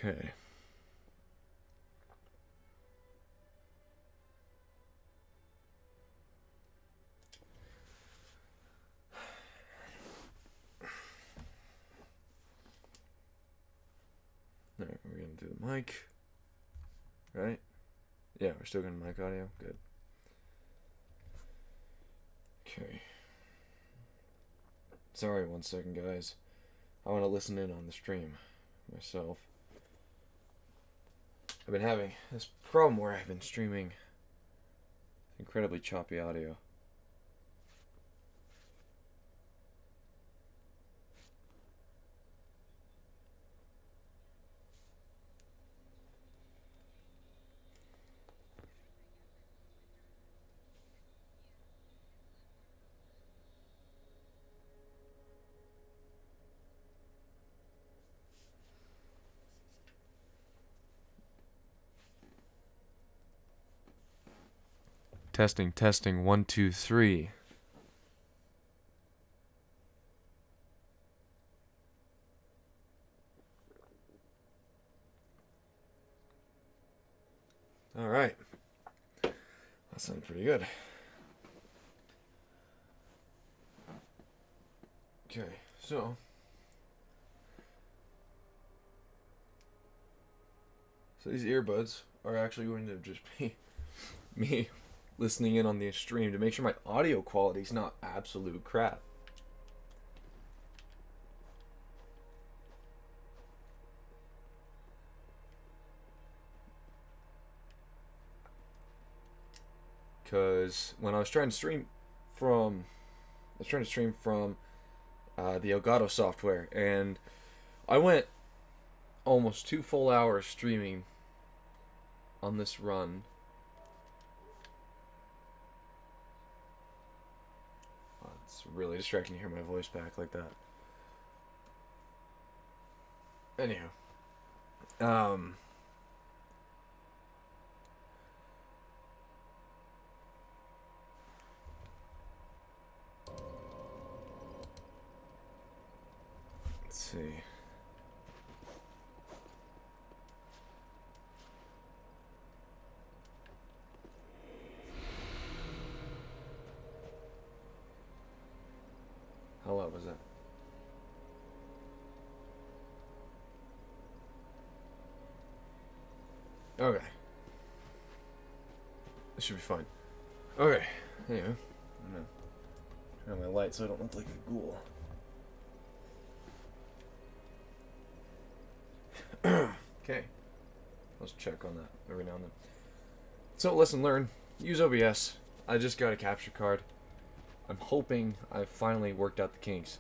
Okay. Alright, we're gonna do the mic. Right? Yeah, we're still gonna mic audio. Good. Okay. Sorry, 1 second, guys. I want to listen in on the stream myself. I've been having this problem where I've been streaming incredibly choppy audio. Testing, testing, 1, 2, 3. All right. That sounds pretty good. Okay, so these earbuds are actually going to just be me listening in on the stream to make sure my audio quality is not absolute crap. Because when I was trying to stream from, the Elgato software, and I went almost 2 full hours streaming on this run. Oh, it's really distracting to hear my voice back like that. Anyhow, let's see. How loud was that? Okay. This should be fine. Okay. Anyway, I'm gonna turn on my light so I don't look like a ghoul. Okay. Let's check on that every now and then. So, lesson learned. Use OBS. I just got a capture card. I'm hoping I've finally worked out the kinks.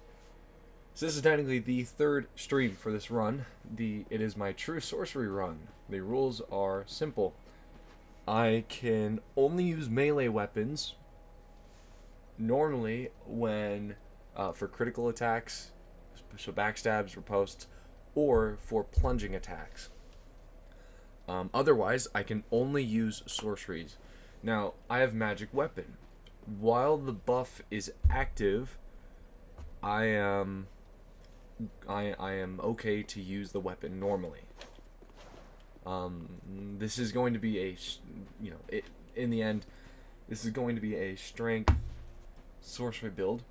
So this is technically the 3rd stream for this run. It is my true sorcery run. The rules are simple. I can only use melee weapons normally when for critical attacks, so backstabs, ripostes, or for plunging attacks. Otherwise, I can only use sorceries. Now, I have magic weapon. While the buff is active, I am okay to use the weapon normally. This is going to be in the end, this is going to be a strength sorcery build.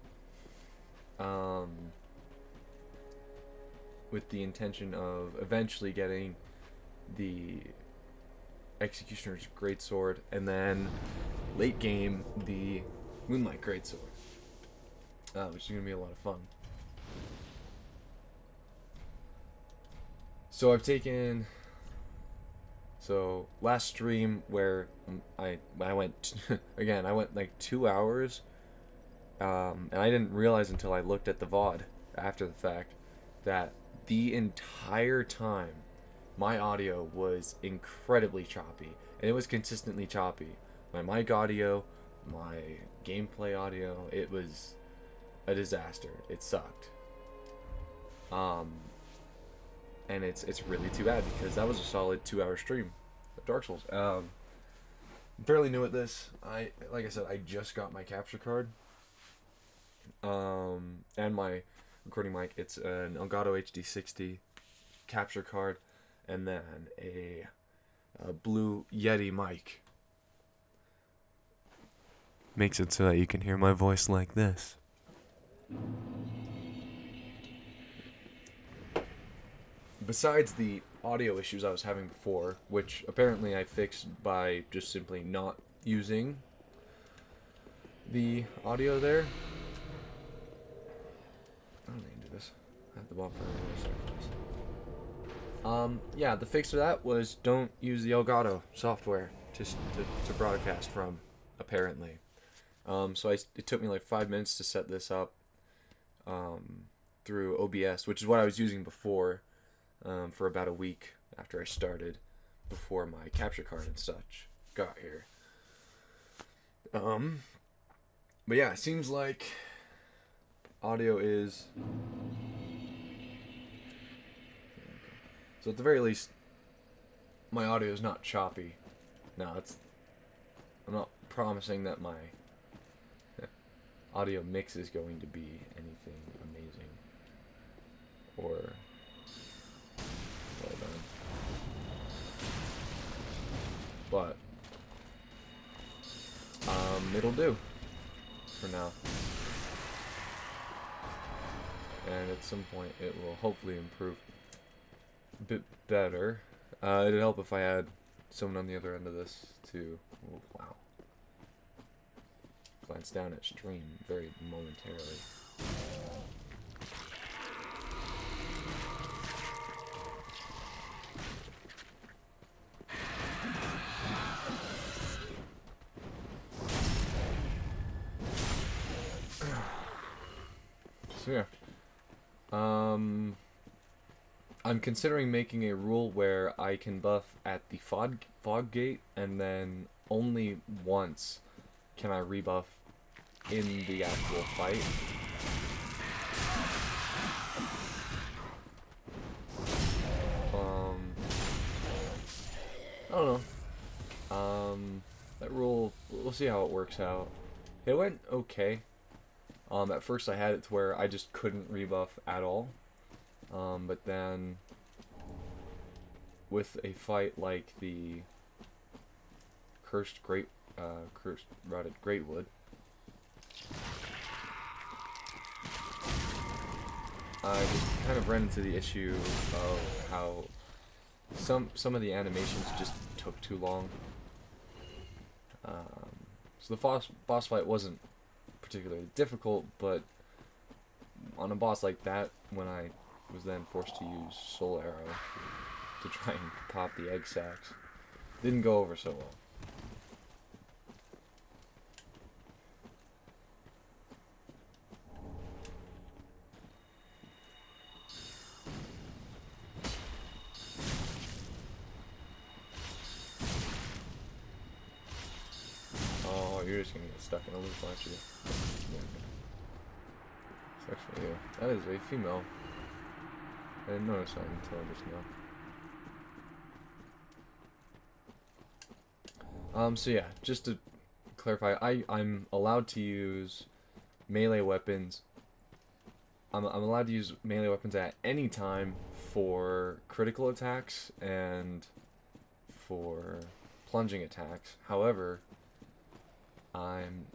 With the intention of eventually getting the Executioner's Greatsword, and then late game the Moonlight Greatsword, which is going to be a lot of fun. So I've taken, last stream where I went again, I went like 2 hours, and I didn't realize until I looked at the VOD after the fact that the entire time my audio was incredibly choppy, and it was consistently choppy. My mic audio, my gameplay audio, it was a disaster. It sucked. And it's really too bad because that was a solid 2-hour stream of Dark Souls. I'm fairly new at this. Like I said, I just got my capture card. And my recording mic. It's an Elgato HD60 capture card. and then a blue Yeti mic. Makes it so that you can hear my voice like this. Besides the audio issues I was having before, which apparently I fixed by just simply not using the audio there. I don't need to do this. I have the bumper. Yeah, the fix to that was don't use the Elgato software just to broadcast from, apparently. So it took me like 5 minutes to set this up through OBS, which is what I was using before, for about a week after I started, before my capture card and such got here. But yeah, it seems like audio is... So at the very least, my audio is not choppy. No, I'm not promising that my audio mix is going to be anything amazing or well done. But it'll do for now. And at some point it will hopefully improve a bit better. It'd help if I had someone on the other end of this to... Oh, wow. Glance down at stream very momentarily. So yeah. I'm considering making a rule where I can buff at the fog gate, and then only once can I rebuff in the actual fight. I don't know. That rule, we'll see how it works out. It went okay. At first I had it to where I just couldn't rebuff at all. But then with a fight like the cursed rotted Greatwood, I just kind of ran into the issue of how some of the animations just took too long. So the boss fight wasn't particularly difficult, but on a boss like that, when I was then forced to use Soul Arrow to try and pop the egg sacs, didn't go over so well. Oh, you're just gonna get stuck in a loop, aren't you? Yeah. It's actually you. That is a female. I didn't notice that until just now. So yeah, just to clarify, I'm allowed to use melee weapons. I'm allowed to use melee weapons at any time for critical attacks and for plunging attacks. However, I'm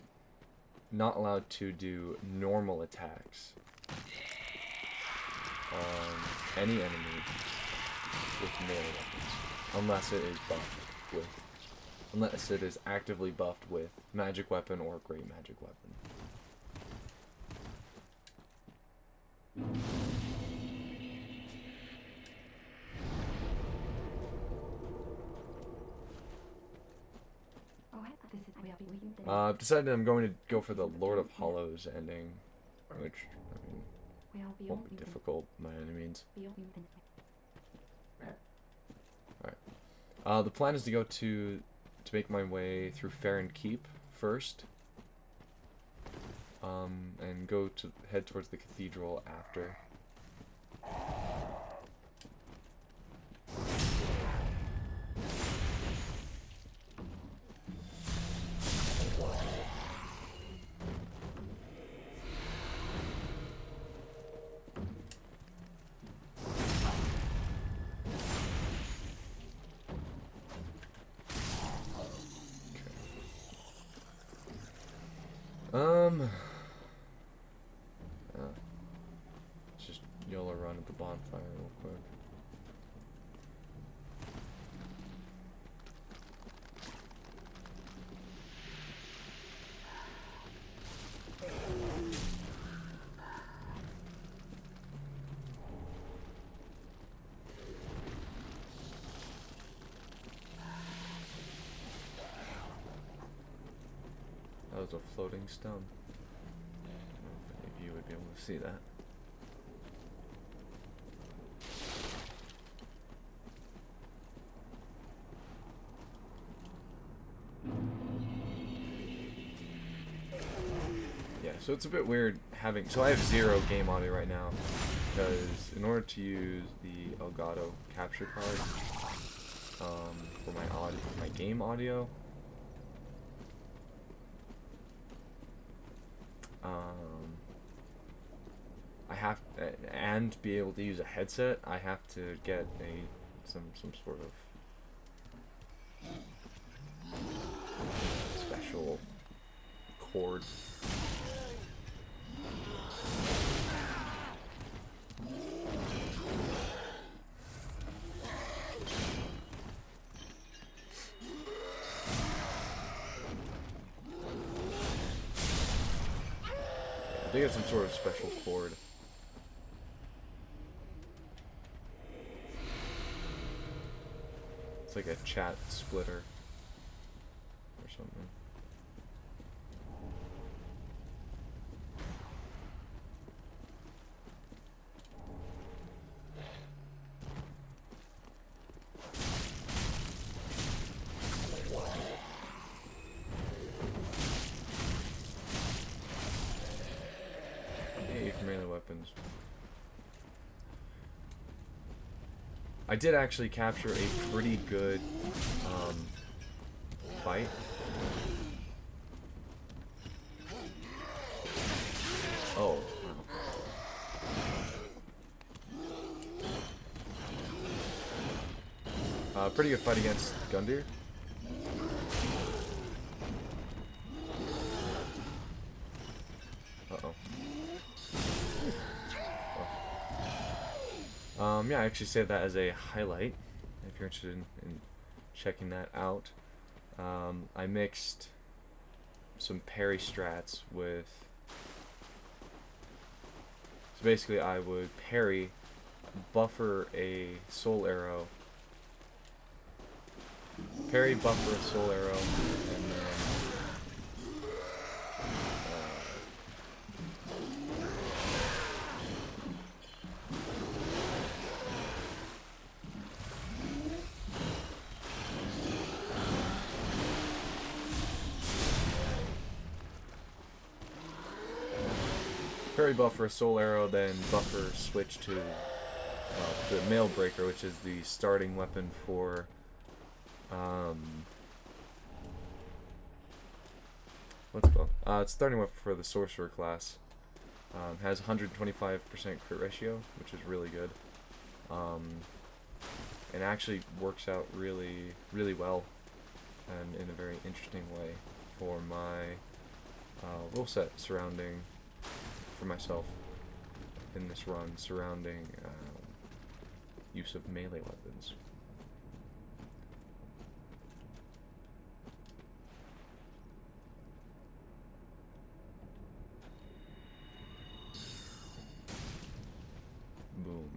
not allowed to do normal attacks on any enemy with melee weapons, unless it is buffed with, unless it is actively buffed with magic weapon or great magic weapon. I've decided I'm going to go for the Lord of Hollows ending, which, I mean, won't be difficult by any means. Alright. The plan is to go to make my way through Farron Keep first, and go to head towards the cathedral after. Um, let's just YOLO run at the bonfire real quick. That was a floating stone. I don't know if any of you would be able to see that. Yeah, so it's a bit weird having... So I have 0 game audio right now, because in order to use the Elgato capture card for my audio, for my game audio, I have, and be able to use a headset, I have to get some sort of special cord. I think it's some sort of special cord. It's like a chat splitter or something. Yay for melee weapons. I did actually capture a pretty good fight. Oh, wow. Pretty good fight against Gundyr. Uh-oh. Yeah, I actually saved that as a highlight, if you're interested in checking that out. I mixed some parry strats with... So basically I would parry, buffer a soul arrow, parry, buffer a soul arrow, and then parry, buffer a soul arrow, then buffer switch to the mail breaker, which is the starting weapon for what's it called? It's starting weapon for the sorcerer class. Has 125% crit ratio, which is really good. And actually works out really well, and in a very interesting way for my rule set surrounding, for myself in this run, surrounding use of melee weapons. Boom.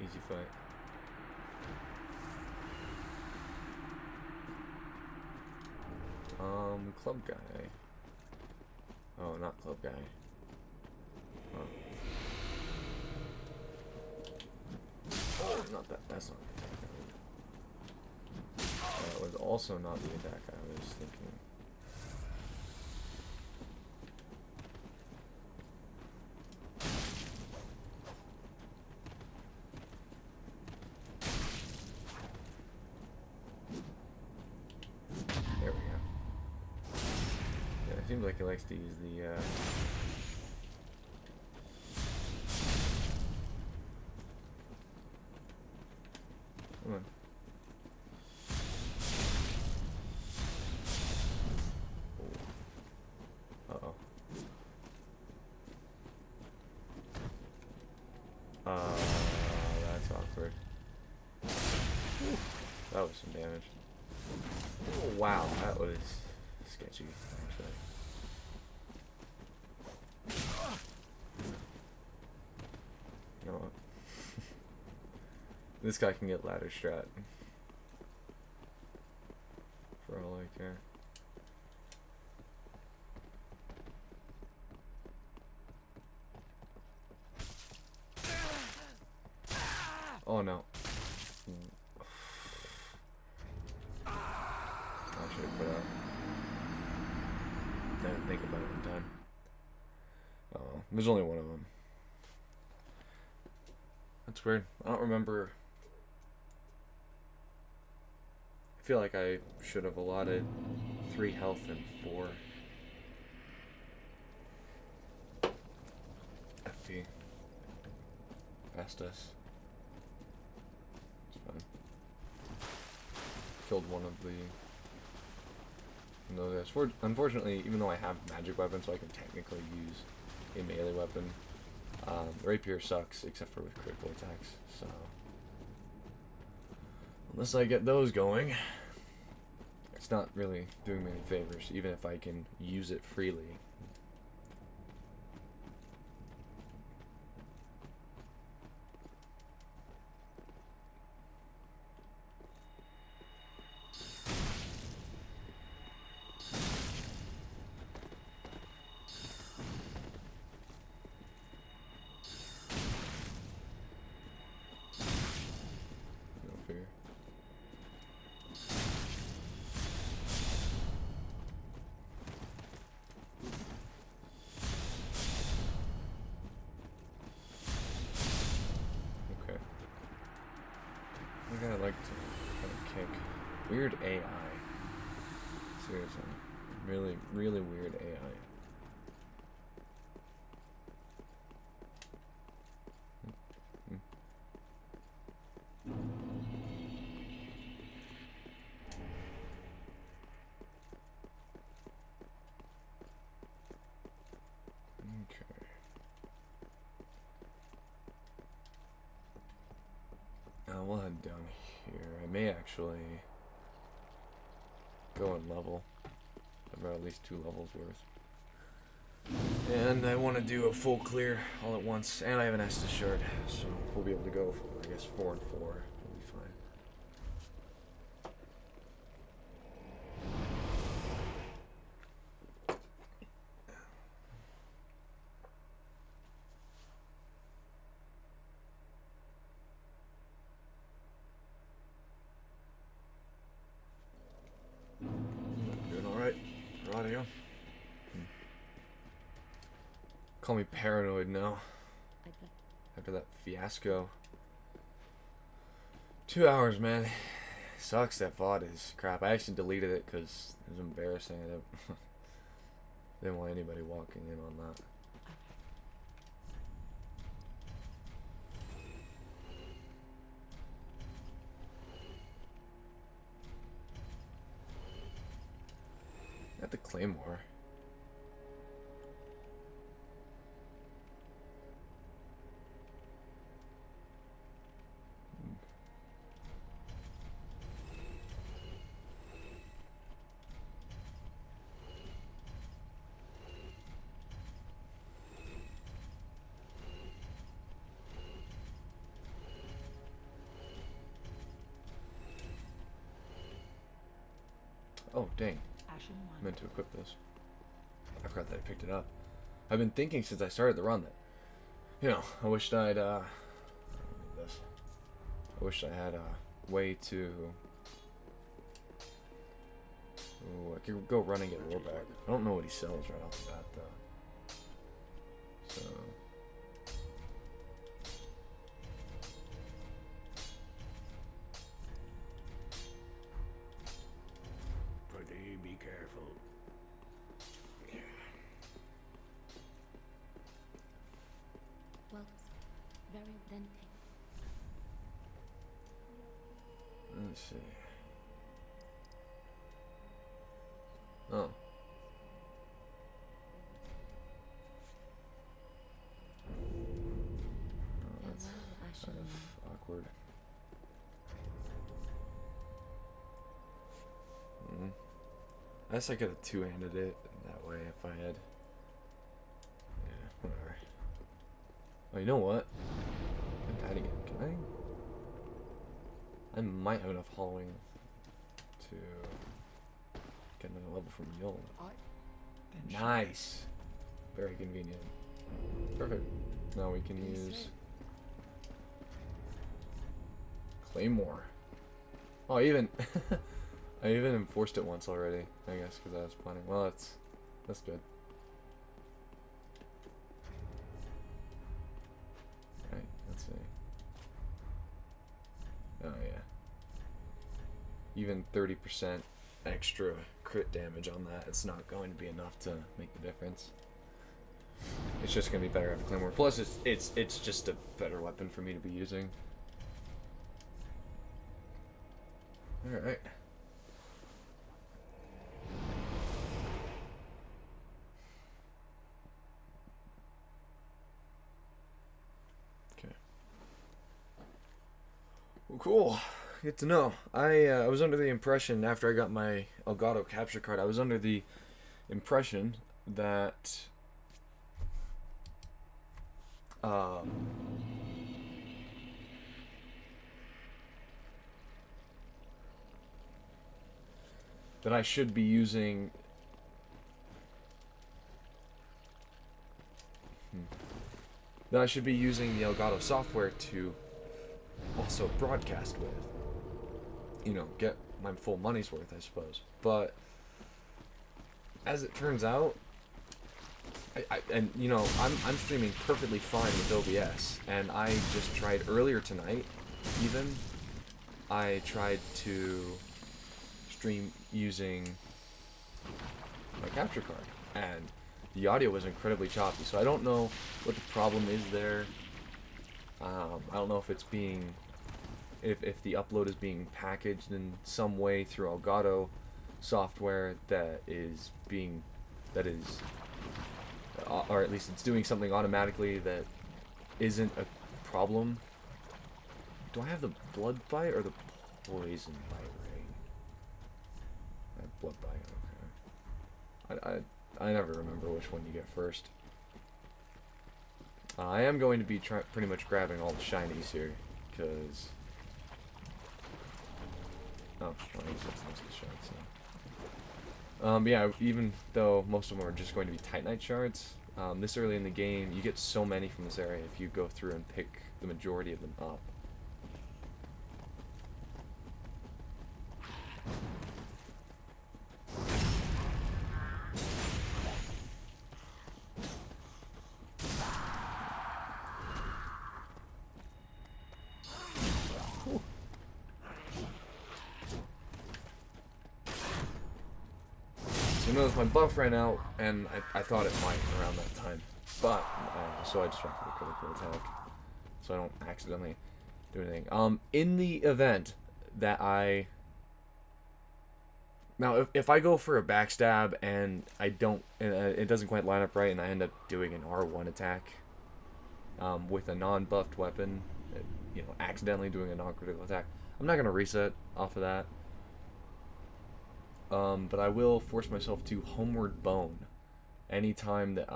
Easy fight. Club guy. Oh, not club guy. Oh. Not that. That's not the attack I would. That was also not the attack I was thinking. There we go. Yeah, it seems like he likes to use the That was some damage. Oh, wow, that was sketchy, actually. You know what? This guy can get ladder strat. For all I care. Oh no. I should have put out. I didn't think about it in time. Oh, there's only one of them. That's weird. I don't remember. I feel like I should have allotted 3 health and 4 FP. Past us. It's fine. Killed one of the. No, guys. Unfortunately, even though I have magic weapons, so I can technically use a melee weapon, rapier sucks except for with critical attacks. So unless I get those going, it's not really doing me any favors, even if I can use it freely. I like to kind of kick. Weird AI. Seriously. Really, really weird AI. Okay. We'll head down here. I may actually go and level. About at least 2 levels worth. And I want to do a full clear all at once. And I have an Estus shard, so we'll be able to go, I guess, 4 and 4. We'll be fine. Doing alright. Radio. Call me paranoid now. After that fiasco. 2 hours, man. Sucks that VOD is crap. I actually deleted it because it was embarrassing. I didn't want anybody walking in on that. Got the Claymore. Oh, dang. I meant to equip this. I forgot that I picked it up. I've been thinking since I started the run that, you know, I wished I'd, I need this. I wish I had a way to... Ooh, I could go run and get Warback. I don't know what he sells right off the bat, though. So... Be careful. Yeah. Well, very denting. Let's see. Oh. That's kind of awkward. I guess I could have two-handed it that way if I had. Yeah, whatever. Oh, you know what? I'm died again. Can I might have enough hollowing to get another level from Yuln. Nice. Very convenient. Perfect. Now we can use Claymore. Oh, I even enforced it once already, I guess, because I was planning. Well, that's good. Right, let's see. Oh yeah. Even 30% extra crit damage on that, it's not going to be enough to make the difference. It's just going to be better after Claymore. Plus, it's just a better weapon for me to be using. Alright. Okay. Well, cool. Good to know. I was under the impression, after I got my Elgato capture card, I was under the impression that that I should be using the Elgato software to also broadcast with. You know, get my full money's worth, I suppose. But as it turns out, and you know, I'm streaming perfectly fine with OBS, and I just tried earlier tonight, even I tried to stream using my capture card, and the audio was incredibly choppy. So I don't know what the problem is there. I don't know if it's being, if the upload is being packaged in some way through Elgato software that is, or at least it's doing something automatically that isn't a problem. Do I have the blood bite or the poison bite ring? I have blood bite, okay. I never remember which one you get first. I am going to be pretty much grabbing all the shinies here, because... Oh, well, I guess that's most of the shards, so... yeah, even though most of them are just going to be Titanite shards, this early in the game, you get so many from this area if you go through and pick the majority of them up. So notice my buff ran out, and I thought it might around that time, but so I just went for the critical attack, so I don't accidentally do anything. In the event that now if I go for a backstab and I don't, it doesn't quite line up right, and I end up doing an R1 attack with a non-buffed weapon, you know, accidentally doing a non-critical attack, I'm not gonna reset off of that. But I will force myself to homeward bone anytime that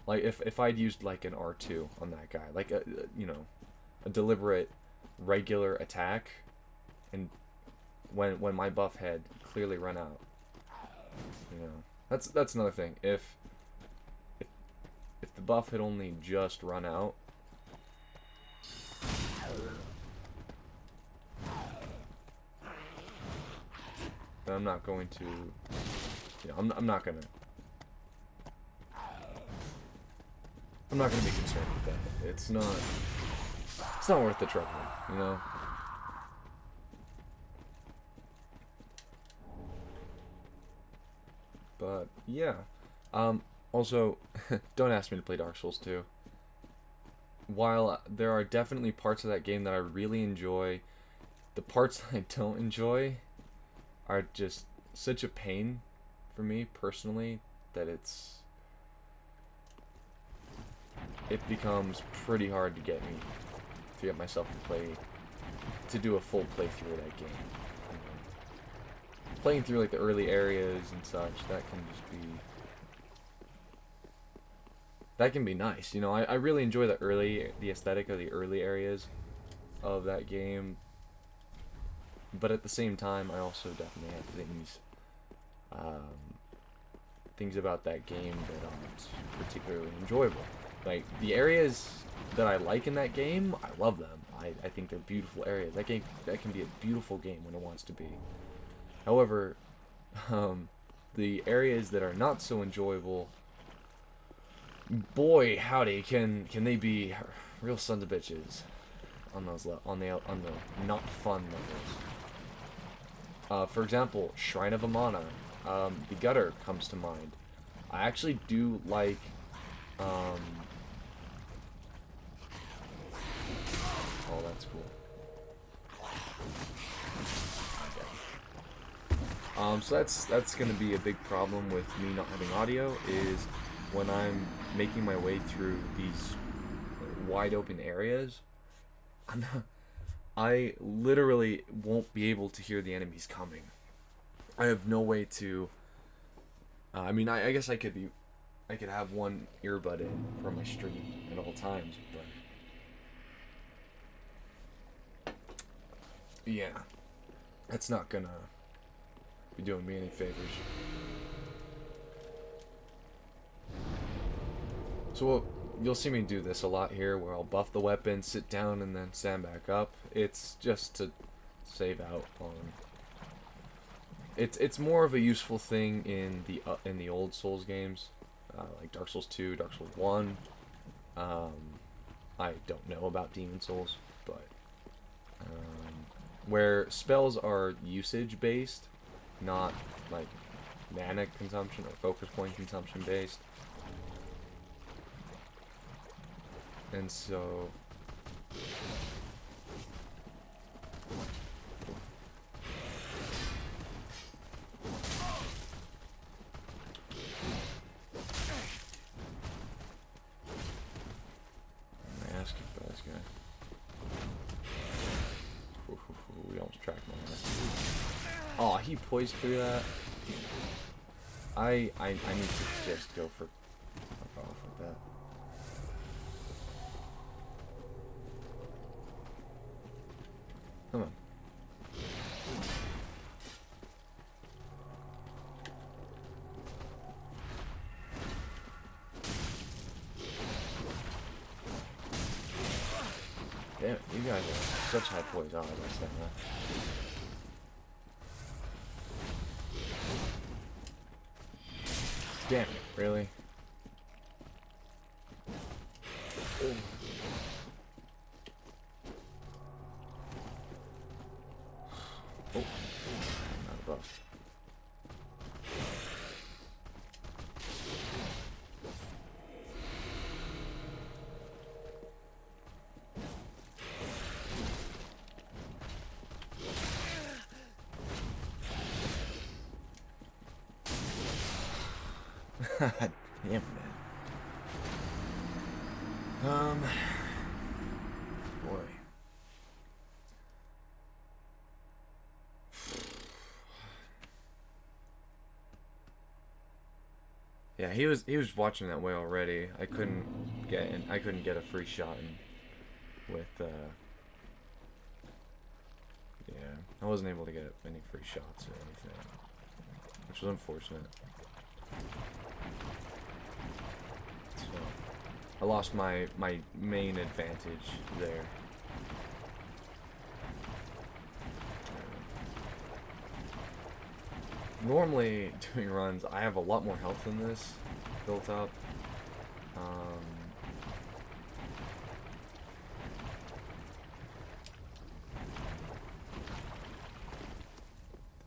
like if I'd used like an R2 on that guy, like you know, a deliberate regular attack, and when my buff had clearly run out, you know, that's another thing. If the buff had only just run out, then I'm not going to, you know, I'm not gonna be concerned with that. It's not worth the trouble, you know. But yeah, also, don't ask me to play Dark Souls 2. While there are definitely parts of that game that I really enjoy, the parts I don't enjoy are just such a pain for me personally that it becomes pretty hard to get myself to do a full playthrough of that game. playing through like the early areas and such, that can just be nice. You know, I really enjoy the aesthetic of the early areas of that game, but at the same time, I also definitely have things about that game that aren't particularly enjoyable. Like, the areas that I like in that game, I love them. I think they're beautiful areas. That can be a beautiful game when it wants to be. However, the areas that are not so enjoyable, boy howdy, can they be real sons of bitches on the not fun levels. For example, Shrine of Amana. The gutter comes to mind. I actually do like oh, that's cool. So that's gonna be a big problem with me not having audio, is when I'm making my way through these wide open areas, I literally won't be able to hear the enemies coming. I have no way to. I mean, I guess I could have one earbud in for my stream at all times, but yeah, that's not gonna be doing me any favors. So you'll see me do this a lot here, where I'll buff the weapon, sit down, and then stand back up. It's just to save out on. It's more of a useful thing in the old Souls games, like Dark Souls 2, Dark Souls 1. I don't know about Demon Souls, but where spells are usage based, not like mana consumption or focus point consumption based. And so we almost tracked my ass. Oh, he poised through that. I need to just go for fuck off with that. Come on. Damn it, you guys are such high poise. Oh, I understand that. Damn it, really? Oh. Oh, not a buff. Damn, man. Boy. Yeah, he was watching that way already. I couldn't get a free shot in with yeah, I wasn't able to get any free shots or anything, which was unfortunate. So I lost my main advantage there. Normally, doing runs, I have a lot more health than this built up.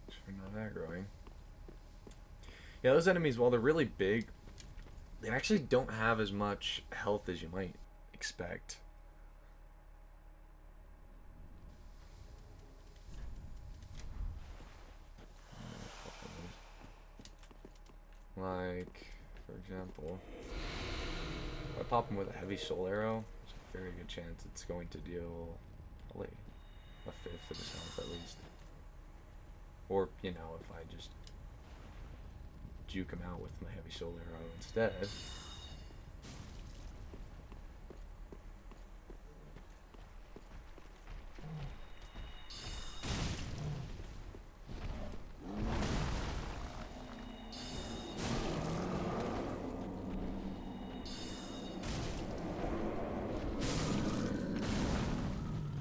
Thanks for not aggroing. Yeah, those enemies, while they're really big, they actually don't have as much health as you might expect. Like, for example, if I pop him with a heavy soul arrow, there's a very good chance it's going to deal probably a fifth of his health at least. Or, you know, if I just juke him out with my heavy solar arrow instead.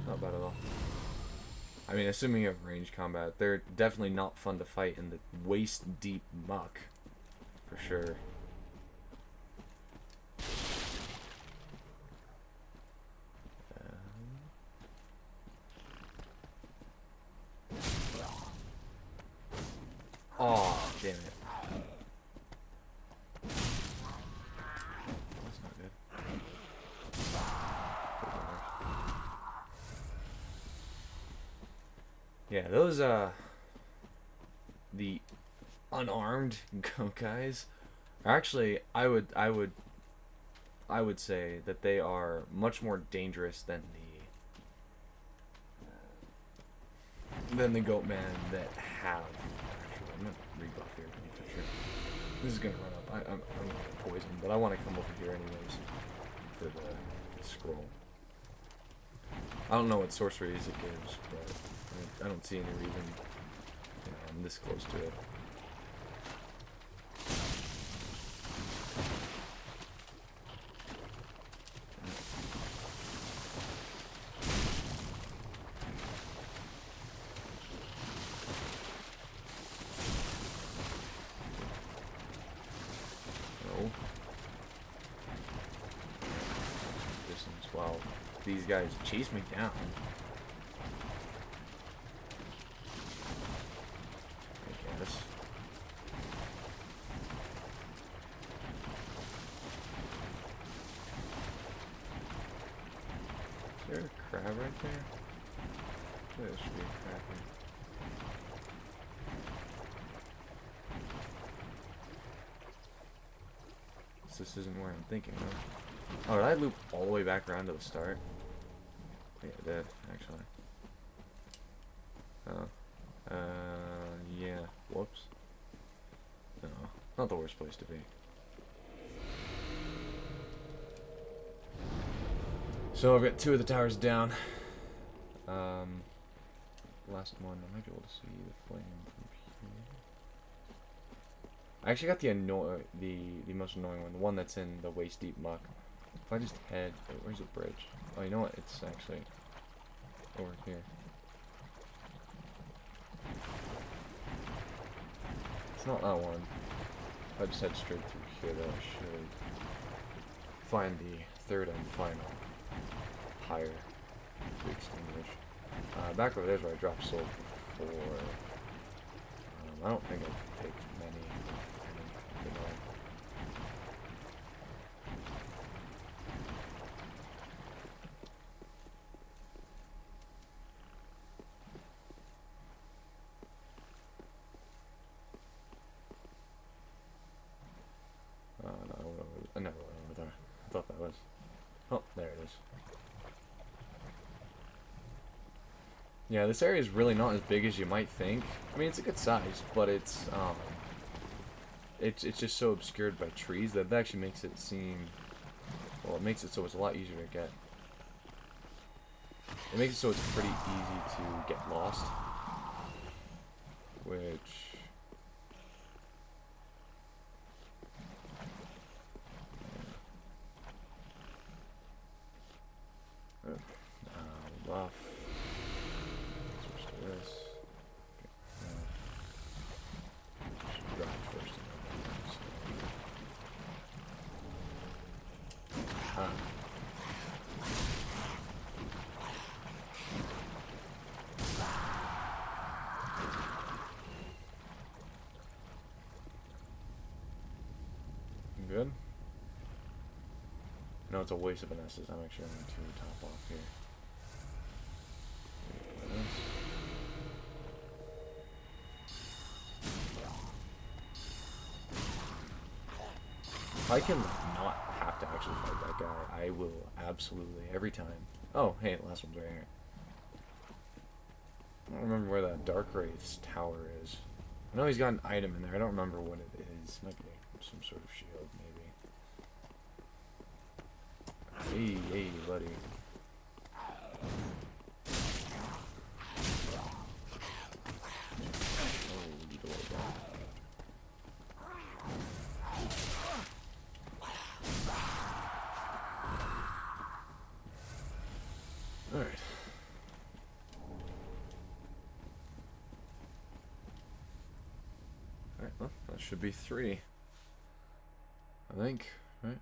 Not bad at all. I mean, assuming you have range combat, they're definitely not fun to fight in the waist-deep muck. For sure. Oh, damn it. That's not good. Yeah, those, the unarmed guys are actually, I would say that they are much more dangerous than the goatman that have. Actually, I'm gonna rebuff here for sure. This is gonna run up. I'm poisoned, but I want to come over here anyways for the scroll. I don't know what sorceries it gives, but I don't see any reason. You know, I'm this close to it. Wow, these guys chase me down. I guess. Is there a crab right there? There should be a crab here. This isn't where I'm thinking of. Oh, did I loop all the way back around to the start? Yeah, I did, actually. Oh. Yeah. Whoops. No, not the worst place to be. So I've got 2 of the towers down. Last one, I might be able to see the flame from here. I actually got the most annoying one, the one that's in the waist deep muck. If I just head, wait, where's the bridge? Oh, you know what? It's actually over here. It's not that one. If I just head straight through here, though, I should find the third and final pyre to extinguish. Back over there's where I dropped soul before. I don't think I take many. No, I never went over there. I thought that was. Oh, there it is. Yeah, this area is really not as big as you might think. I mean, it's a good size, but it's just so obscured by trees that it actually makes it seem. Well, it makes it so it's a lot easier to get. It makes it so it's pretty easy to get lost, which. Buff. Switch to this. Okay, should drive first and then good? No, it's a waste of an S's. I'm actually going to top off here. If I can not have to actually fight that guy, I will absolutely every time. Oh, hey, the last one's right here. I don't remember where that Dark Wraith's tower is. I know he's got an item in there. I don't remember what it is. Might be some sort of shield, maybe. Hey, hey, buddy. Alright. Alright, well, that should be 3. I think, right?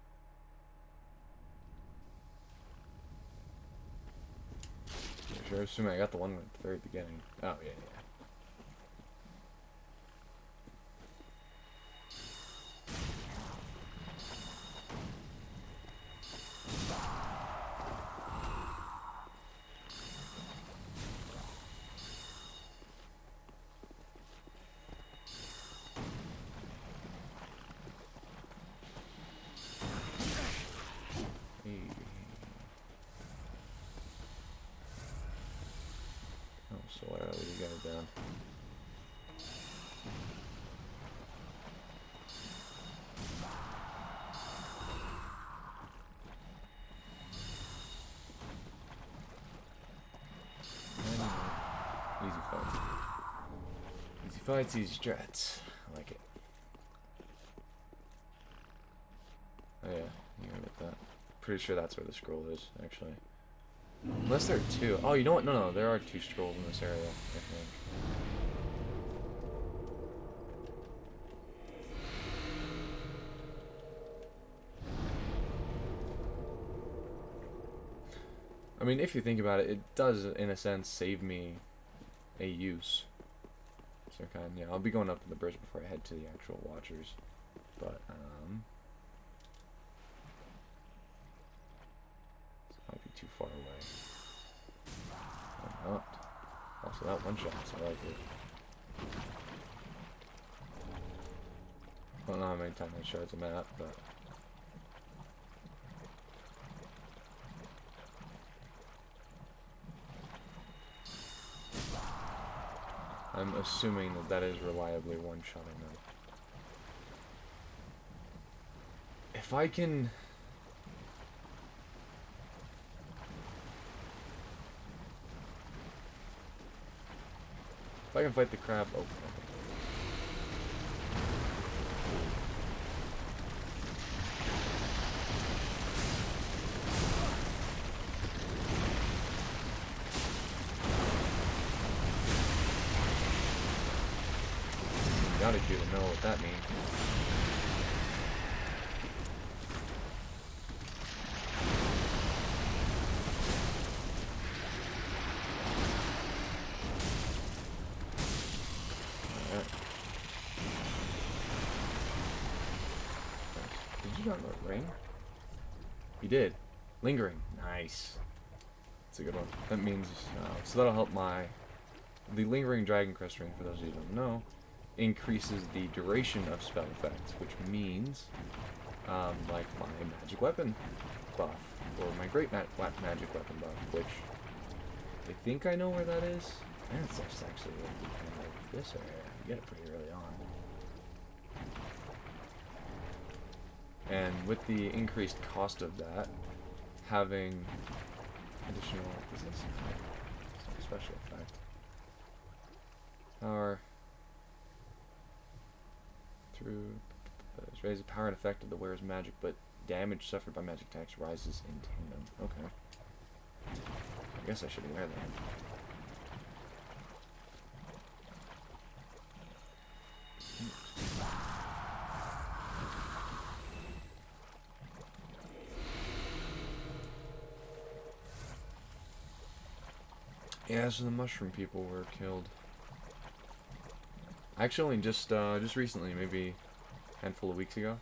Sure, assuming I got the one at the very beginning. Oh, yeah, yeah. So why are you guys down? Easy fights. Easy fights, easy strats. I like it. Oh yeah, you gotta get that. Pretty sure that's where the scroll is, actually. Unless there are 2. Oh, you know what? No, no, there are 2 scrolls in this area, I think. I mean, if you think about it, it does, in a sense, save me a use. So yeah, I'll be going up in the bridge before I head to the actual Watchers. But, this might be too far away. Or not. Also, that one shot, so I like it. I don't know how many times shards I'm at, but... I'm assuming that that is reliably one-shotting them. If I can... If I can fight the crab... Oh, okay. Gotta do to know what that means. Alright. Did you not know ring? You did. Lingering. Nice. That's a good one. That means, so that'll help the Lingering Dragon Crest Ring, for those of you who don't know, increases the duration of spell effects, which means, like my magic weapon buff, or my great magic weapon buff, which I think I know where that is. And it's just actually like this area. You get it pretty early on. And with the increased cost of that, having additional, what is this? Special effect. Power. Through raise the power and effect of the wearer's magic, but damage suffered by magic attacks rises in tandem. Okay. I guess I should wear that. Yeah, so the mushroom people were killed. Actually, just recently, maybe a handful of weeks ago.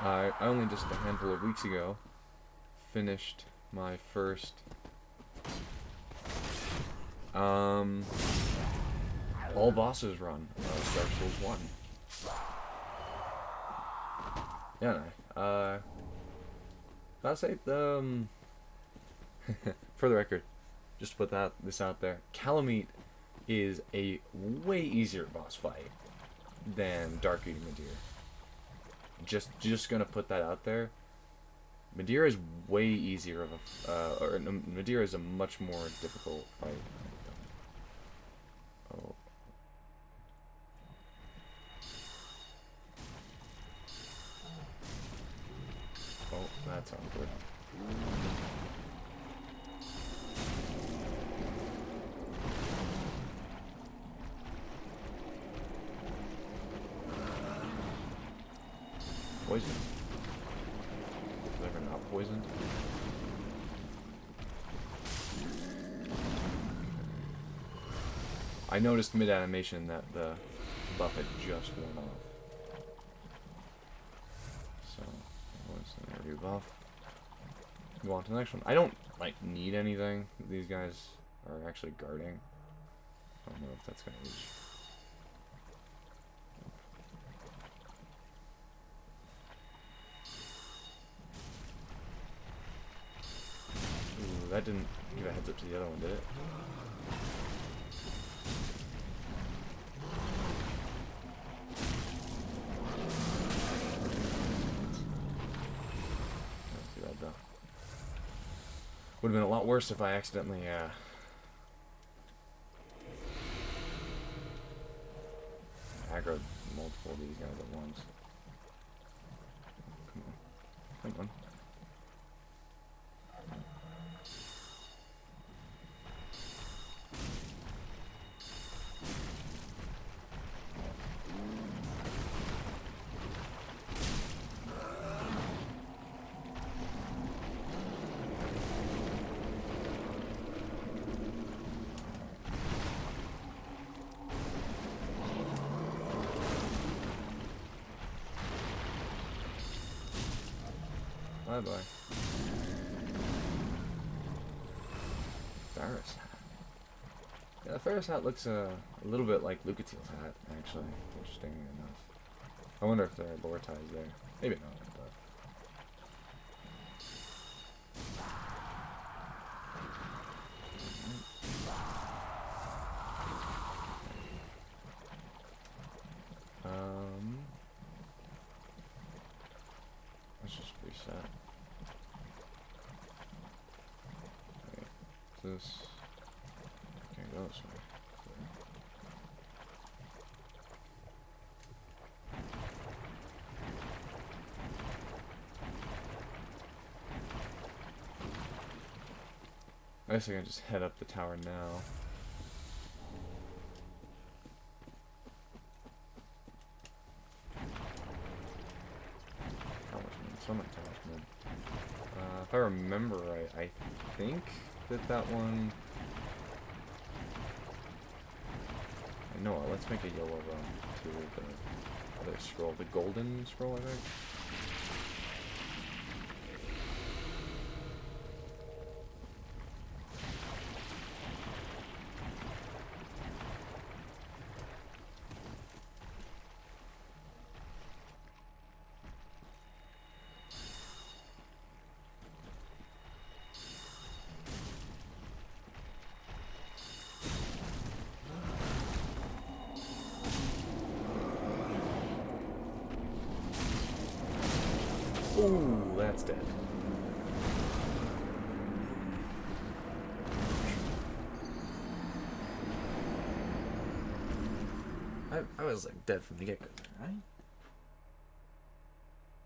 I only just a handful of weeks ago finished my first All bosses run. Dark Souls 1. Yeah, no. I'll say for the record, just to put this out there, Calamite is a way easier boss fight than Dark Eating Madeira. Just gonna put that out there. Madeira is way easier of a, Madeira is a much more difficult fight. Oh. Oh, that's awkward. Poison? Never not poisoned? I noticed mid-animation that the buff had just worn off. So, what's the rebuff? Go on to the next one. I don't, like, need anything. These guys are actually guarding. I don't know if that's gonna reach. Ooh, that didn't give a heads up to the other one, did it? Would have been a lot worse if I accidentally, aggroed multiple of these guys at once. Come on. Come on. Bye-bye. Ferris hat. Yeah, the Ferris hat looks a little bit like Lucatiel's hat, actually. Interestingly enough. I wonder if there are lore ties there. Maybe not, but... Let's just reset. Wait, this... Can't go this way. I guess I can just head up the tower now. Summon Talisman. If I remember right, I think that one... No, let's make a yellow run to the other scroll. The golden scroll, I think? Ooh, that's dead. I was like dead from the get-go, right?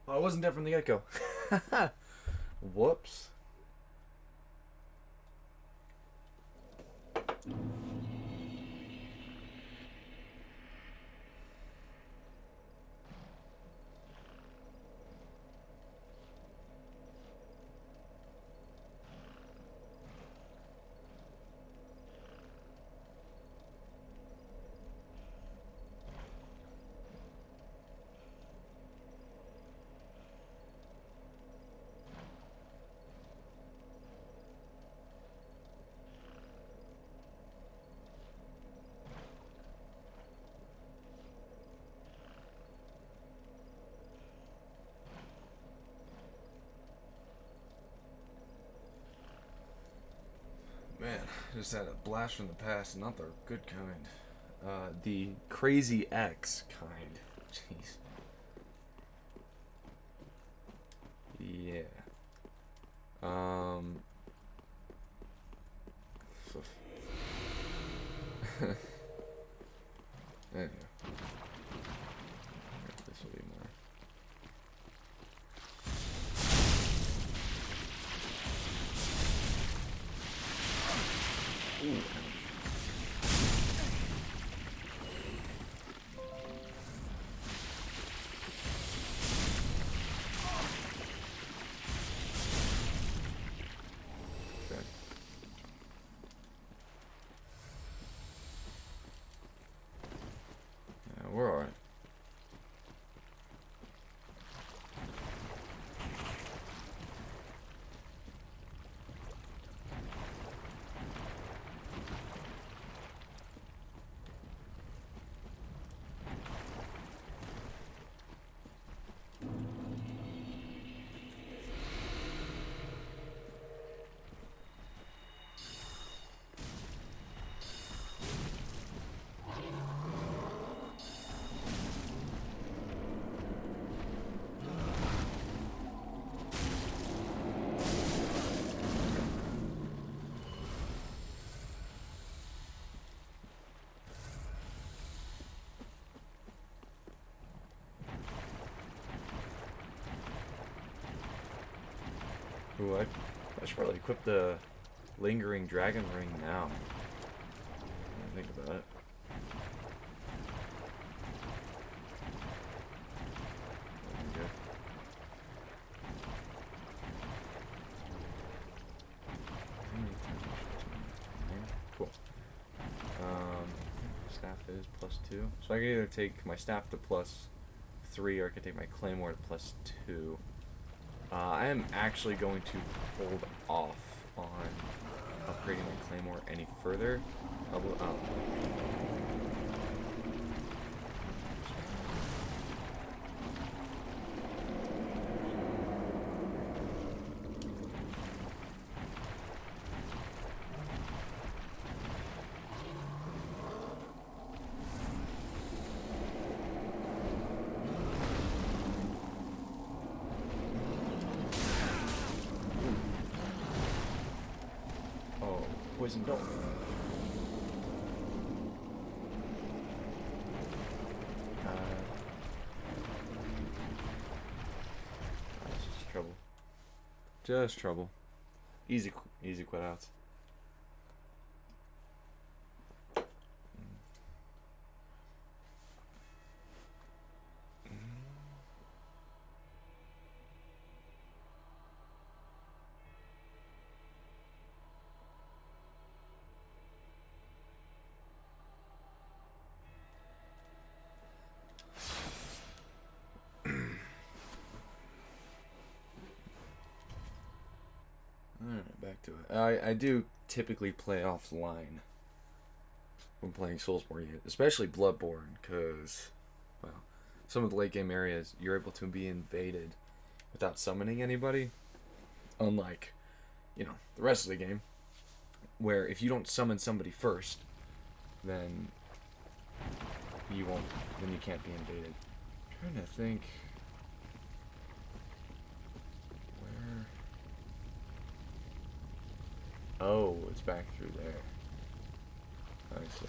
Oh, I wasn't dead from the get-go. Whoops. Just had a blast from the past, not the good kind. The Crazy X kind. Jeez. Yeah. There you go. This will be more. Ooh. Okay. Yeah, we're alright. Ooh, I should probably equip the Lingering Dragon Ring now. Think about it. That'd be good. Cool. Staff is +2. So I can either take my staff to +3 or I can take my claymore to +2. I am actually going to hold off on upgrading my claymore any further. Poison dog. That's just trouble. Just trouble. Easy quit outs. Alright, back to it. I do typically play offline when playing Soulsborne, especially Bloodborne, because, well, some of the late game areas you're able to be invaded without summoning anybody, unlike, the rest of the game, where if you don't summon somebody first, then you can't be invaded. I'm trying to think. Oh, it's back through there. I see.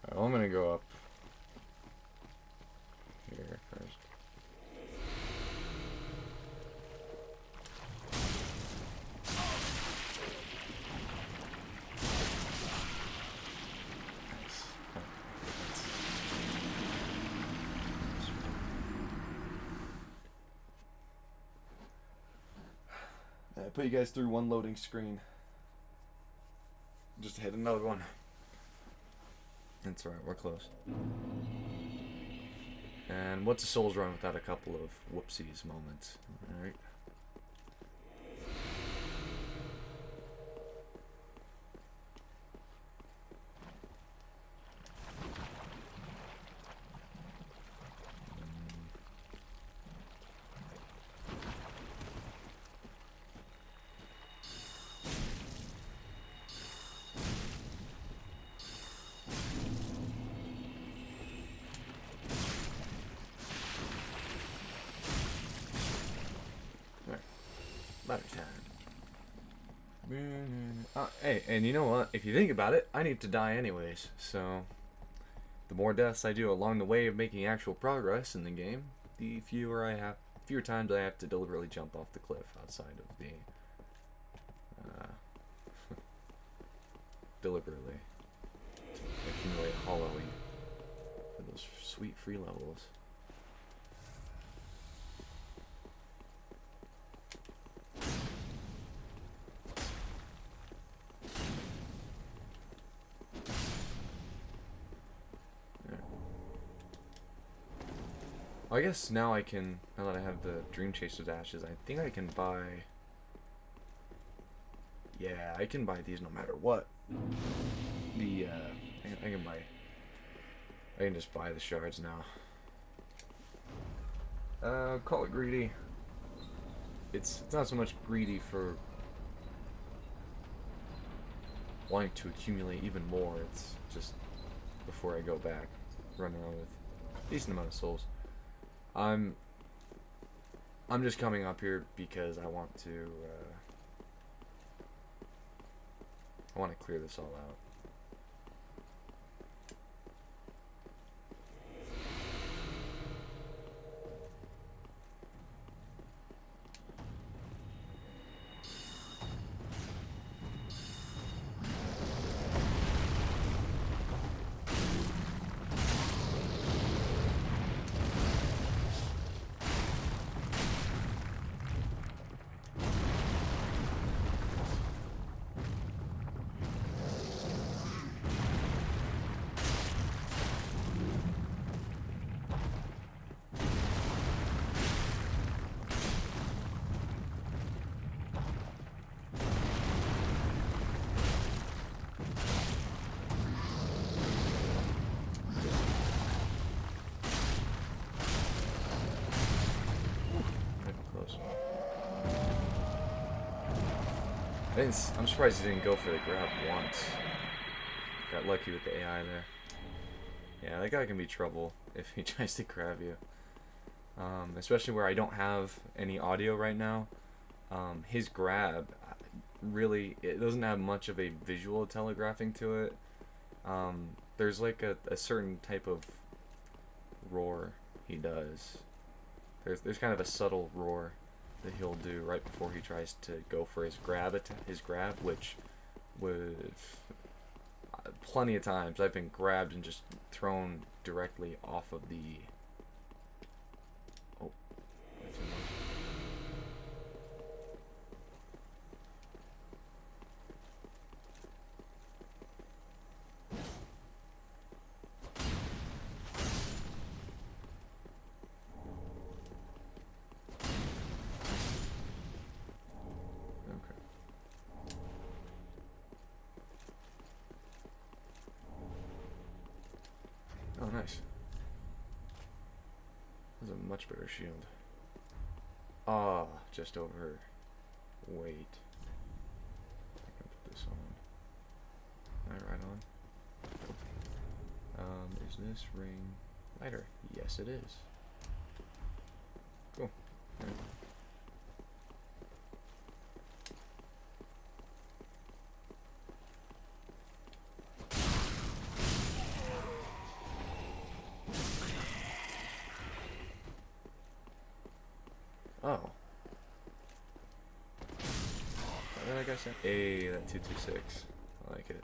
Alright, well, I'm gonna go up here first. Nice. I put you guys through one loading screen. Just hit another one. That's alright, we're close. And what's a Souls run without a couple of whoopsies moments? Alright. About time. Hey, and you know what? If you think about it, I need to die anyways. So, the more deaths I do along the way of making actual progress in the game, the fewer times I have to deliberately jump off the cliff outside of the deliberately to accumulate hollowing for those sweet free levels. I guess now I can, now that I have the Dream Chaser's ashes, I think I can buy... Yeah, I can buy these no matter what. The, I can buy... I can just buy the shards now. Call it greedy. It's not so much greedy for wanting to accumulate even more, it's just before I go back, run around with a decent amount of souls. I'm just coming up here because I want to clear this all out. I'm surprised he didn't go for the grab once. Got lucky with the AI there. Yeah, that guy can be trouble if he tries to grab you. Especially where I don't have any audio right now. His grab, really, it doesn't have much of a visual telegraphing to it. There's like a certain type of roar he does. There's kind of a subtle roar that he'll do right before he tries to go for his grab which with plenty of times I've been grabbed and just thrown directly off of the Oh, nice. That's a much better shield. Ah, just over. Wait. I can put this on. Am I right on? Is this ring lighter? Yes, it is. Cool. Right. Oh. What did I guess? Hey, that 226. I like it.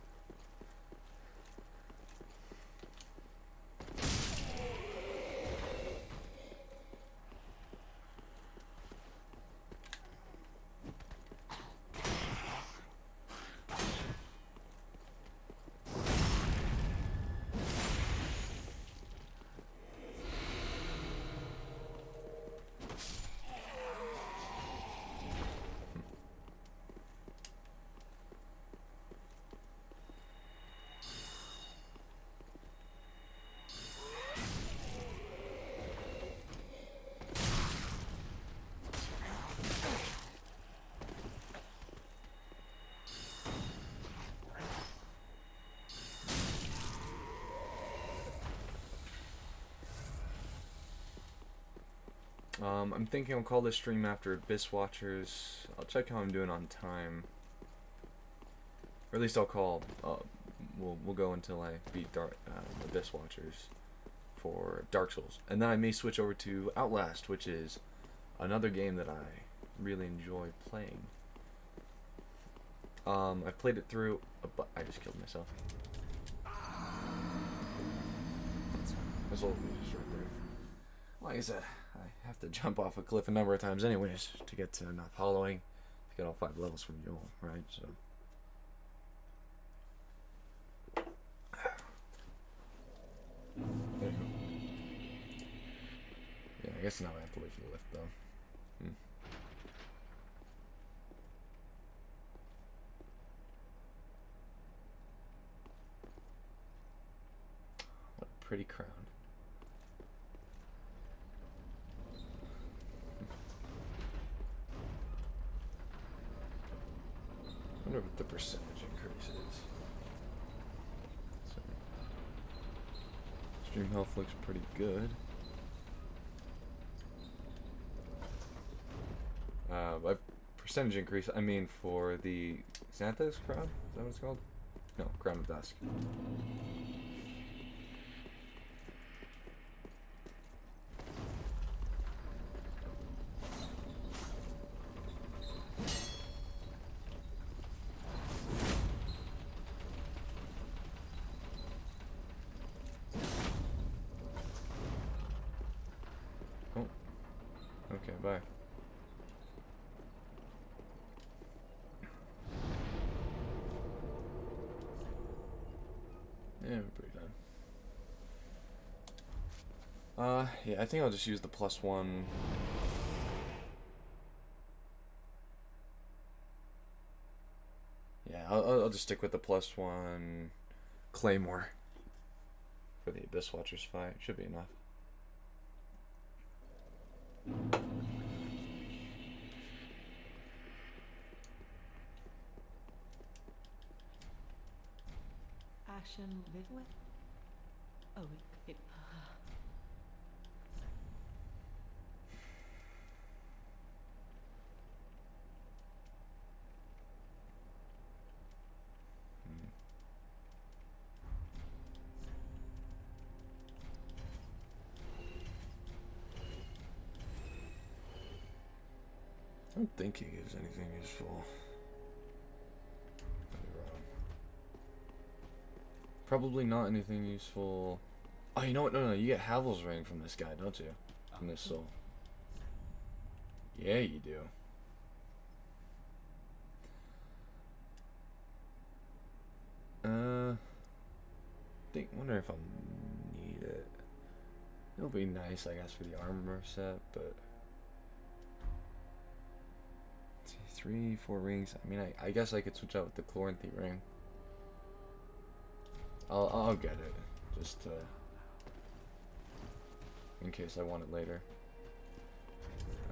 I'm thinking I'll call this stream after Abyss Watchers. I'll check how I'm doing on time. Or at least I'll call. We'll go until I beat Abyss Watchers for Dark Souls, and then I may switch over to Outlast, which is another game that I really enjoy playing. I've played it through. I just killed myself. That's all news right there. Like I said, I have to jump off a cliff a number of times anyways to get to enough hollowing to get all 5 levels from Joel, right? So. There you go. Yeah, I guess now I have to wait for the lift though. What a pretty crown. I wonder what the percentage increase is. So, stream health looks pretty good. By percentage increase, I mean for the Xanthos crown? Is that what it's called? No, Crown of Dusk. Oh. Okay, bye. Yeah, we're pretty done. Yeah, I think I'll just use the +1. Yeah, I'll just stick with the +1 Claymore for the Abyss Watchers fight. Should be enough. Ashen with oh it I don't think he gives anything useful. Could be wrong. Probably not anything useful. Oh, you know what? No, you get Havel's Ring from this guy, don't you? From this soul. Yeah, you do. Wonder if I'll need it. It'll be nice, I guess, for the armor set, but 3, 4 rings. I mean, I guess I could switch out with the Chloranthy ring. I'll get it, just in case I want it later.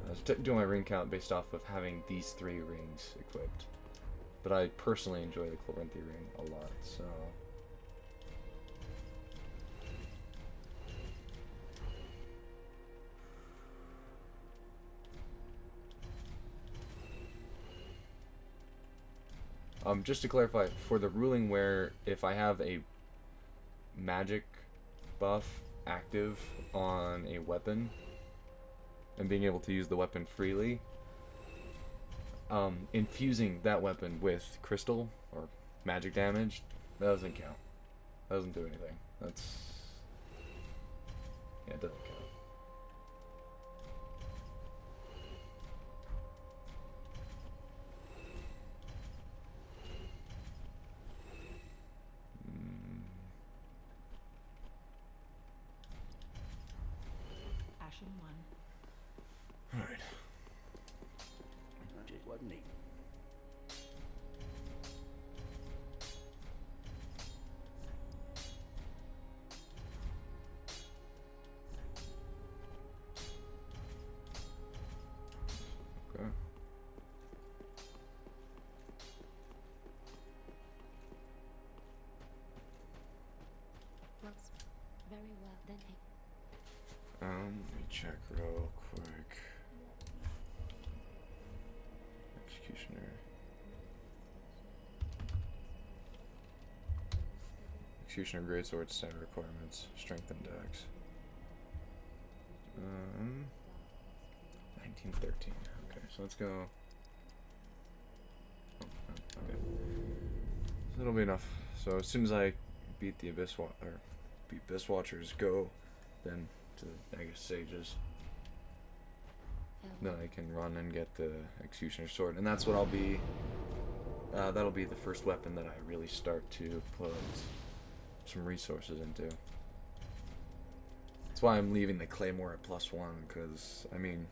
I was doing my ring count based off of having these 3 rings equipped, but I personally enjoy the Chloranthy ring a lot, so. Just to clarify, for the ruling where if I have a magic buff active on a weapon and being able to use the weapon freely, infusing that weapon with crystal or magic damage, that doesn't count. That doesn't do anything. That's... yeah, it doesn't count. Ashen 1. Alright. That just wasn't neat. Okay. Works very well, then Let me check real quick. Executioner. Executioner Greatsword stat requirements. Strength and dex. 1913. Okay, so let's go. Oh, okay. So that'll be enough. So as soon as I beat the Abyss Watchers, go then to the next stages. Then I can run and get the Executioner Sword, and that's what I'll be. That'll be the first weapon that I really start to put some resources into. That's why I'm leaving the Claymore at +1, because I mean,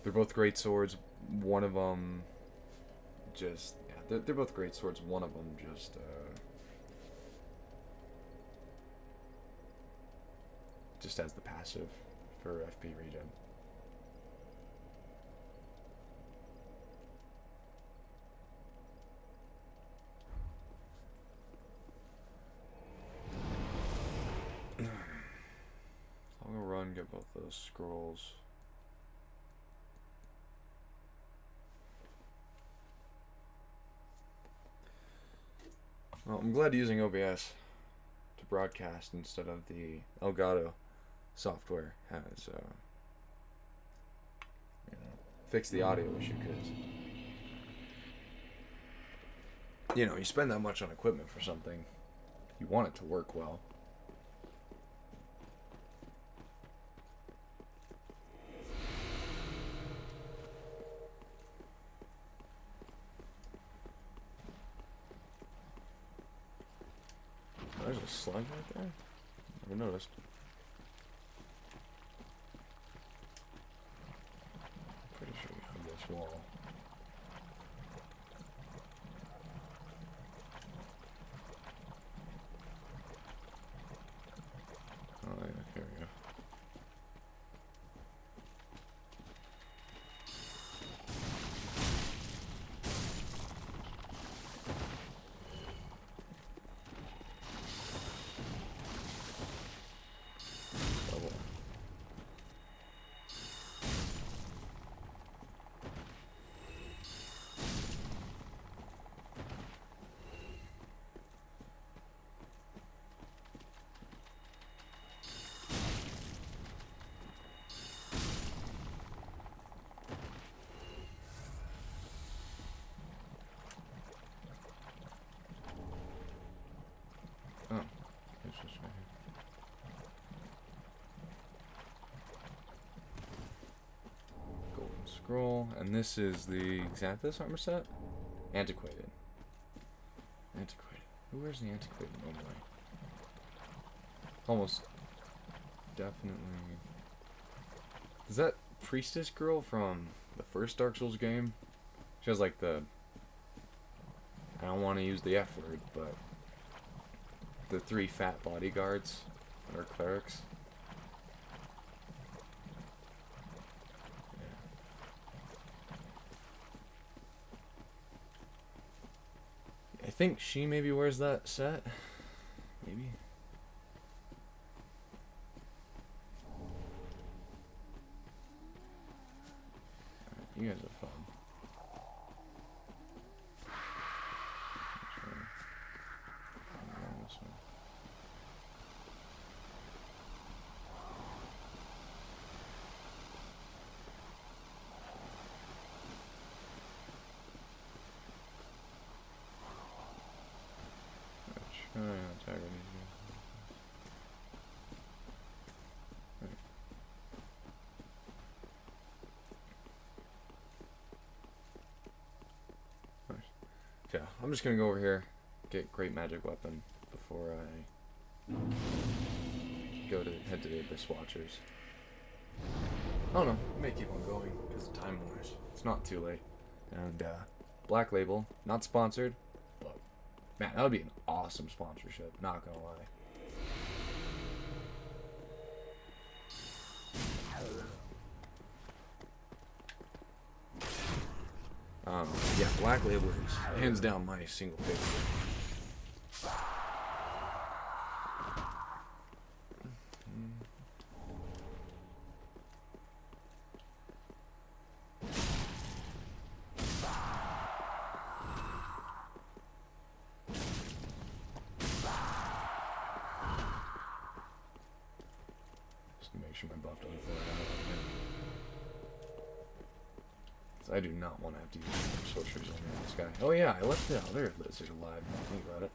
they're both great swords. One of them just they're both great swords. One of them just has the passive for FP regen. I'll go run, get both those scrolls. Well, I'm glad using OBS to broadcast instead of the Elgato software has fixed the audio issue, because you spend that much on equipment for something, you want it to work well. There's a slug right there? Never noticed. Pretty sure we have this wall. Oh yeah, here we go. Oh, it's just right here. Golden scroll, and this is the Xanthus armor set. Antiquated. Antiquated. Who wears the antiquated normally? Almost definitely. Is that priestess girl from the first Dark Souls game? She has like the. I don't want to use the F word, but the 3 fat bodyguards that are clerics. Yeah. I think she maybe wears that set. Maybe. Alright, you guys are fun. Yeah, I'm just gonna go over here, get great magic weapon before I head to the Abyss Watchers. Oh no, I may keep on going because of time wise. It's not too late. And Black Label, not sponsored, but man, that would be an awesome sponsorship. Not gonna lie. Yeah, Black Label is hands down my single favorite. sure my buff doesn't throw it out. So I do not want to have to use sorceries only on this guy. Oh yeah, I left the other lizard alive. Think about it.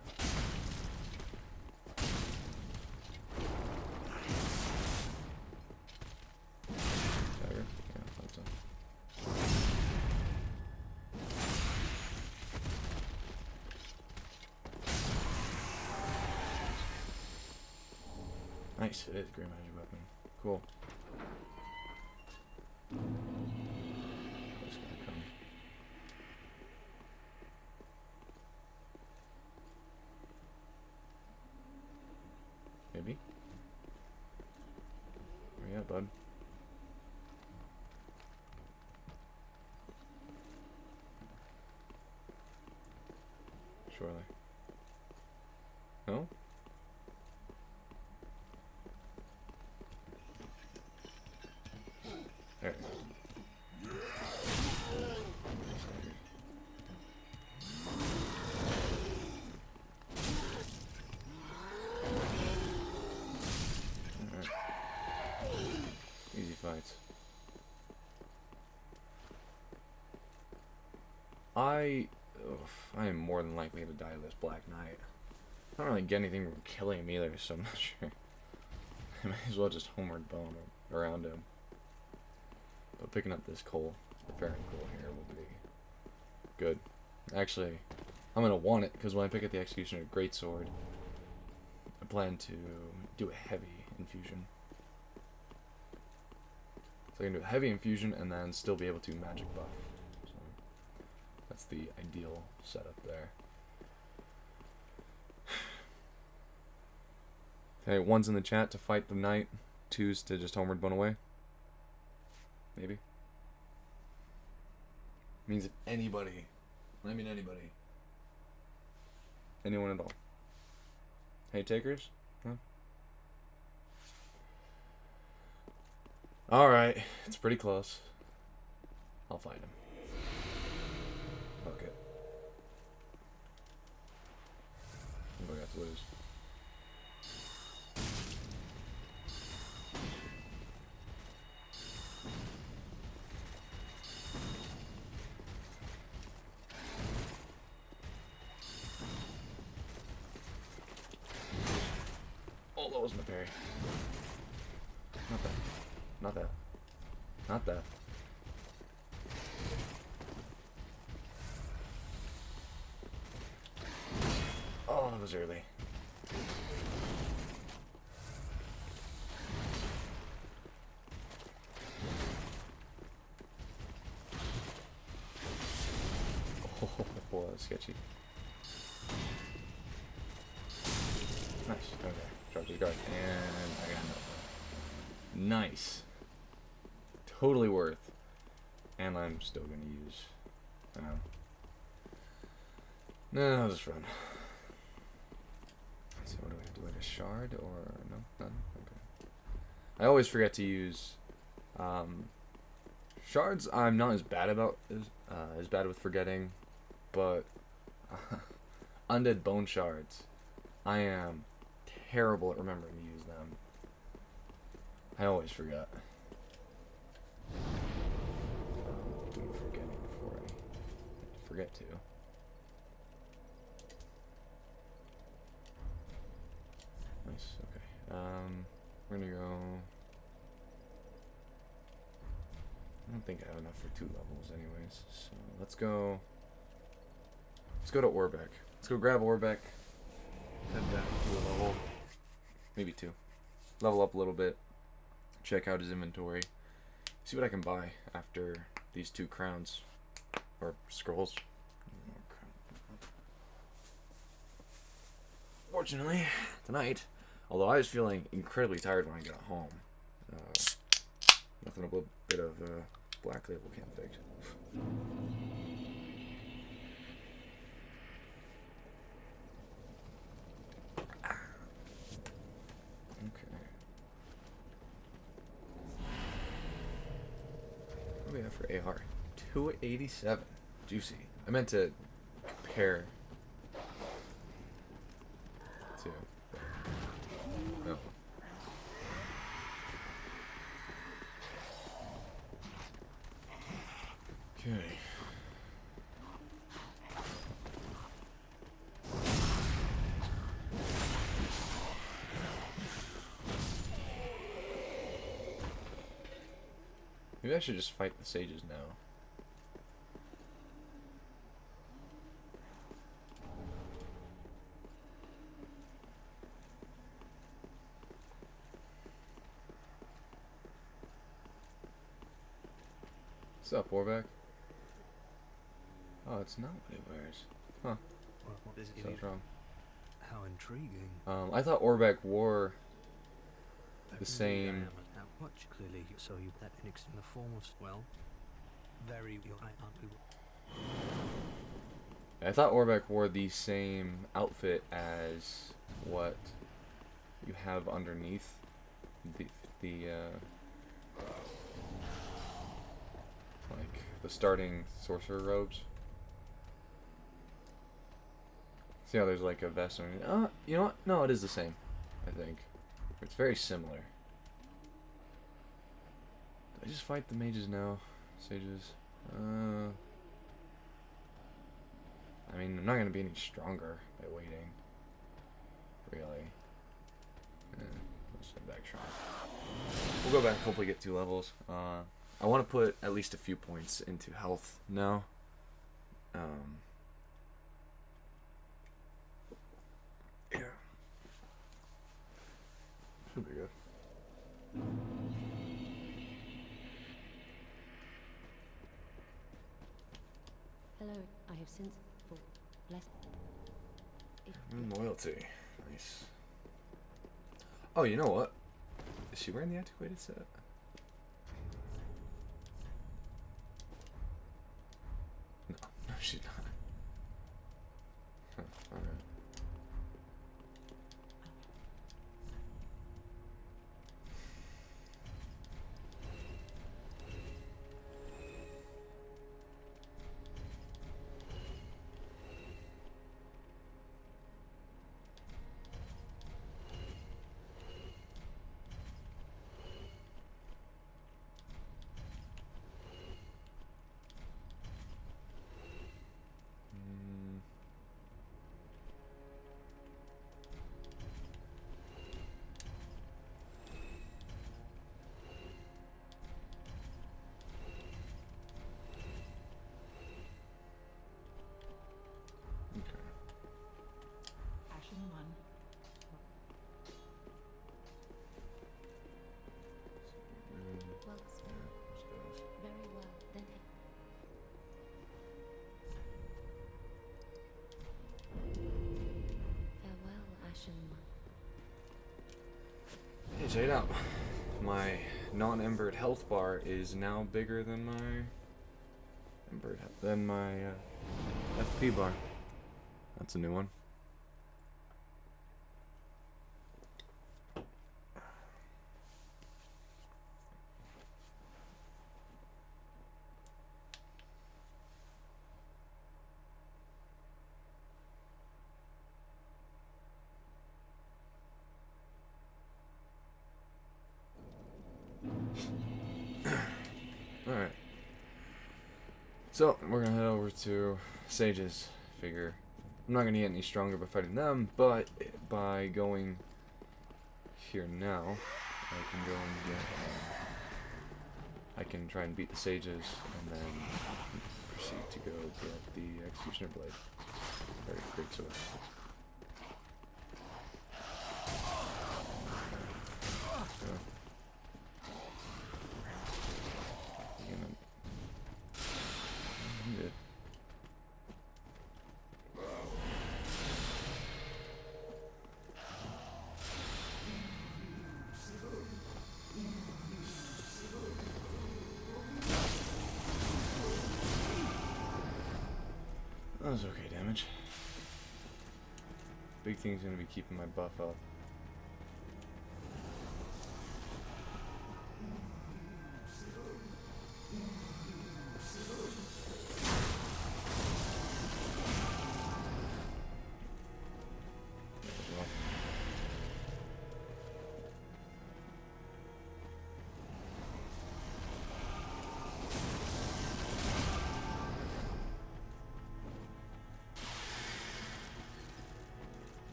Dagger? Yeah, I thought so. Nice, it is a great magic weapon. Cool. What's gonna come? Maybe? Where you at, bud? Surely. No? There. Alright. Easy fights. I am more than likely to die to this Black Knight. I don't really get anything from killing him either, so I'm not sure. I might as well just homeward bone around him. But picking up this coal, the Farron coal here, will be good. Actually, I'm going to want it, because when I pick up the Executioner Greatsword, I plan to do a heavy infusion. So I can do a heavy infusion and then still be able to magic buff. So that's the ideal setup there. Okay, one's in the chat to fight the knight, two's to just homeward bone away. Maybe. Means if anybody, I mean anybody, anyone at all. Hey takers? Huh? Alright, it's pretty close. I'll find him. Fuck it. What do I got to lose? Oh, that wasn't a parry. Not that. Not that. Not that. Oh, that was early. Oh, that was sketchy. Nice. Okay. Drop his guard. And I got nothing. Nice. Totally worth. And I'm still going to use... no, I'll just run. So what do I do? Like a shard or... no? None? Okay. I always forget to use... shards I'm not as bad about... as bad with forgetting. But... undead bone shards. I am terrible at remembering to use them. I always forget. I'm forgetting before I forget to. Nice, okay. We're gonna go... I don't think I have enough for 2 levels anyways, so let's go to Orbeck. Let's go grab Orbeck. Head back to a level, maybe 2. Level up a little bit. Check out his inventory. See what I can buy after these 2 crowns. Or scrolls. Fortunately, tonight, although I was feeling incredibly tired when I got home, nothing but a bit of Black Label config. What do we have for AR? 287. Juicy. I meant to compare to... no. Maybe I should just fight the sages now. What's up, Warback? Oh, it's not what he wears. Huh. Well, what is So wrong. How intriguing. I thought Orbeck wore the Indeed same. I am at how much clearly so you that in the form of well, very I aren't we? I thought Orbeck wore the same outfit as what you have underneath the like the starting sorcerer robes. See how there's like a vest underneath? You know what? No, it is the same. I think it's very similar. Do I just fight the mages now? Sages? I mean, I'm not going to be any stronger by waiting. Really. Let's head back shrine. We'll go back, hopefully get 2 levels. I want to put at least a few points into health now. Yeah. Should be good. Hello, I have since for blessed. Loyalty. Nice. Oh, you know what? Is she wearing the antiquated set? No, no, she's not. Huh, alright. Ashen 1. Well, very well. Then farewell, Ashen One. Hey, check it out. My non-embered health bar is now bigger than my FP bar. That's a new one. Alright. So, we're gonna head over to Sages. Figure I'm not gonna get any stronger by fighting them, but by going here now, I can go and get. I can try and beat the Sages, and then proceed to go get the Executioner Blade. Very great sword. Good. That was okay damage. Big thing's gonna be keeping my buff up.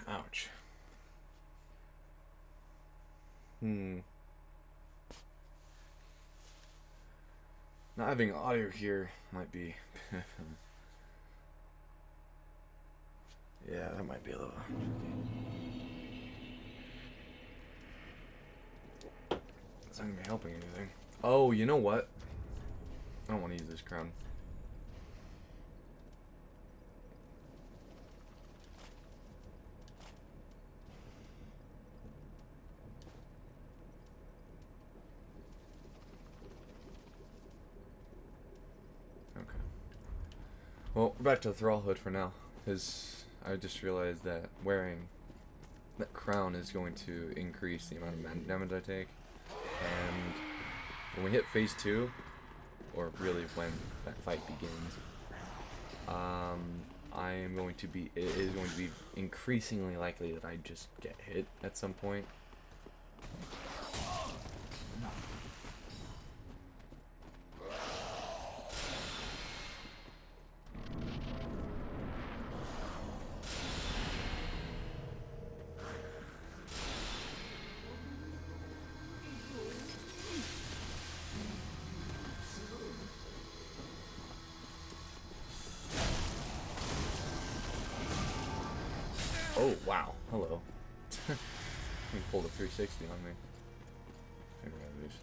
Ouch. Not having audio here might be. Yeah, that might be a little. It's not gonna be helping anything. Oh, you know what? I don't want to use this crown. Okay. Well, we're back to the thrall hood for now, because I just realized that wearing that crown is going to increase the amount of damage I take, and when we hit phase 2, or really when that fight begins, it is going to be increasingly likely that I just get hit at some point. Oh, wow. Hello. He pulled a 360 on me. I think we're gonna lose.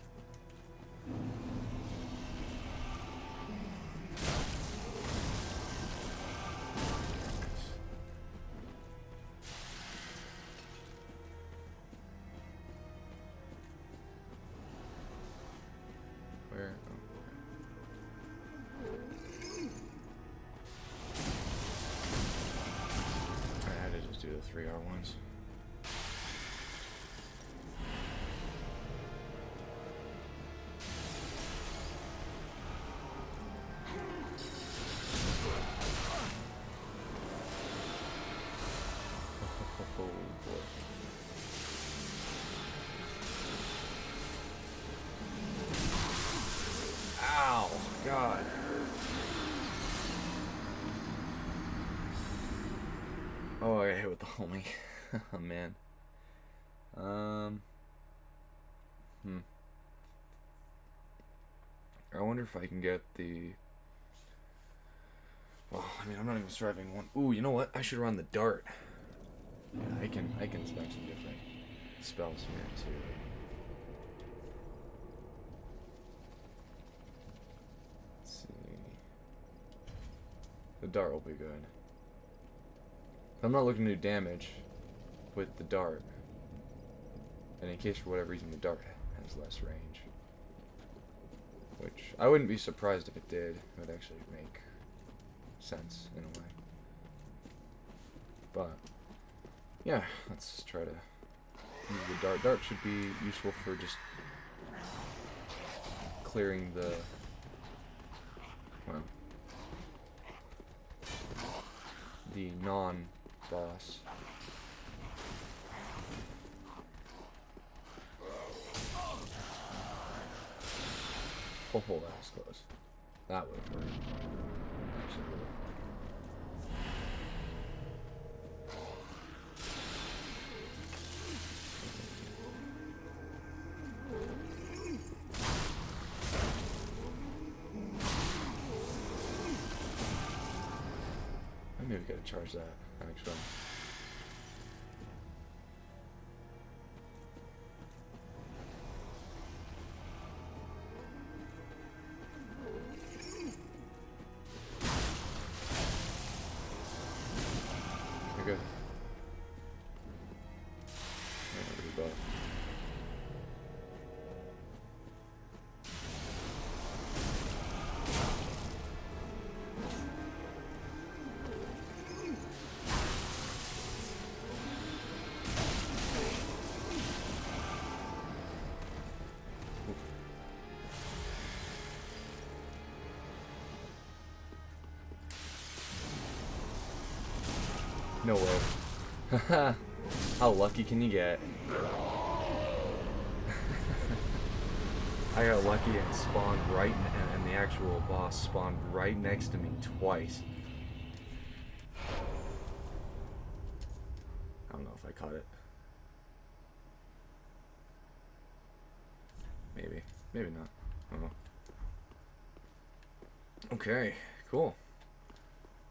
Where? Oh, okay. I had to just do the 3R ones. Oh boy. Ow, God. Oh, I got hit with the homing. Oh, man. I wonder if I can get the... Well, I mean, I'm not even striving one. Ooh, you know what? I should run the dart. Yeah, I can spec some different spells here, too. Let's see. The dart will be good. I'm not looking to do damage with the dart. And in case for whatever reason the dart has less range. Which, I wouldn't be surprised if it did. It would actually make sense in a way. But, yeah, let's try to use the dart. Dart should be useful for just clearing the, well, the non-boss. Oh, that was close. That would have hurt. Actually, really. I maybe gotta charge that, actually. Good. Buff. No way. How lucky can you get? I got lucky and spawned right, and the actual boss spawned right next to me twice. Ouch. don't know if I caught it. Maybe. Maybe not. I don't know. Okay, cool.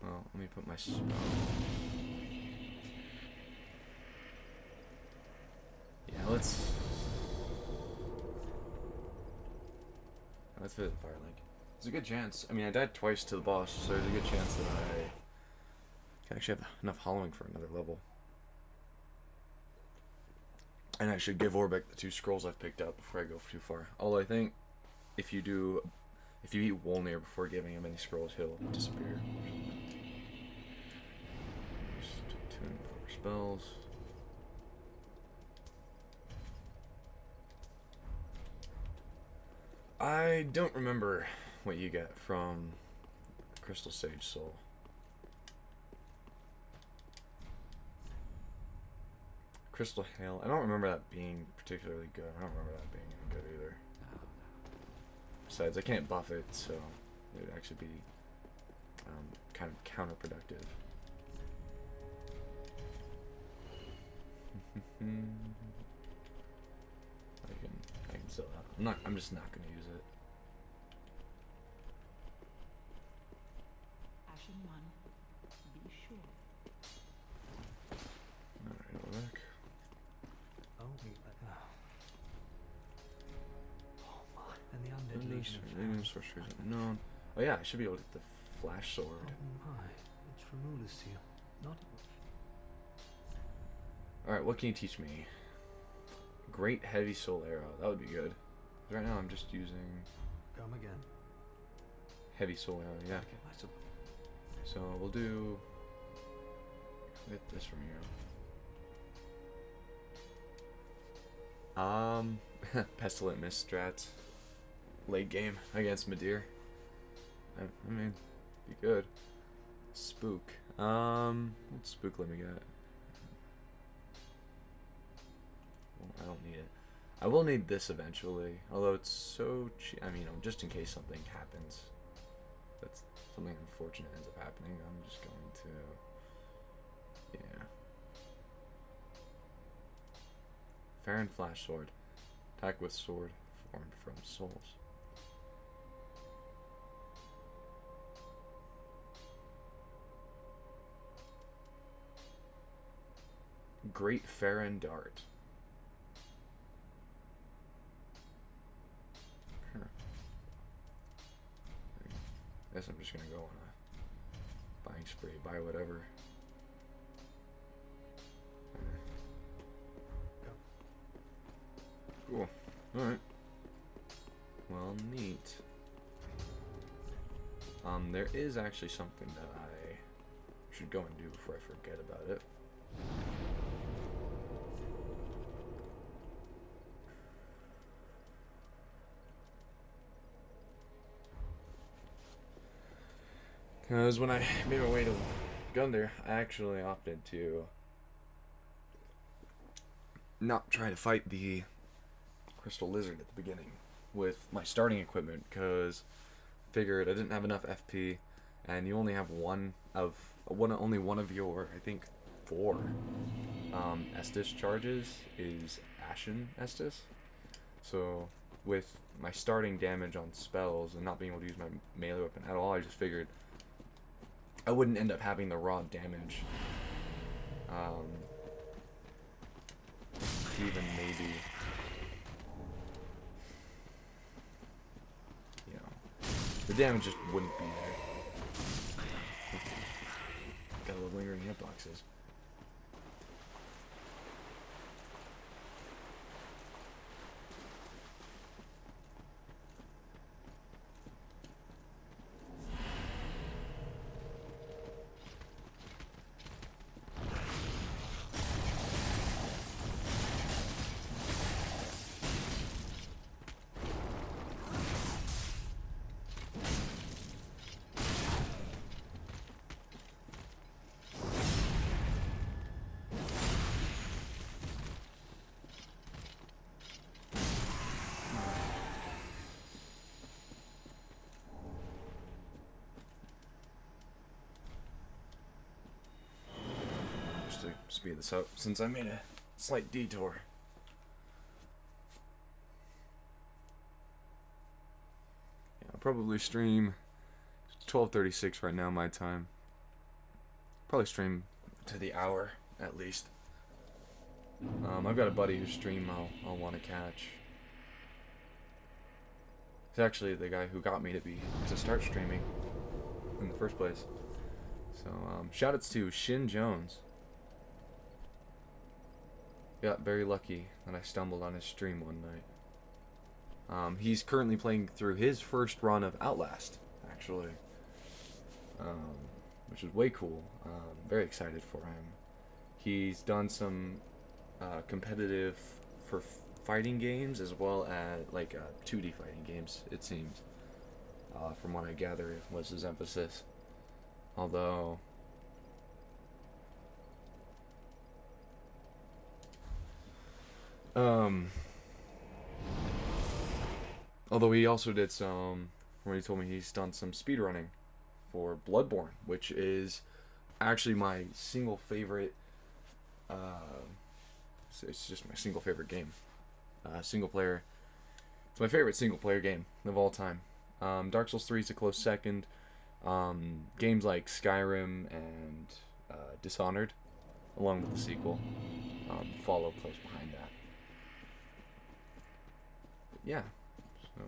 Well, let me put my spell. Yeah, let's visit Firelink. There's a good chance. I mean, I died twice to the boss, so there's a good chance that I can actually have enough hollowing for another level. And I should give Orbeck the 2 scrolls I've picked up before I go too far. Although I think if you eat Wolnir before giving him any scrolls, he'll disappear. Just 2 more spells. I don't remember what you get from Crystal Sage Soul. Crystal Hail. I don't remember that being particularly good. I don't remember that being any good either. Besides, I can't buff it, so it would actually be kind of counterproductive. I can sell that. I'm just not gonna use it. Ashen 1. Be sure. Alright, go back. Oh, oh my. And the undead legion of Legion of Sorcerers Unknown. Oh yeah, I should be able to get the Flash Sword. Oh my. It's from Ulusia. Not Alright, what can you teach me? Great Heavy Soul Arrow. That would be good. Right now I'm just using come again. Heavy Soul Arrow, yeah. Okay, I suppose. So we'll do... get this from you. Pestilent Mist strats. Late game against Madeir. I mean, be good. Spook. What spook let me get? Well, I don't need it. I will need this eventually, although it's so cheap. I mean, just in case something happens. That's something unfortunate ends up happening. I'm just going to... yeah. Farron Flash Sword. Attack with sword formed from souls. Great Farron Dart. Sure. I guess I'm just gonna go on a buying spree, buy whatever. Cool. Alright. Well, neat. There is actually something that I should go and do before I forget about it. Because when I made my way to Gundar, I actually opted to not try to fight the Crystal Lizard at the beginning with my starting equipment, because figured I didn't have enough FP, and you only have only one of your, I think, 4 Estus charges is Ashen Estus. So with my starting damage on spells and not being able to use my melee weapon at all, I just figured I wouldn't end up having the raw damage. Even maybe, you know, the damage just wouldn't be there. Got a little lingering hitboxes. actually speed this up since I made a slight detour. Yeah, I'll probably stream 12:36 right now my time. Probably stream to the hour at least. I've got a buddy whose stream I'll want to catch. He's actually the guy who got me to start streaming in the first place. So shoutouts to Shin Jones. Got very lucky that I stumbled on his stream one night. He's currently playing through his first run of Outlast, actually, which is way cool. Very excited for him. He's done some competitive for fighting games as well as like 2D fighting games, it seems, from what I gather was his emphasis. Although he also did some, when he told me he's done some speedrunning for Bloodborne, which is actually my single favorite, it's just my single favorite game. Single player. It's my favorite single player game of all time. Dark Souls 3 is a close second. Games like Skyrim and Dishonored, along with the sequel, follow close behind that. But yeah, so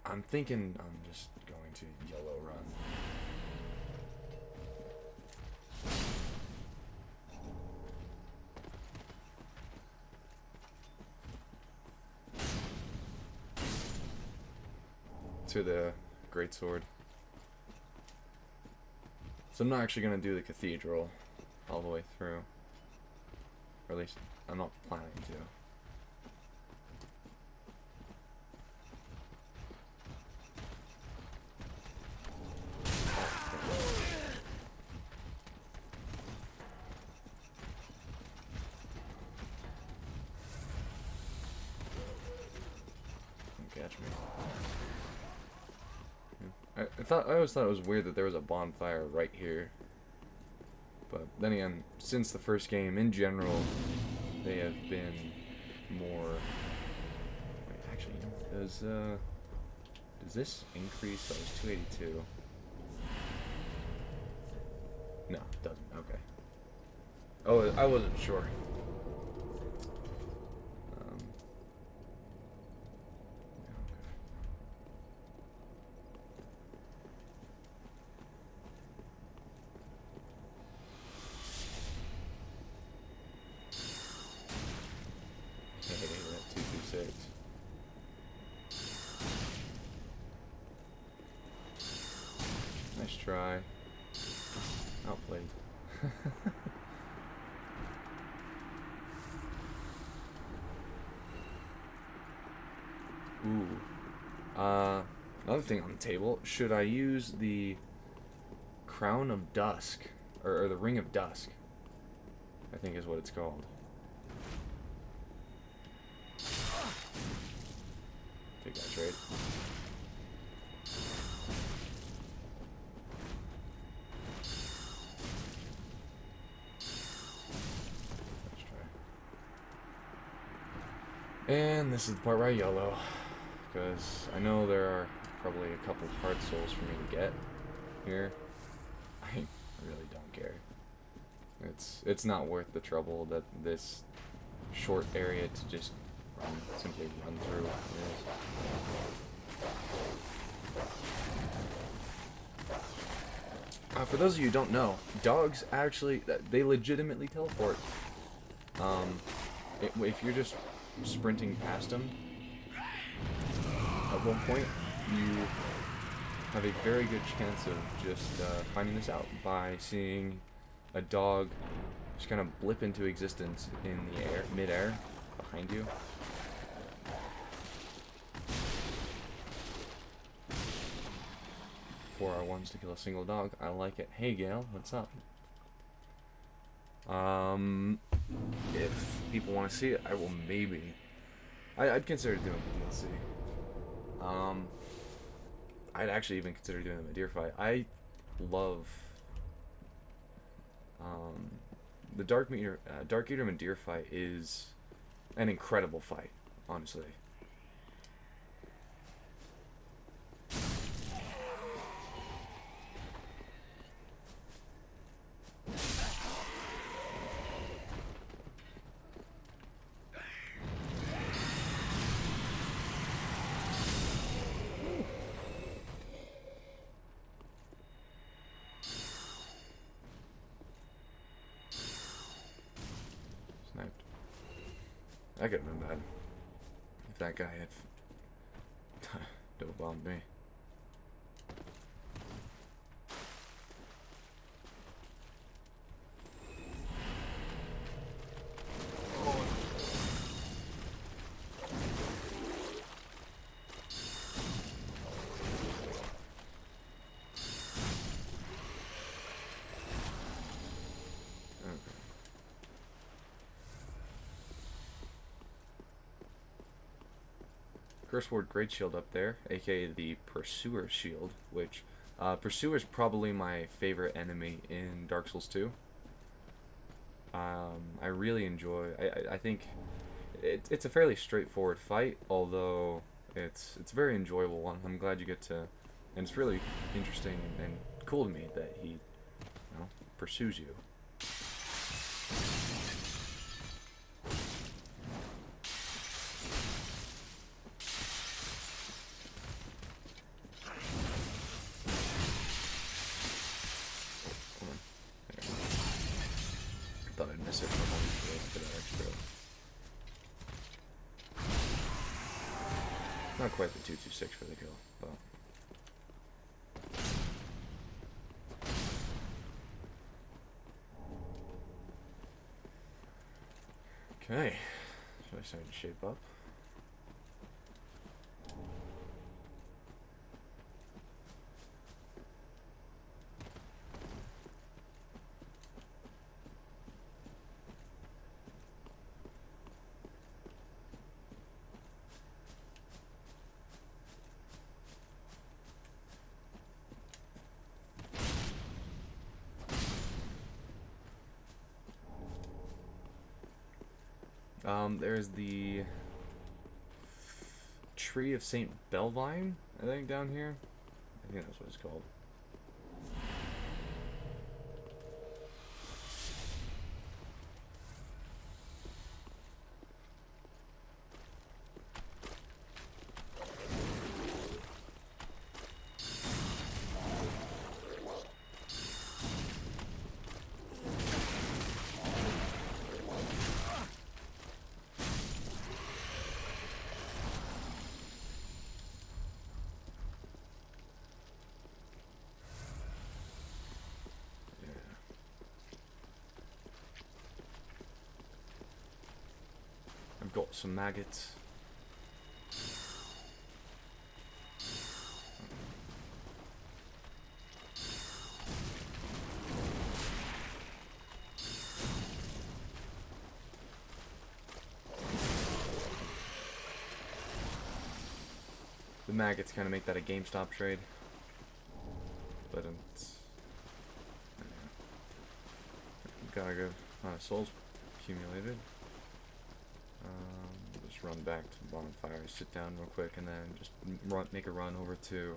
I'm thinking I'm just going to Yellow Run. To the greatsword. So I'm not actually gonna do the cathedral all the way through, or at least I'm not planning to. Don't catch me. I always thought it was weird that there was a bonfire right here. But then again, since the first game, in general, they have been more... Wait, actually, does this increase? That was 282. No, it doesn't. Okay. Oh, I wasn't sure. Nice try. Outplayed. Ooh. Another thing on the table. Should I use the Crown of Dusk? Or the Ring of Dusk, I think is what it's called. Take that trade. Let's try. And this is the part where I YOLO, because I know there are probably a couple hard souls for me to get here. I really don't care. It's not worth the trouble that this short area to just simply run through is. For those of you who don't know, dogs actually, they legitimately teleport. If you're just sprinting past them, at one point, you have a very good chance of just finding this out by seeing a dog just kind of blip into existence in the air, mid-air, behind you. 4R1s to kill a single dog. I like it. Hey Gail, what's up? If people want to see it, I will maybe. I'd consider doing the DLC. I'd actually even consider doing the deer fight. I love The Dark Eater Mandir fight is an incredible fight, honestly. Sniped. That could have been bad. If that guy had double bombed me. Curseward Great Shield up there, aka the Pursuer Shield, which Pursuer is probably my favorite enemy in Dark Souls 2. I really enjoy. I think it's a fairly straightforward fight, although it's a very enjoyable one. I'm glad you get to, and it's really interesting and cool to me that he, pursues you. Thought I'd miss it for that extra. Not quite the 226 for the kill, but. Okay, so I started to shape up. There's the Tree of St. Belvine, I think, down here. I think that's what it's called. I've got some maggots. The maggots kind of make that a GameStop trade, but it's got a good amount of souls accumulated. Just run back to the bonfire, sit down real quick, and then just make a run over to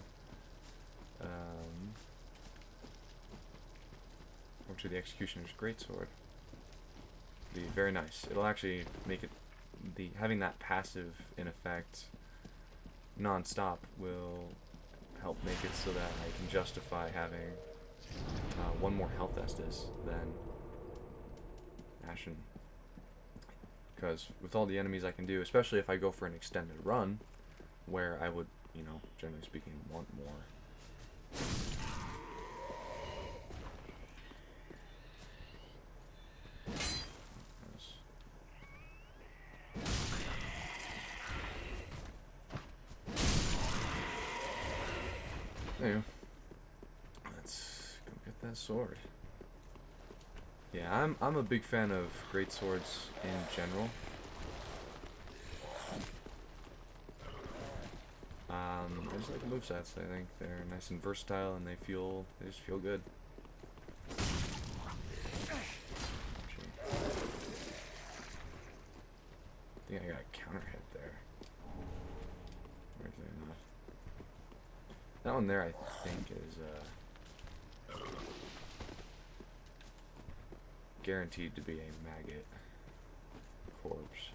the Executioner's Greatsword. Be very nice. It'll actually make it having that passive in effect non-stop will help make it so that I can justify having one more health Estus than Ashen. Because with all the enemies I can do, especially if I go for an extended run, where I would, generally speaking, want more. Anyway, let's go get that sword. Yeah, I'm a big fan of great swords in general. I just like the movesets. I think they're nice and versatile, and they just feel good. think I got a counter hit there. Or is there not? That one there, I think, is guaranteed to be a maggot corpse.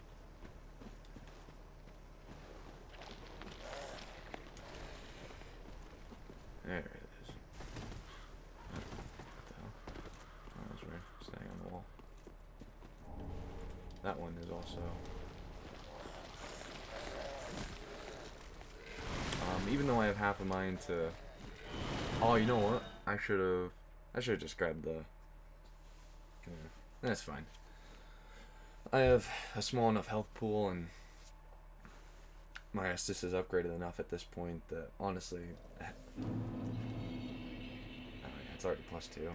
There it is. What the hell? Oh, that's right. Staying on the wall. That one is also. Even though I have half a mind to. Oh, you know what? I should have just grabbed the. That's fine. I have a small enough health pool, and my Estus is upgraded enough at this point that honestly, oh yeah, it's already +2.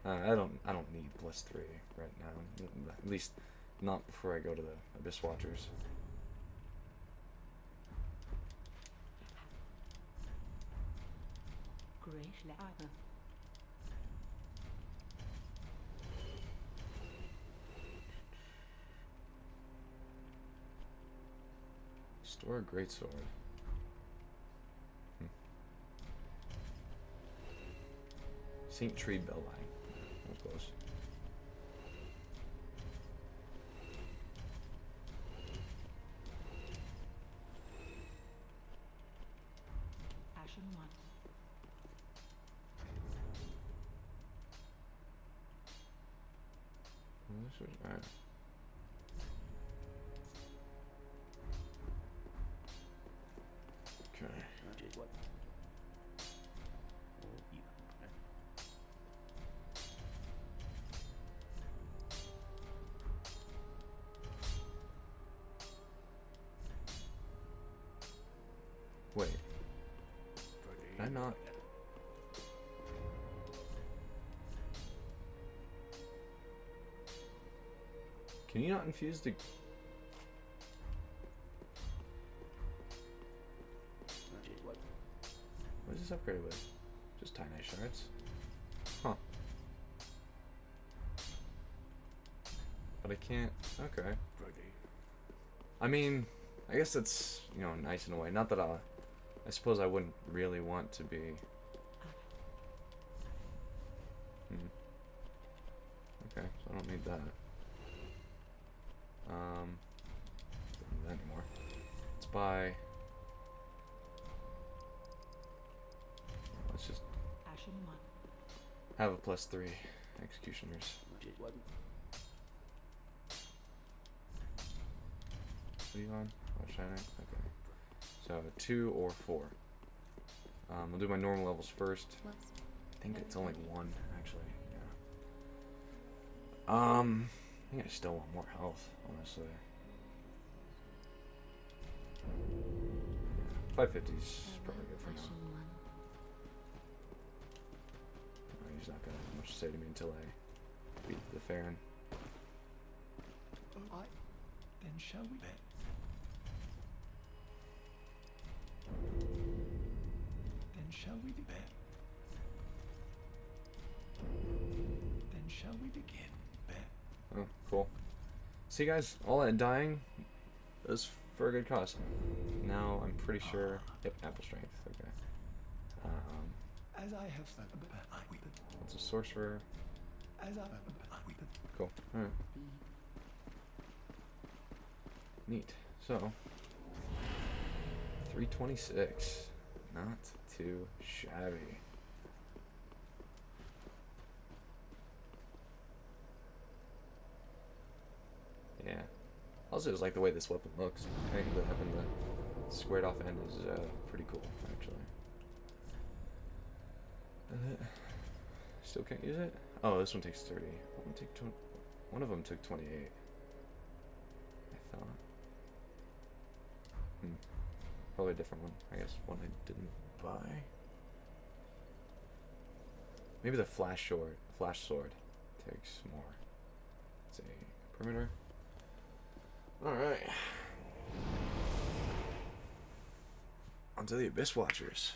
I don't need +3 right now. At least not before I go to the Abyss Watchers. Store a greatsword. St. Tree Bell Line. That was close. Ashen one. This was alright. Okay. Wait. Did I not? Can you not infuse the... What is this upgraded with? Just Tiny Shards? Huh. But I can't... Okay. I mean, I guess that's, you know, nice in a way. Not that I suppose I wouldn't really want to be... Okay, so I don't need that. Don't need that anymore. Let's buy... Let's just Ashen one. have a +3 executioners. What are you on? Oh, shining? Okay. So 2 or 4. I'll do my normal levels first. I think it's only 1, actually. Yeah. I think I still want more health, honestly. Yeah, 550's probably good for now. He's not gonna have much to say to me until I beat the Farron. Then shall we bet? Then shall we bet? Then shall we begin? Bet. Oh, cool. See, guys, all that dying is for a good cause. Now I'm pretty sure. Yep, apple strength. Okay. As I have It's a sorcerer. as I Cool. Alright. Neat. So 326. Not too shabby. Yeah. Also, just like the way this weapon looks. I think that having the squared off end is pretty cool, actually. Still can't use it? Oh, this one takes 30. One of them took 28. I thought. Probably a different one. I guess one I didn't buy. Maybe the flash sword takes more. It's a perimeter. Alright. Onto the Abyss Watchers.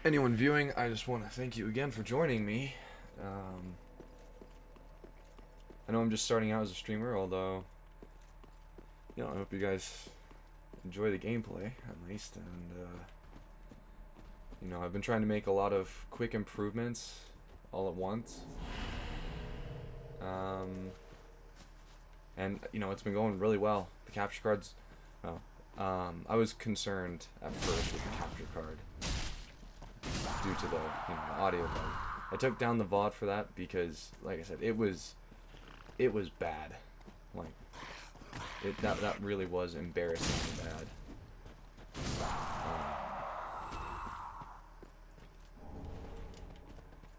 anyone viewing, I just want to thank you again for joining me. I know I'm just starting out as a streamer, although, you know, I hope you guys enjoy the gameplay, at least, and, you know, I've been trying to make a lot of quick improvements all at once. And, you know, it's been going really well. The capture cards, oh, I was concerned at first with the capture card due to the, you know, the audio bug. I took down the VOD for that because, like I said, it was bad. Like, that really was embarrassingly bad.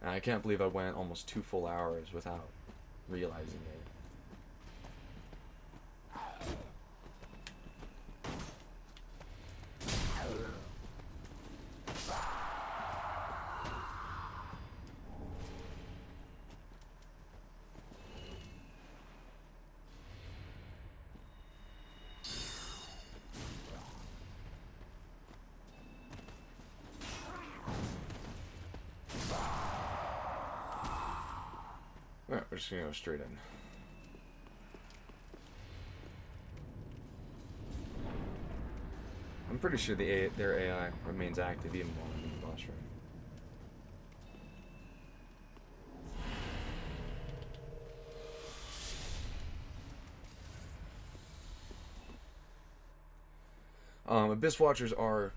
And I can't believe I went almost 2 full hours without realizing it. Alright, we're just gonna go straight in. I'm pretty sure their AI remains active even while I'm in the boss room. Abyss Watchers are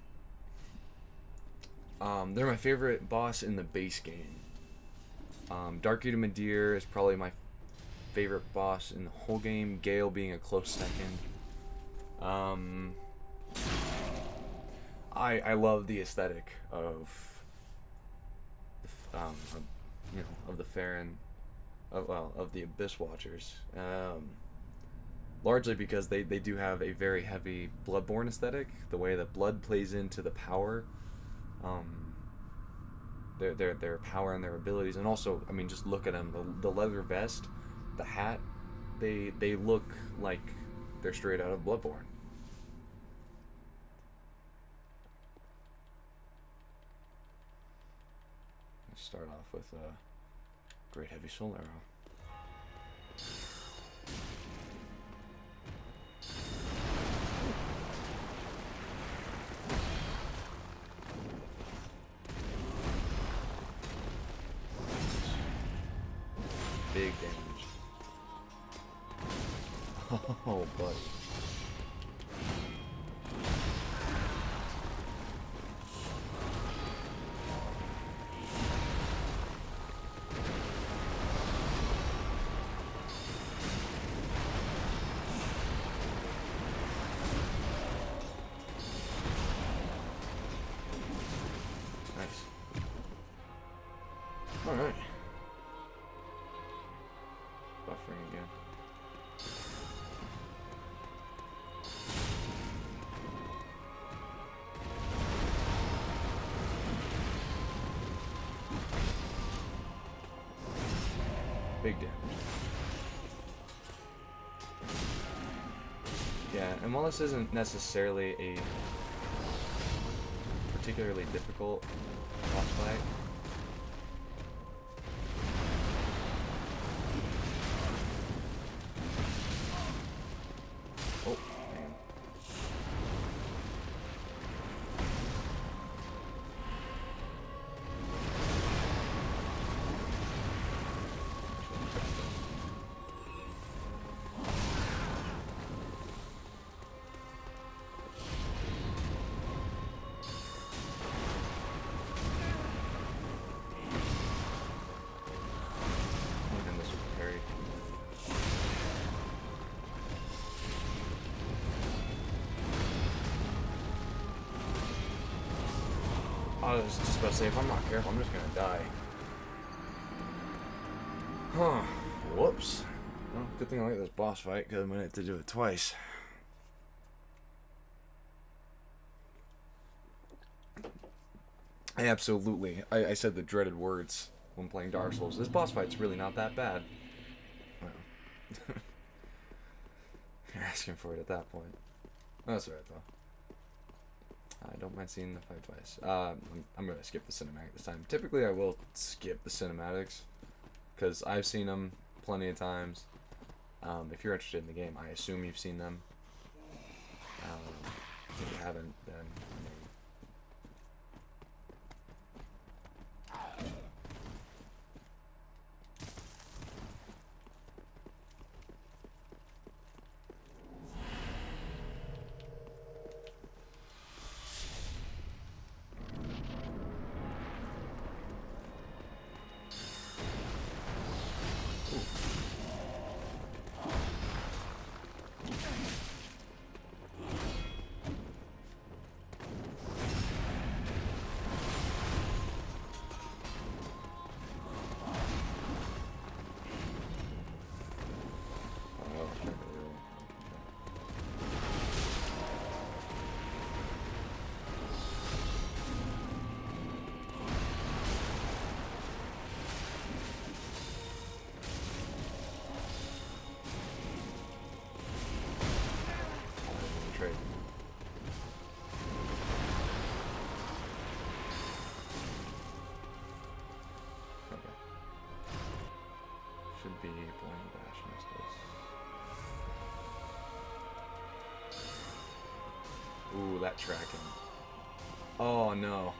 they're my favorite boss in the base game. Dark Eater Madir is probably my favorite boss in the whole game, Gale being a close second. I love the aesthetic of you know, of the Farron, of the Abyss Watchers. Largely because they do have a very heavy Bloodborne aesthetic, the way that blood plays into the power, their power and their abilities, and also, I mean, just look at them, the leather vest, the hat, they look like they're straight out of Bloodborne. Let's start off with a great heavy soul arrow. Big damage. Oh, buddy. Nice. All right. Buffering again. Big damage. Yeah, and while this isn't necessarily a particularly difficult boss fight, oh, man. And this was parried. I was just about to say, if I'm not careful, I'm just gonna die. Huh. Whoops. Well, good thing I like this boss fight, because I'm gonna have to do it twice. I said the dreaded words when playing Dark Souls. This boss fight's really not that bad. Well, you're asking for it at that point. That's alright, though. I don't mind seeing the fight twice. I'm gonna skip the cinematic this time. Typically, I will skip the cinematics because I've seen them plenty of times. If you're interested in the game, I assume you've seen them. If you haven't, then trade. Okay. Should be blind dash misses. Ooh, that tracking. Oh no.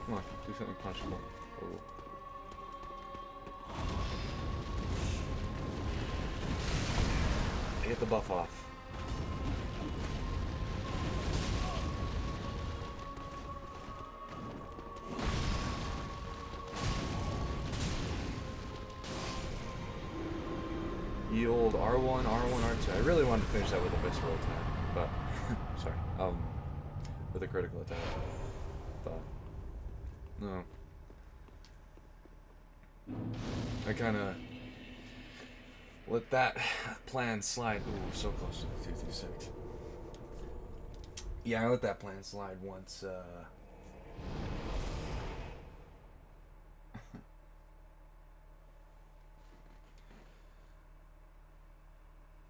Come on, do something punchable. Ooh. Get the buff off. The old R1, R2. I really wanted to finish that with a visceral attack, but sorry. With a critical attack. But no. I kinda let that plan slide. Ooh, so close to the 226. Yeah, I let that plan slide once,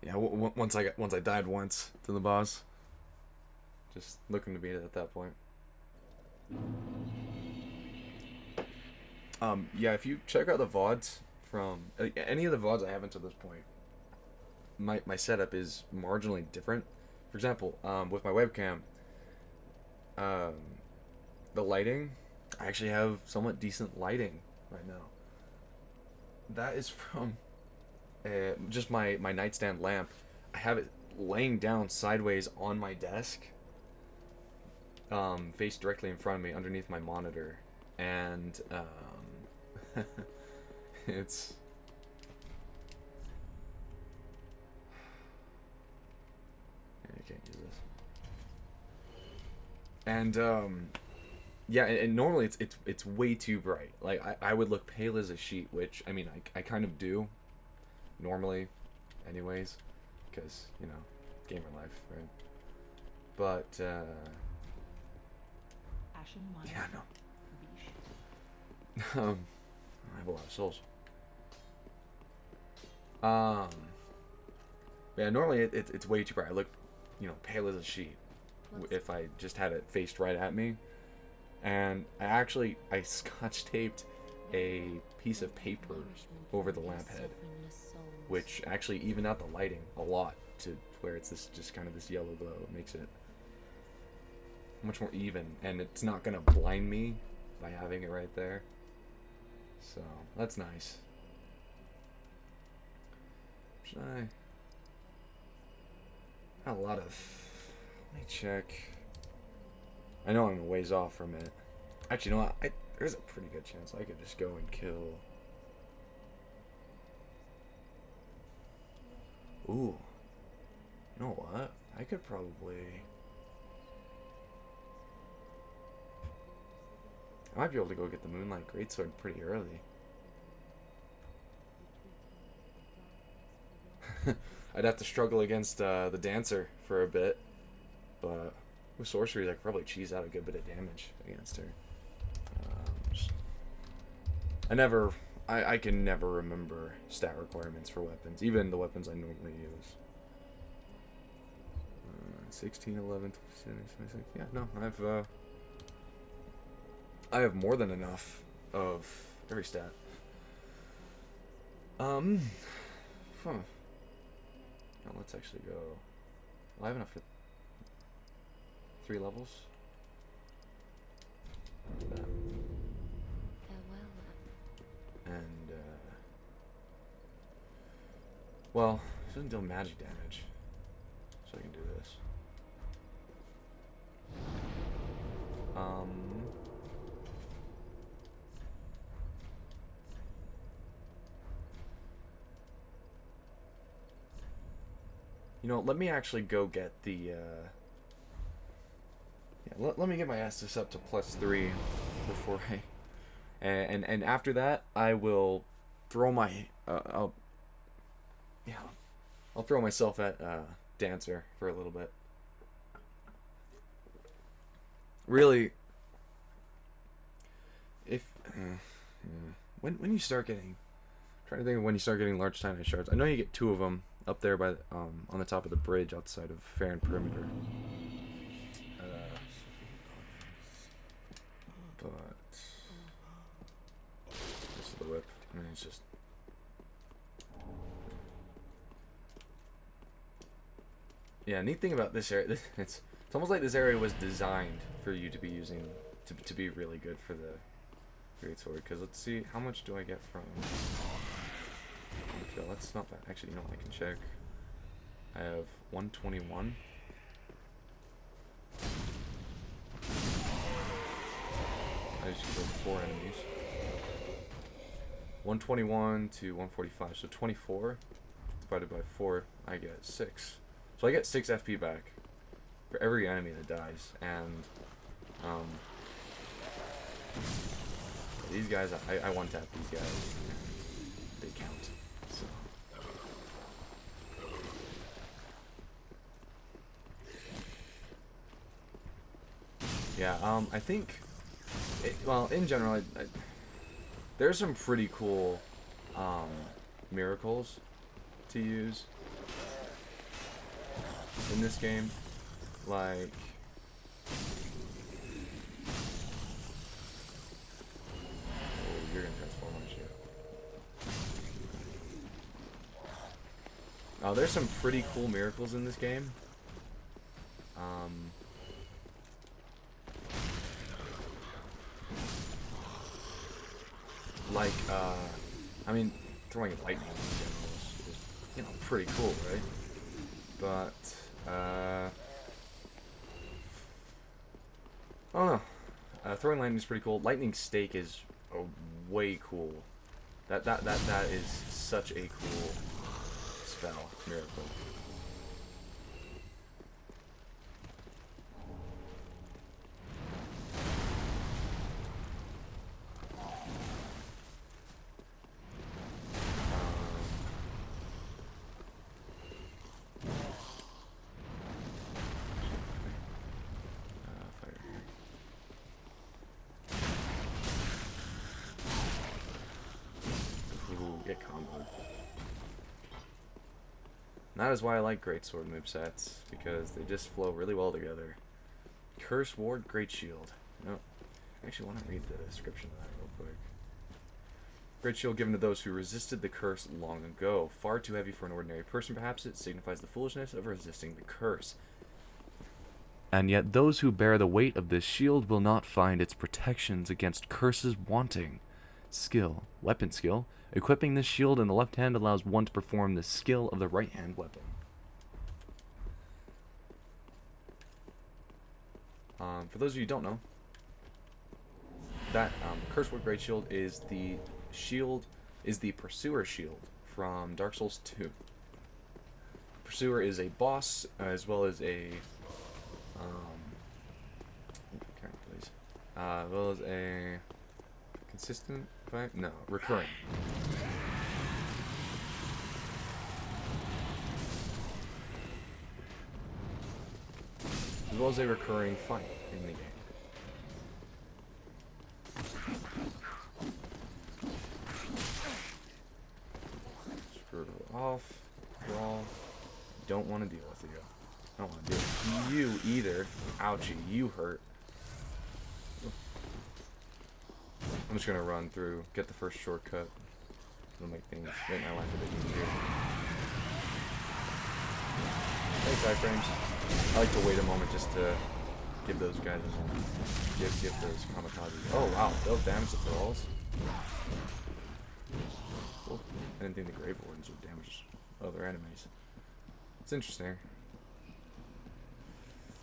yeah, once I died once to the boss. Just looking to beat it at that point. Yeah, if you check out the VODs from any of the VODs I have until this point, my setup is marginally different. For example, with my webcam, the lighting, I actually have somewhat decent lighting right now. That is from just my nightstand lamp. I have it laying down sideways on my desk, faced directly in front of me underneath my monitor, and it's I can't use this. And yeah, and normally it's way too bright. Like I would look pale as a sheet, which I mean I kind of do normally anyways, because you know, gamer life, right? But Ashen one. yeah, no. Beesh. I have a lot of souls. Yeah, normally it's way too bright. I look, you know, pale as a sheet if I just had it faced right at me. And I scotch taped a piece of paper over the lamp head, which actually evened out the lighting a lot to where it's this just kind of this yellow glow. It makes it much more even, and it's not gonna blind me by having it right there. So that's nice. Should I? A lot of. Let me check. I know I'm a ways off from it. Actually, you know what? There's a pretty good chance I could just go and kill. Ooh. You know what? I could probably. I might be able to go get the Moonlight Greatsword pretty early. I'd have to struggle against the Dancer for a bit, but with Sorcery, I could probably cheese out a good bit of damage against her. I can never remember stat requirements for weapons, even the weapons I normally use. 16, 11, 27, 26. Yeah, no, I have more than enough of every stat. Huh. Now let's actually go. Well, I have enough for 3 levels. That. Farewell. And well, it doesn't deal magic damage, so I can do this. You know, let me actually go get the, yeah, let me get my Estus up to +3 before and after that, I will throw my, I'll throw myself at, Dancer for a little bit. Really, if, when you start getting, I'm trying to think of when you start getting large Titanite shards. I know you get 2 of them up there by on the top of the bridge outside of Fair and Perimeter. But this is the whip. I mean, it's just neat thing about this area. It's almost like this area was designed for you to be using to be really good for the Greatsword. Because let's see, how much do I get from? Okay, that's not bad. Actually, you know what? I can check. I have 121. I just killed 4 enemies. 121 to 145, so 24 divided by 4, I get 6. So I get 6 FP back for every enemy that dies, and these guys, I one-tap these guys, and they count. So. Yeah, I think, well, in general, there's some pretty cool miracles to use in this game, like, oh, you're gonna transform, aren't you? Oh, there's some pretty cool miracles in this game. Like, I mean, throwing lightning in general is, you know, pretty cool, right? But, I don't know. Throwing lightning is pretty cool. Lightning stake is way cool. That is such a cool spell, miracle. Get comboed. That is why I like Greatsword movesets, because they just flow really well together. Curse Ward, Great Shield. No, I actually want to read the description of that real quick. Great Shield given to those who resisted the curse long ago. Far too heavy for an ordinary person, perhaps. It signifies the foolishness of resisting the curse. And yet those who bear the weight of this shield will not find its protections against curses wanting. Skill. Weapon skill. Equipping this shield in the left hand allows one to perform the skill of the right hand weapon. For those of you who don't know, that Curseword Great Shield is the Pursuer shield from Dark Souls 2. Pursuer is a boss as well as a please. As well as a consistent fight? No, recurring. As well as a recurring fight in the game. Screw it off. Brawl. Don't want to deal with you. I don't want to deal with you either. Ouchie, you hurt. I'm just gonna run through, get the first shortcut. It'll make my life a bit easier. Thanks, iframes. I like to wait a moment just to give those guys a moment. Give those kamikazes. Oh wow, they'll damage the thralls. Cool. I didn't think the Grave Wardens would damage other enemies. It's interesting.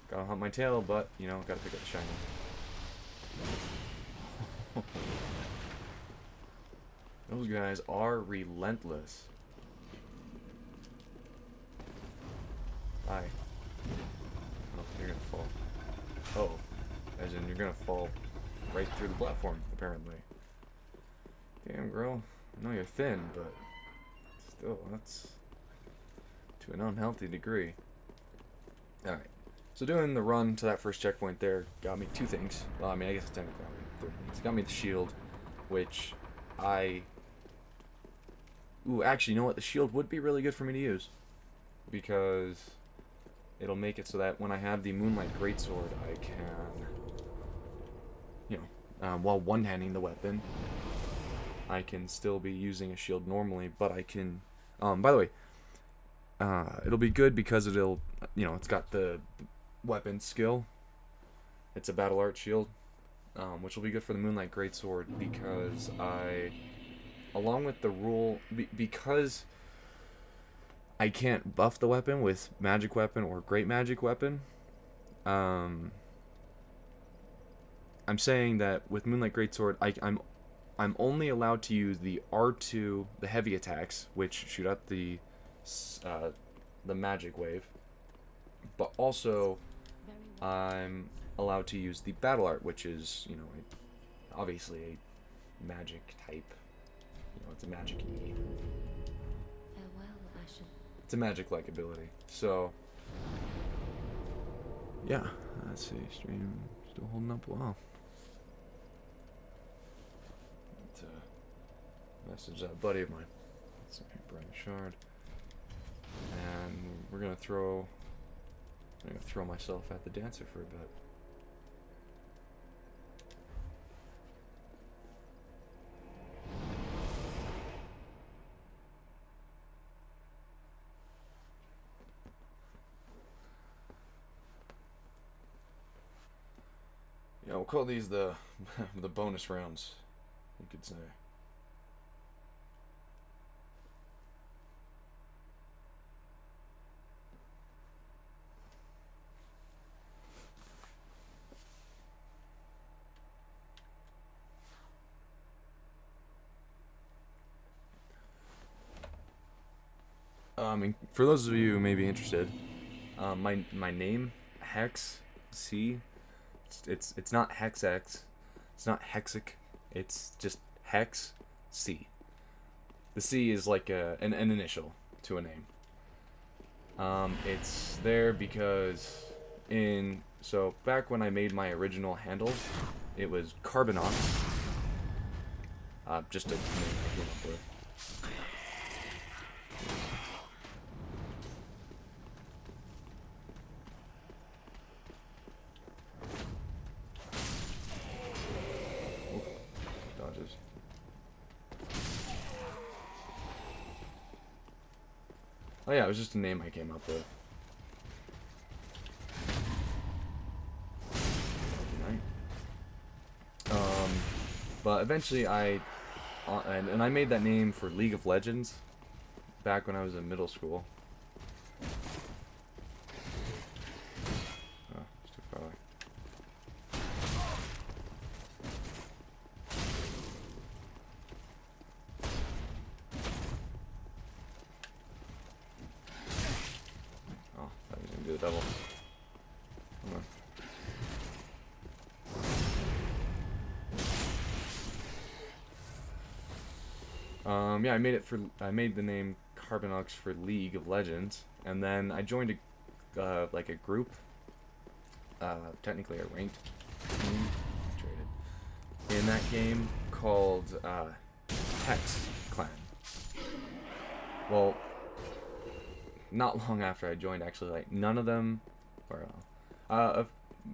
Gotta hunt my tail, but you know, gotta pick up the shiny. Those guys are relentless. Bye. Oh, you're gonna fall. Oh, as in you're gonna fall right through the platform, apparently. Damn, girl. I know you're thin, but still, that's to an unhealthy degree. Alright. So doing the run to that first checkpoint there got me two things. Well, I mean, I guess it's technically three things. It got me the shield, which Ooh, actually, you know what? The shield would be really good for me to use. Because it'll make it so that when I have the Moonlight Greatsword, I can, you know, while one-handing the weapon, I can still be using a shield normally, but I can, by the way, it'll be good because it'll, you know, it's got the weapon skill. It's a battle art shield, which will be good for the Moonlight Greatsword because along with the rule, because I can't buff the weapon with Magic Weapon or Great Magic Weapon, I'm saying that with Moonlight Greatsword, I'm only allowed to use the R2, the heavy attacks, which shoot out the magic wave, but also I'm allowed to use the battle art, which is, you know, obviously a magic type. You know, it's a magic E. Farewell, Ashen. It's a magic-like ability. So, yeah. Let's see. Stream still holding up well. Message that buddy of mine. Let's see. Bright Shard. And we're gonna throw myself at the dancer for a bit. Yeah, we'll call these the the bonus rounds, you could say. I mean, for those of you who may be interested, my name, Hex C. It's not Hex X. It's not Hexic. It's just Hex C. The C is like an initial to a name. It's there because so back when I made my original handle, it was Carbonox. Just a name I came up with. Dodges. Oh yeah, it was just a name I came up with. But eventually and I made that name for League of Legends back when I was in middle school. Oh, it's too far away. Oh, that was gonna do the double. Come on. Yeah, I made the name Carbonux for League of Legends, and then I joined like a group, technically a ranked team, traded, in that game called Hex Clan. Well, not long after I joined, actually, like none of them, or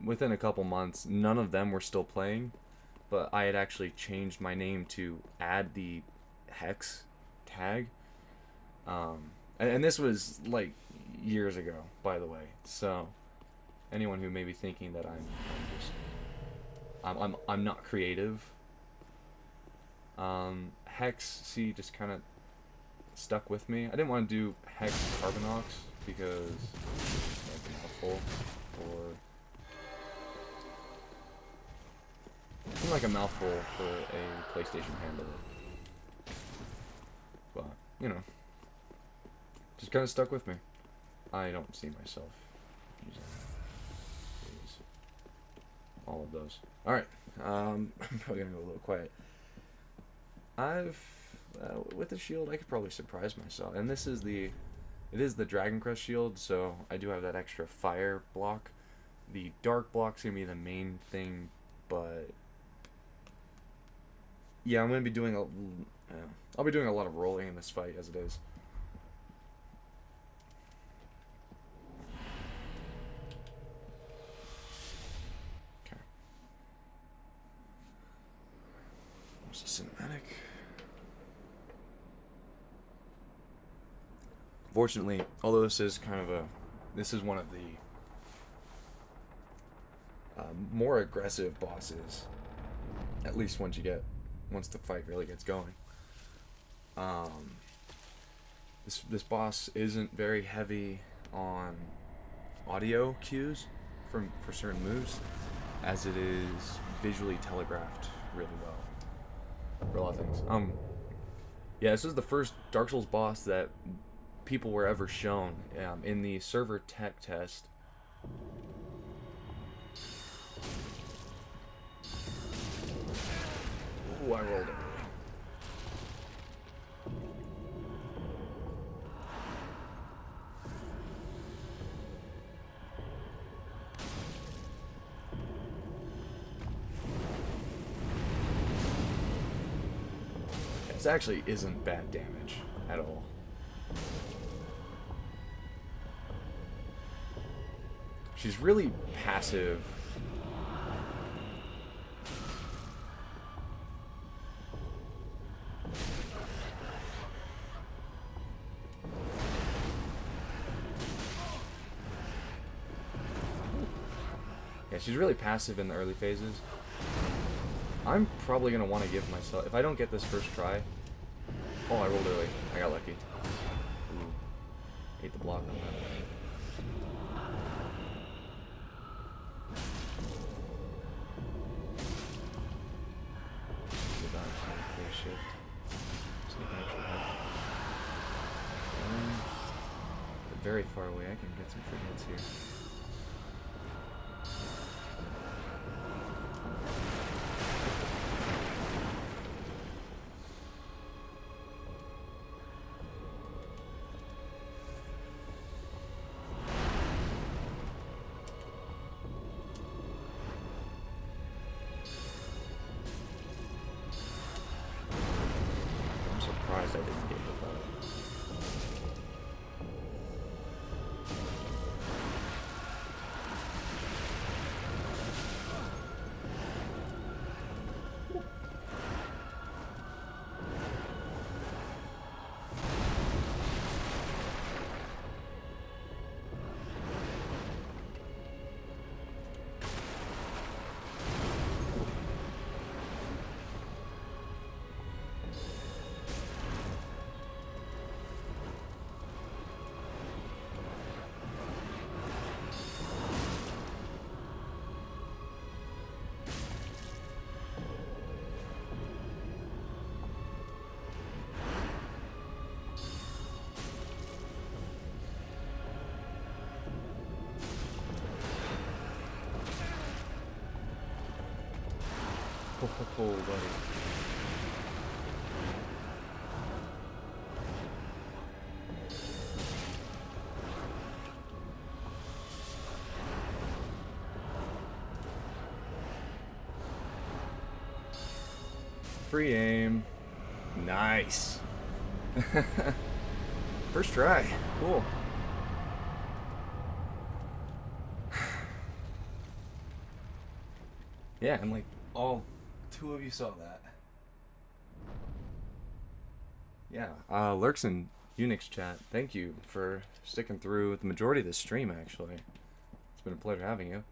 within a couple months, none of them were still playing, but I had actually changed my name to add the Hex tag. And this was like years ago, by the way. So anyone who may be thinking that I'm not creative, Hex C just kind of stuck with me. I didn't want to do Hex Carbonox because that's a mouthful. Seemed like a mouthful for a PlayStation handle. But, you know, just kind of stuck with me. I don't see myself using all of those. Alright, I'm probably gonna go a little quiet. With the shield, I could probably surprise myself. And it is the Dragon Crest shield, so I do have that extra fire block. The dark block's gonna be the main thing, but yeah, I'm gonna be doing I'll be doing a lot of rolling in this fight as it is. Okay. Where's the cinematic? Fortunately, although this is one of the more aggressive bosses, at least once the fight really gets going. This boss isn't very heavy on audio cues for certain moves, as it is visually telegraphed really well for a lot of things. Yeah, this is the first Dark Souls boss that people were ever shown in the server tech test. Ooh, I rolled it. This actually isn't bad damage at all. She's really passive. Yeah, she's really passive in the early phases. I'm probably going to want to give myself... If I don't get this first try... Oh, I rolled early. I got lucky. Ooh. Hate the block on that. Very far away, I can get some free hits here. I'm surprised I didn't get hit by it. Oh, buddy. Free aim. Nice. First try. Cool. Yeah, and like all two of you saw that. Yeah, Lurks in Unix chat, thank you for sticking through the majority of this stream, actually. It's been a pleasure having you.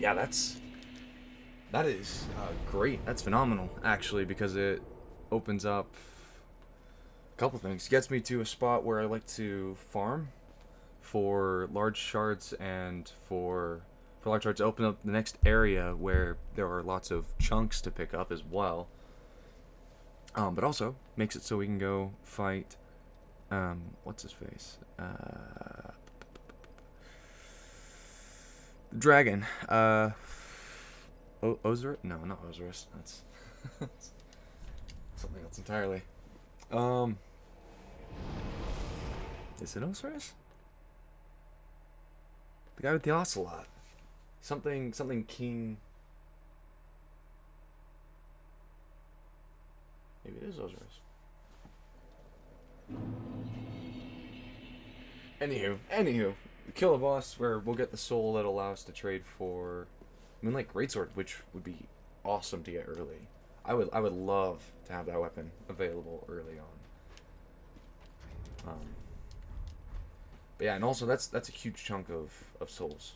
Yeah, that is great. That's phenomenal, actually, because it opens up a couple things. Gets me to a spot where I like to farm for large shards, and for large shards open up the next area where there are lots of chunks to pick up as well. But also makes it so we can go fight what's his face? The dragon. Osiris? No, not Osiris. That's something else entirely. Is it Osiris? The guy with the ocelot. Something King. Maybe it is Osiris. Anywho, kill a boss where we'll get the soul that allows us to trade for Moonlight Greatsword, which would be awesome to get early. I would love to have that weapon available early on. But yeah, and also that's a huge chunk of souls.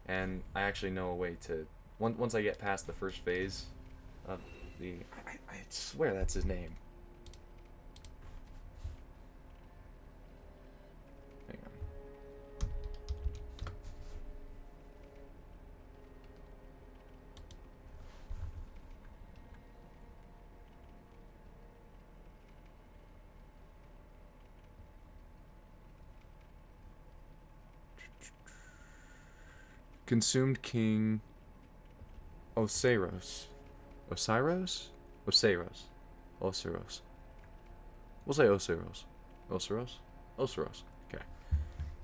And I actually know a way to once I get past the first phase of the I swear that's his name. Hang on. Consumed King Osiris. Osiris? Osiris. Osiris. We'll say Osiris. Osiris? Osiris. Okay.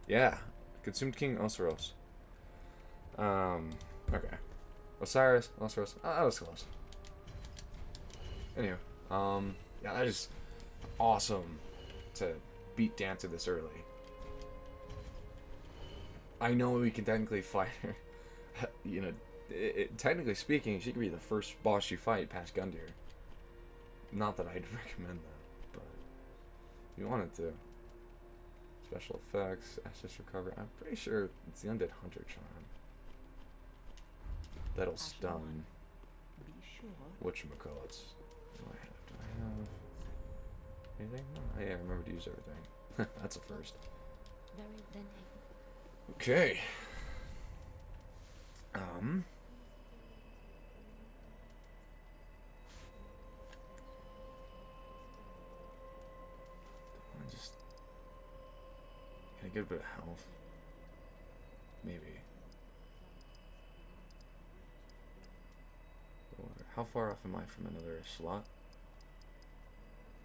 Yeah. Consumed King Osiris. Okay. Osiris. Osiris. Oh, that was close. Anyway. Yeah, that is awesome to beat Dancer this early. I know we can technically fight her. You know, technically speaking, she could be the first boss you fight past Gundyr. Not that I'd recommend that, but if you wanted to. Special effects, access recovery. I'm pretty sure it's the Undead Hunter charm. That'll stun. Be sure. Whatchamacallits. Do I have anything? Oh, yeah, I remember to use everything. That's a first. Very then. Okay. I just get a good bit of health. Maybe. Or how far off am I from another slot?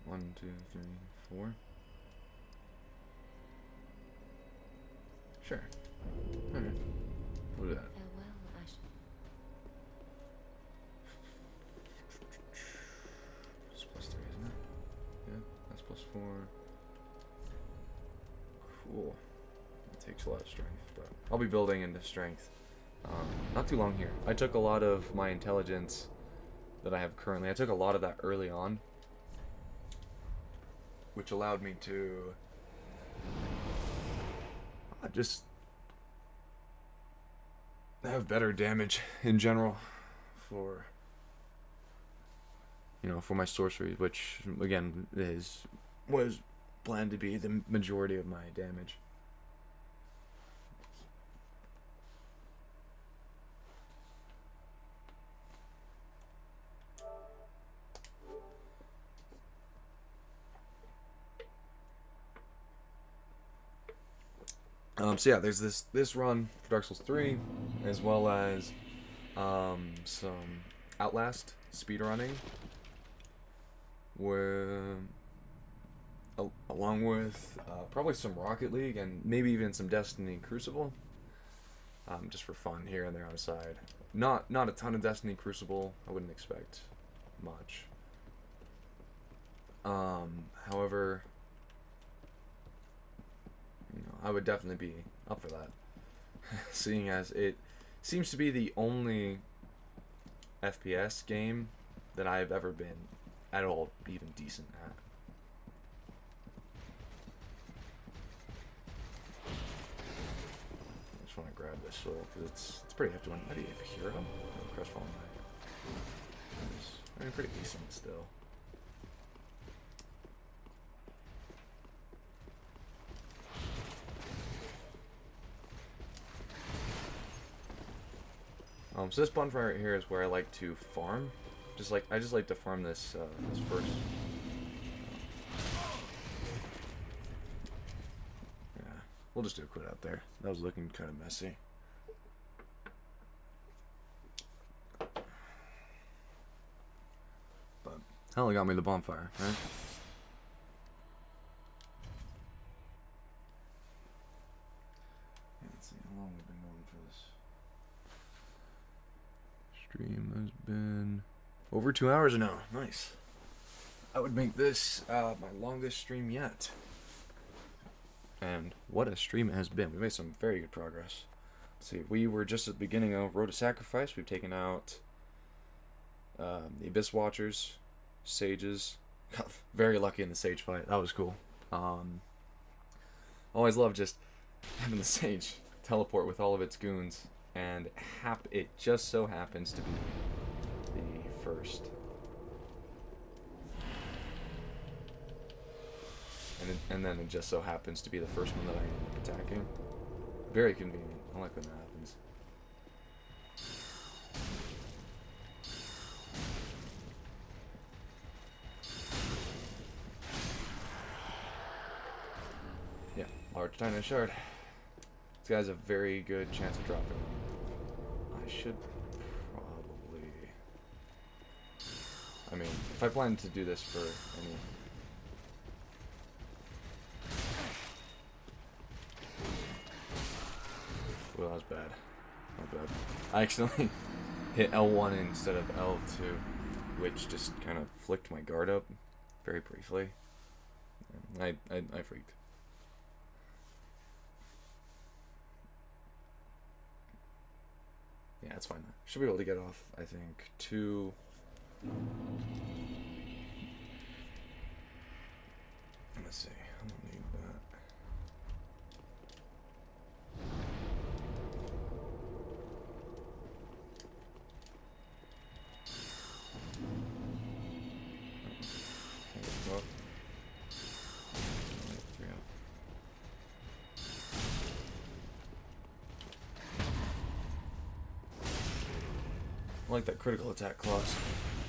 1, 2, 3, 4. Sure. Alright. We'll do that. Farewell, Ash. It's +3, isn't it? Yeah, that's +4. Cool. It takes a lot of strength, but I'll be building into strength. Not too long here. I took a lot of my intelligence that I have currently. I took a lot of that early on, which allowed me to just have better damage in general for, you know, for my sorcery, which again was planned to be the majority of my damage. So yeah, there's this run for Dark Souls 3, as well as some Outlast speedrunning, along with probably some Rocket League and maybe even some Destiny and Crucible. just for fun here and there on the side. Not a ton of Destiny Crucible. I wouldn't expect much. However, you know, I would definitely be up for that, seeing as it seems to be the only FPS game that I've ever been at all even decent at. I just want to grab this soul because it's pretty hefty one. How do you have a hero? Oh, Crestfallen Knight. I mean, pretty decent still. So this bonfire right here is where I like to farm. I just like to farm this this first. Yeah, we'll just do a quit out there. That was looking kind of messy. But hell, it got me the bonfire, right? Yeah, let's see how long we've been going for this. Stream has been over 2 hours now. Nice. I would make this my longest stream yet. And what a stream it has been. We made some very good progress. Let's see, we were just at the beginning of Road to Sacrifice. We've taken out the Abyss Watchers, Sages. Got very lucky in the Sage fight. That was cool. Always love just having the Sage teleport with all of its goons. And it just so happens to be the first. And then it just so happens to be the first one that I end up attacking. Very convenient. I like when that happens. Yeah, large Titan Shard. This guy has a very good chance of dropping. I should probably... I mean, if I plan to do this for any... Well, that was bad. Not bad. I accidentally hit L1 instead of L2, which just kind of flicked my guard up very briefly. I freaked. Yeah, it's fine. Should be able to get off, I think, 2... Let's see. I don't need that. Okay, well. I like that critical attack clause.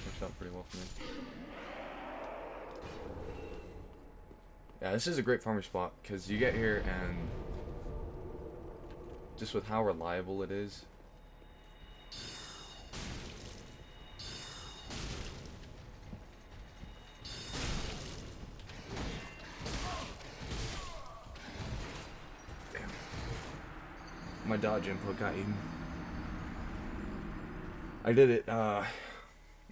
Works out pretty well for me. Yeah, this is a great farming spot because you get here and just with how reliable it is. Damn. My dodge input got eaten. I did it, I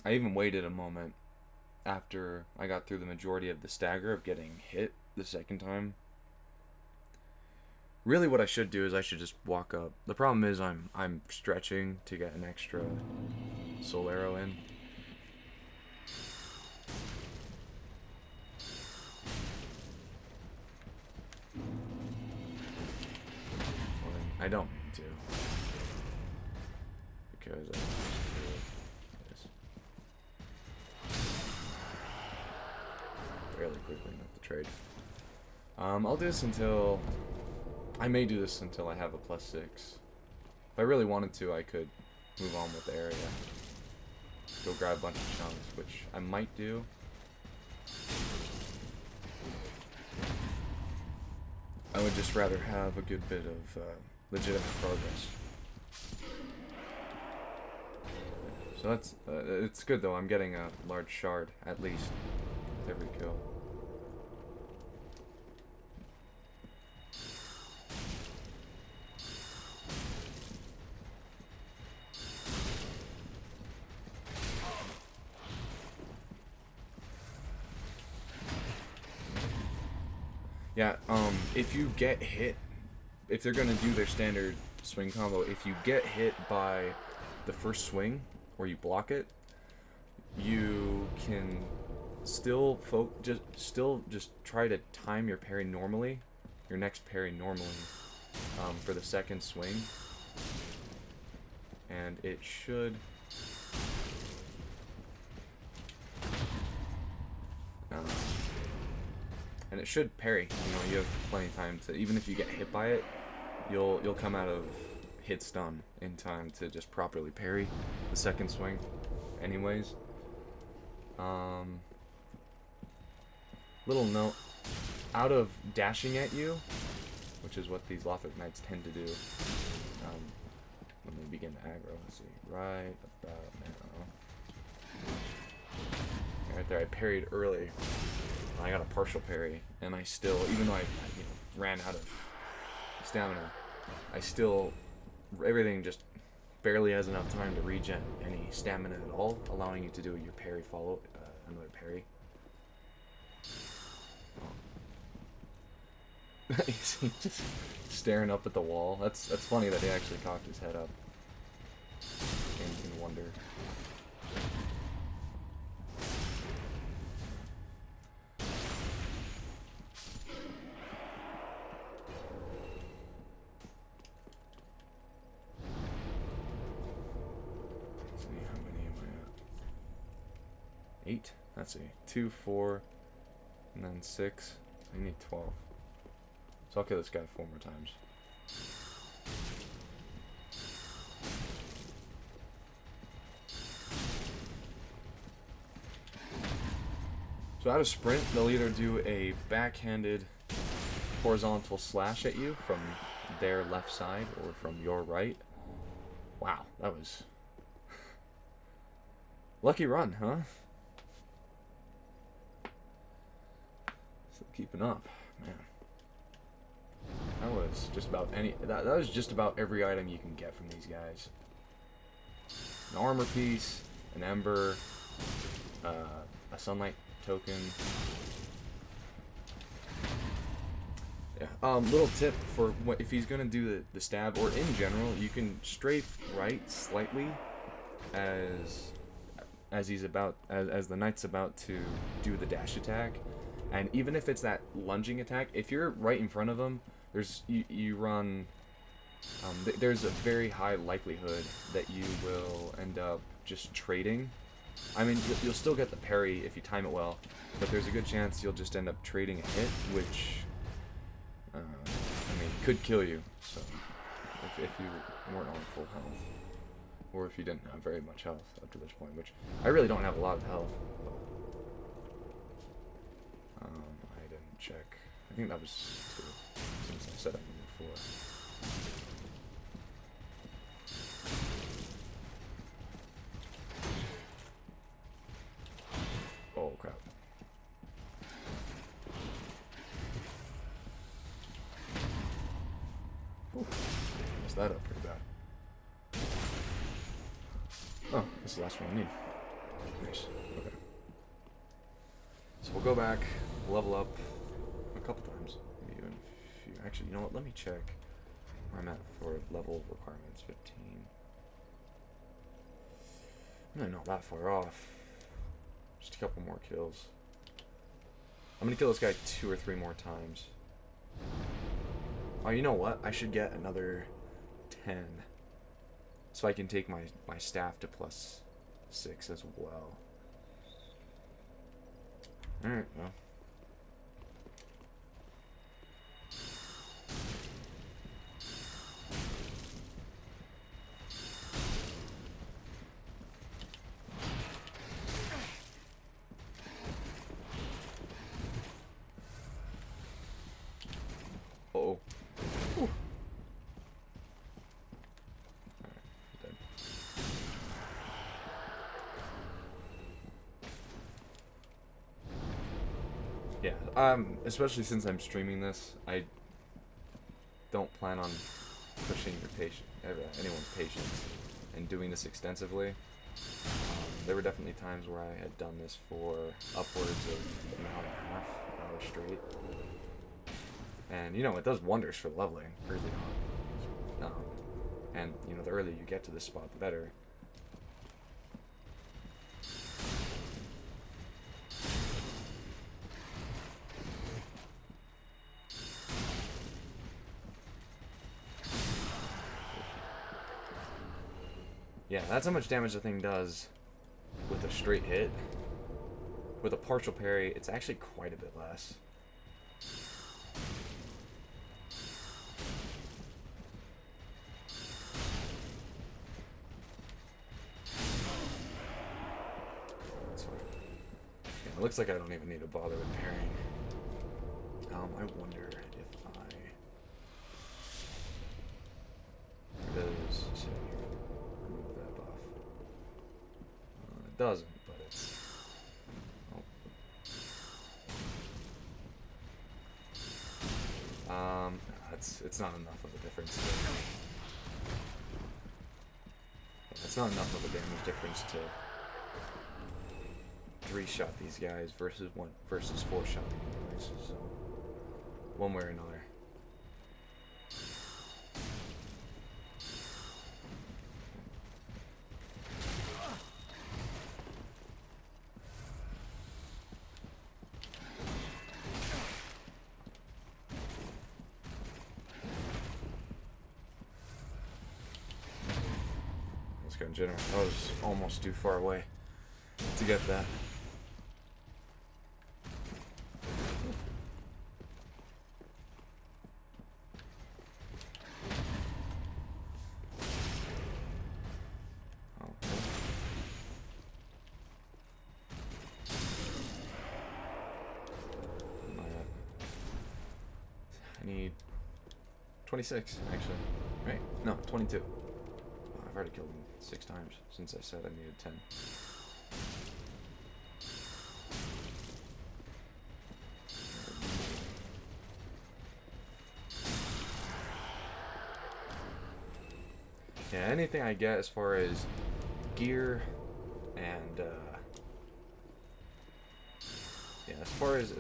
even waited a moment after I got through the majority of the stagger of getting hit the second time. Really what I should do is I should just walk up. The problem is I'm stretching to get an extra soul arrow in. Well, I don't need to. Because I fairly quickly enough to trade. I'll do this until... I may do this until I have a +6. If I really wanted to, I could move on with the area. Go grab a bunch of chunks, which I might do. I would just rather have a good bit of legitimate progress. So that's, it's good though, I'm getting a large shard, at least, with every kill. Yeah, if you get hit, if they're gonna do their standard swing combo, if you get hit by the first swing, or you block it, you can still just try to time your parry normally, your next parry normally, for the second swing, and it should. And it should parry. You know, you have plenty of time to, even if you get hit by it, you'll come out of hit stun in time to just properly parry the second swing. Anyways, little note: out of dashing at you, which is what these Lothric Knights tend to do when they begin to aggro. Let's see, right about now. Right there, I parried early. I got a partial parry, and I still, even though I ran out of stamina, I still, everything just barely has enough time to regen any stamina at all, allowing you to do your parry follow, another parry. He's just staring up at the wall. That's funny that he actually cocked his head up in wonder. Let's see, 2, 4, and then 6. I need 12. So I'll kill this guy 4 more times. So out of sprint, they'll either do a backhanded horizontal slash at you from their left side or from your right. Wow, that was lucky run, huh? Still keeping up, man. That was just about that was just about every item you can get from these guys. An armor piece, an ember, a sunlight token. Yeah. Little tip for if he's gonna do the stab, or in general, you can strafe right slightly as he's about as the knight's about to do the dash attack, and even if it's that lunging attack, if you're right in front of him, you run. There's a very high likelihood that you will end up just trading. I mean, you'll still get the parry if you time it well, but there's a good chance you'll just end up trading a hit, which I mean, could kill you. So if you weren't on full health, or if you didn't have very much health up to this point, which I really don't have a lot of health. But, I didn't check. I think that was 2, since I said I needed 4. Oh crap. Messed that up pretty bad. Oh, this is the last one I need. Nice. Okay. So we'll go back, level up a couple times. Maybe even a few. Actually, you know what? Let me check where I'm at for level requirements. 15. I'm really not that far off. Just a couple more kills. I'm gonna kill this guy 2 or 3 more times. Oh, you know what? I should get another 10. So I can take my staff to +6 as well. Alright, well. Uh-oh. Whew. Alright, dead. Yeah, especially since I'm streaming this, I don't plan on pushing anyone's patience and doing this extensively. There were definitely times where I had done this for upwards of an hour and a half, an hour straight. And, you know, it does wonders for leveling early on. And, you know, the earlier you get to this spot, the better. Yeah, that's how much damage the thing does with a straight hit. With a partial parry, it's actually quite a bit less. That's fine. Yeah, it looks like I don't even need to bother with parrying. I wonder if does say remove that buff. It doesn't, but it's. Oh. It's not enough of a difference. It's not enough of a damage difference to 3-shot these guys versus 4-shot anyways. So one way or another. General. I was almost too far away to get that. Oh. I need 26, actually. Right? No, 22. Oh, I've already killed him 6 times since I said I needed 10. Yeah, anything I get as far as gear and yeah, as far as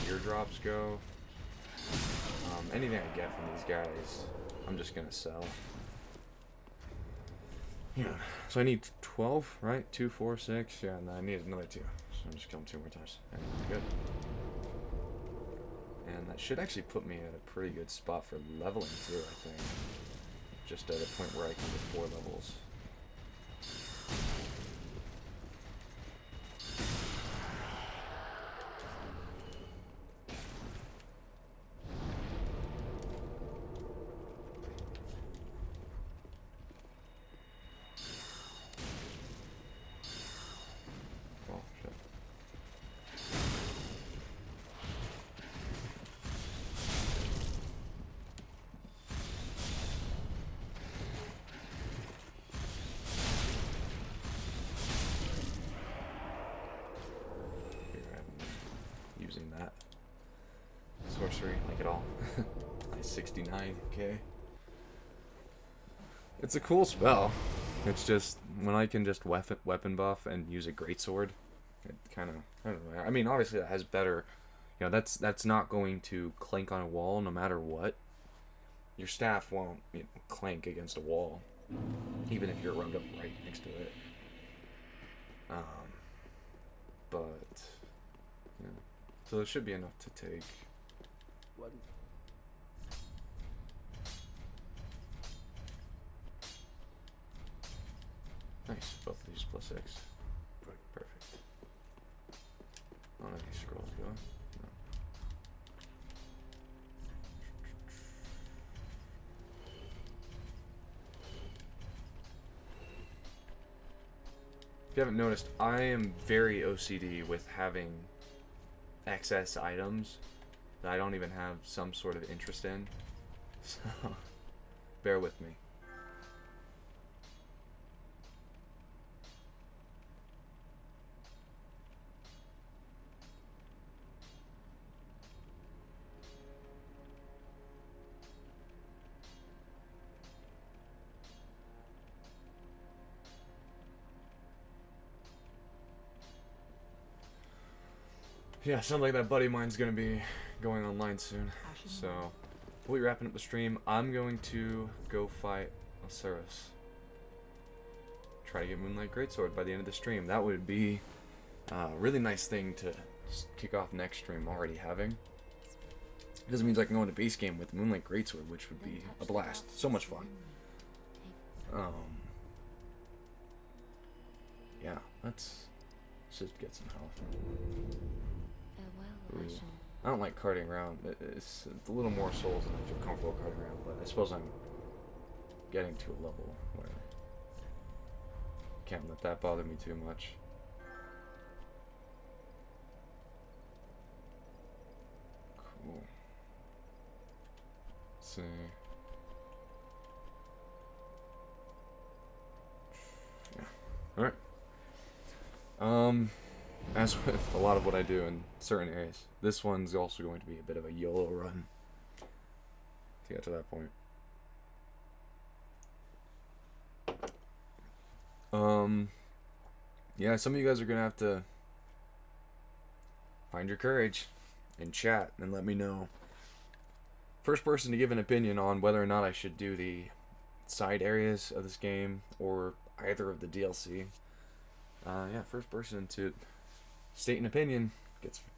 gear drops go, anything I get from these guys, I'm just gonna sell. Yeah, so I need 12, right? 2, 4, 6. Yeah, and I need another 2. So I'm just killing 2 more times. And good. And that should actually put me at a pretty good spot for leveling too, I think. Just at a point where I can get 4 levels. Using that sorcery like it all. Nice 69k. It's a cool spell. It's just when I can just weapon buff and use a greatsword, it kind of, I don't know. I mean, obviously that has better, you know, that's not going to clank on a wall no matter what. Your staff won't, you know, clank against a wall, even if you're rubbed up right next to it. But yeah. So there should be enough to take. What? Nice. Both of these +6. Perfect. I don't have any scrolls going. No. If you haven't noticed, I am very OCD with having excess items that I don't even have some sort of interest in. So, bear with me. Yeah, sounds like that buddy of mine's gonna be going online soon. So, we'll be wrapping up the stream. I'm going to go fight Osiris. Try to get Moonlight Greatsword by the end of the stream. That would be a really nice thing to kick off next stream already having. It doesn't mean I can go into base game with Moonlight Greatsword, which would be a blast. So much fun. Yeah, let's just get some health. Farewell, Ooh. Ashen. I don't like carting around. It's a little more souls than I feel comfortable carting around, but I suppose I'm getting to a level where I can't let that bother me too much. Cool. Let's see. Yeah. Alright. As with a lot of what I do in certain areas, this one's also going to be a bit of a YOLO run to get to that point. Yeah, some of you guys are gonna have to find your courage and chat and let me know. First person to give an opinion on whether or not I should do the side areas of this game or either of the DLC. Yeah, first person to state an opinion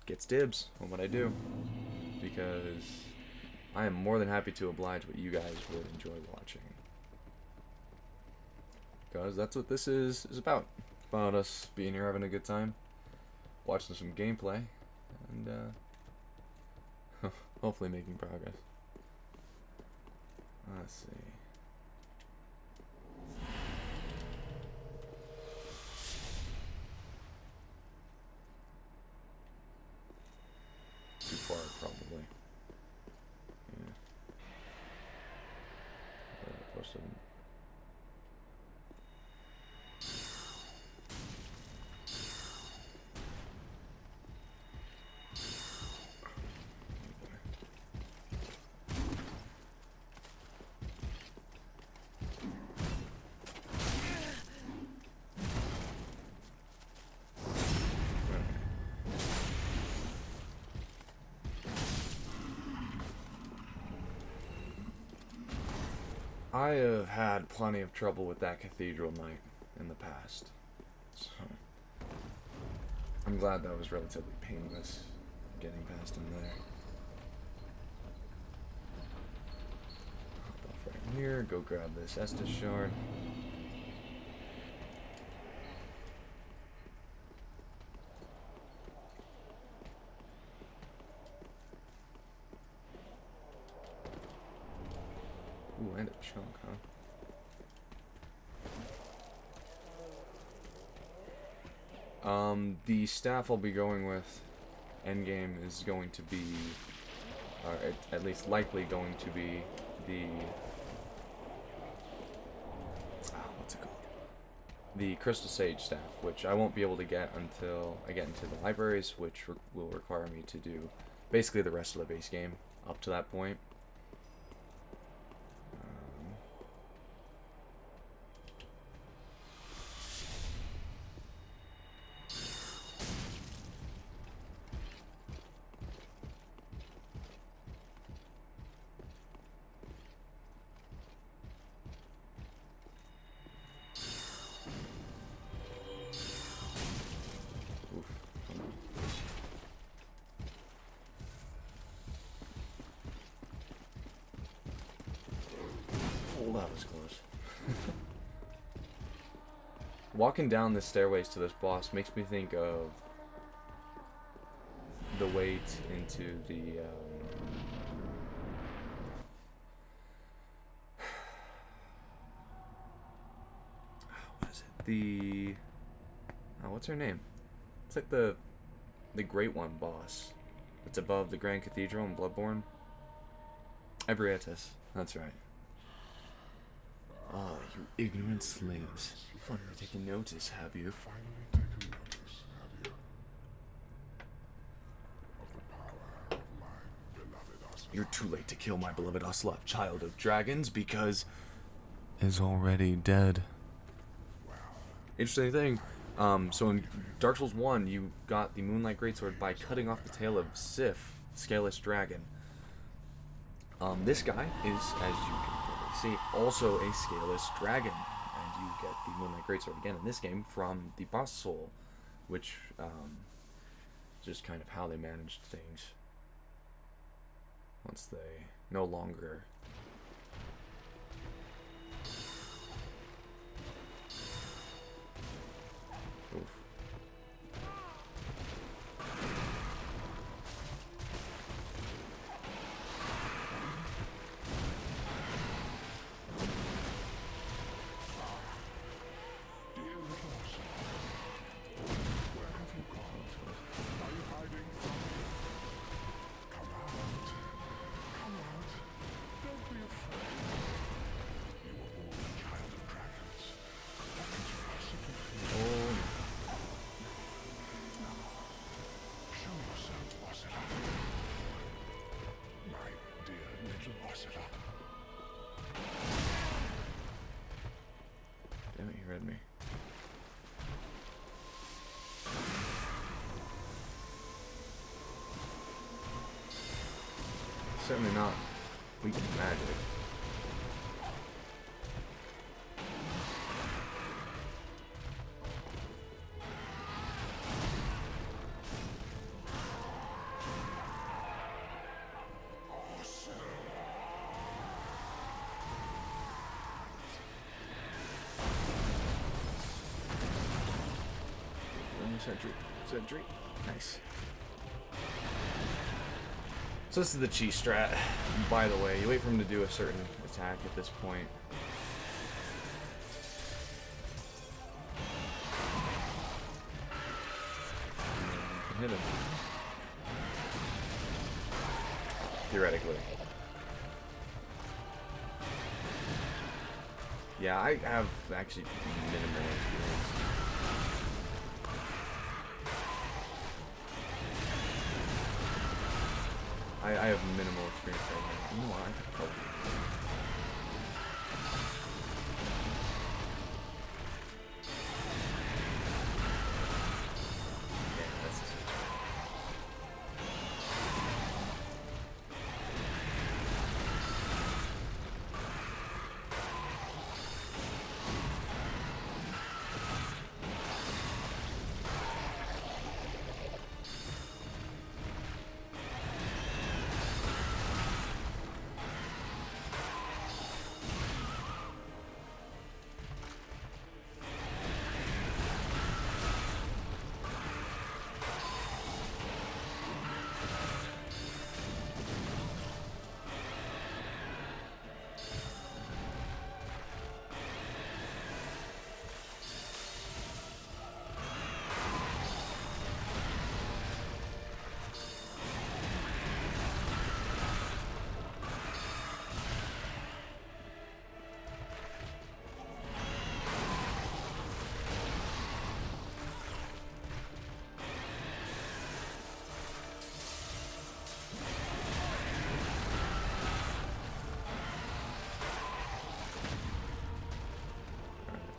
gets dibs on what I do, because I am more than happy to oblige what you guys would enjoy watching, because that's what this is about. It's about us being here having a good time, watching some gameplay, and hopefully making progress. Let's see. Too far, probably. Yeah. Posted. I have had plenty of trouble with that Cathedral Knight in the past, so I'm glad that was relatively painless getting past him there. Hop off right here, go grab this Estus shard. Ooh, and a chunk, huh? The staff I'll be going with endgame is going to be, or at least likely going to be, the what's it called? The Crystal Sage staff, which I won't be able to get until I get into the libraries, which will require me to do basically the rest of the base game up to that point. Oh, that was close. Walking down the stairways to this boss makes me think of the wait into the what is it? The what's her name? It's like the Great One boss. It's above the Grand Cathedral in Bloodborne. Ebrietas. That's right. Ah, you ignorant slaves. Finally taken notice, have you? Finally taken notice, have you? Of the power of my beloved Ocelot. You're too late to kill my beloved Ocelot, child of dragons, because is already dead. Well, Interesting thing, So in Dark Souls 1, you got the Moonlight Greatsword by cutting off the tail of Sif, Scaleless Dragon. This guy is, as you can probably see, also a Scaleless Dragon. And you get the Moonlight Greatsword again in this game from the boss soul, which just kind of how they managed things. Once they no longer... Oof. Dear little Ocelot, where have you gone? Are you hiding from me? Come out. Come out. Don't be afraid. You were born a child of dragons. What could you possibly fear? Show yourself, Ocelot. My dear little Ocelot. Damn it, he read me. Certainly not weak to magic. Sentry. Nice. So this is the cheese strat, by the way. You wait for him to do a certain attack at this point. And hit him. Theoretically. Yeah, I have actually minimal experience. I have minimal experience right now. You know what? I could probably... Yeah, that's the switch.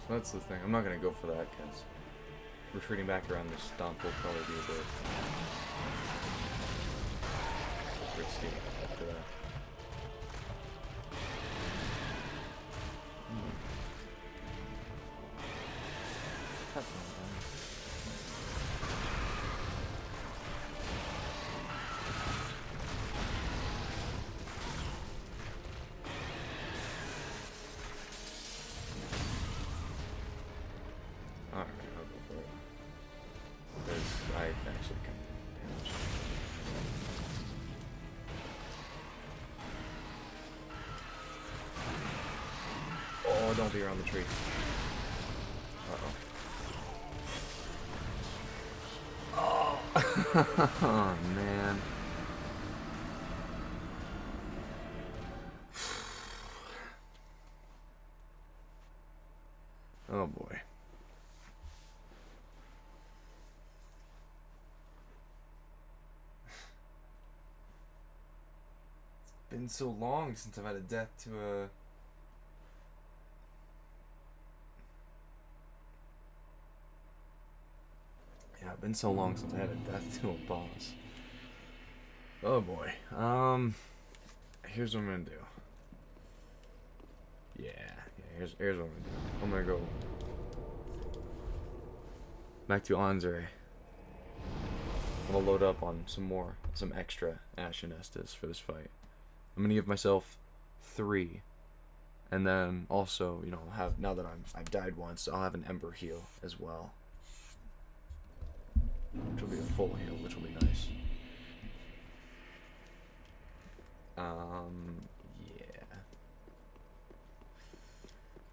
So that's the thing. I'm not going to go for that because retreating back around this stump will probably be a bit risky after that. That's not bad. Alright, I'll go for it. Because I actually can damage. Oh, don't be around the tree. Uh-oh. Oh, man. Oh, boy. It's been so long since I've had a death to a... been so long since I had a death to a boss. Oh boy. Here's what I'm gonna do. Yeah, here's what I'm gonna do. I'm gonna go back to Anzre. I'm gonna load up on some extra Ashen Estus for this fight. I'm gonna give myself 3. And then also, you know, now that I've died once, I'll have an Ember heal as well. Which will be a full heal, which will be nice. Yeah.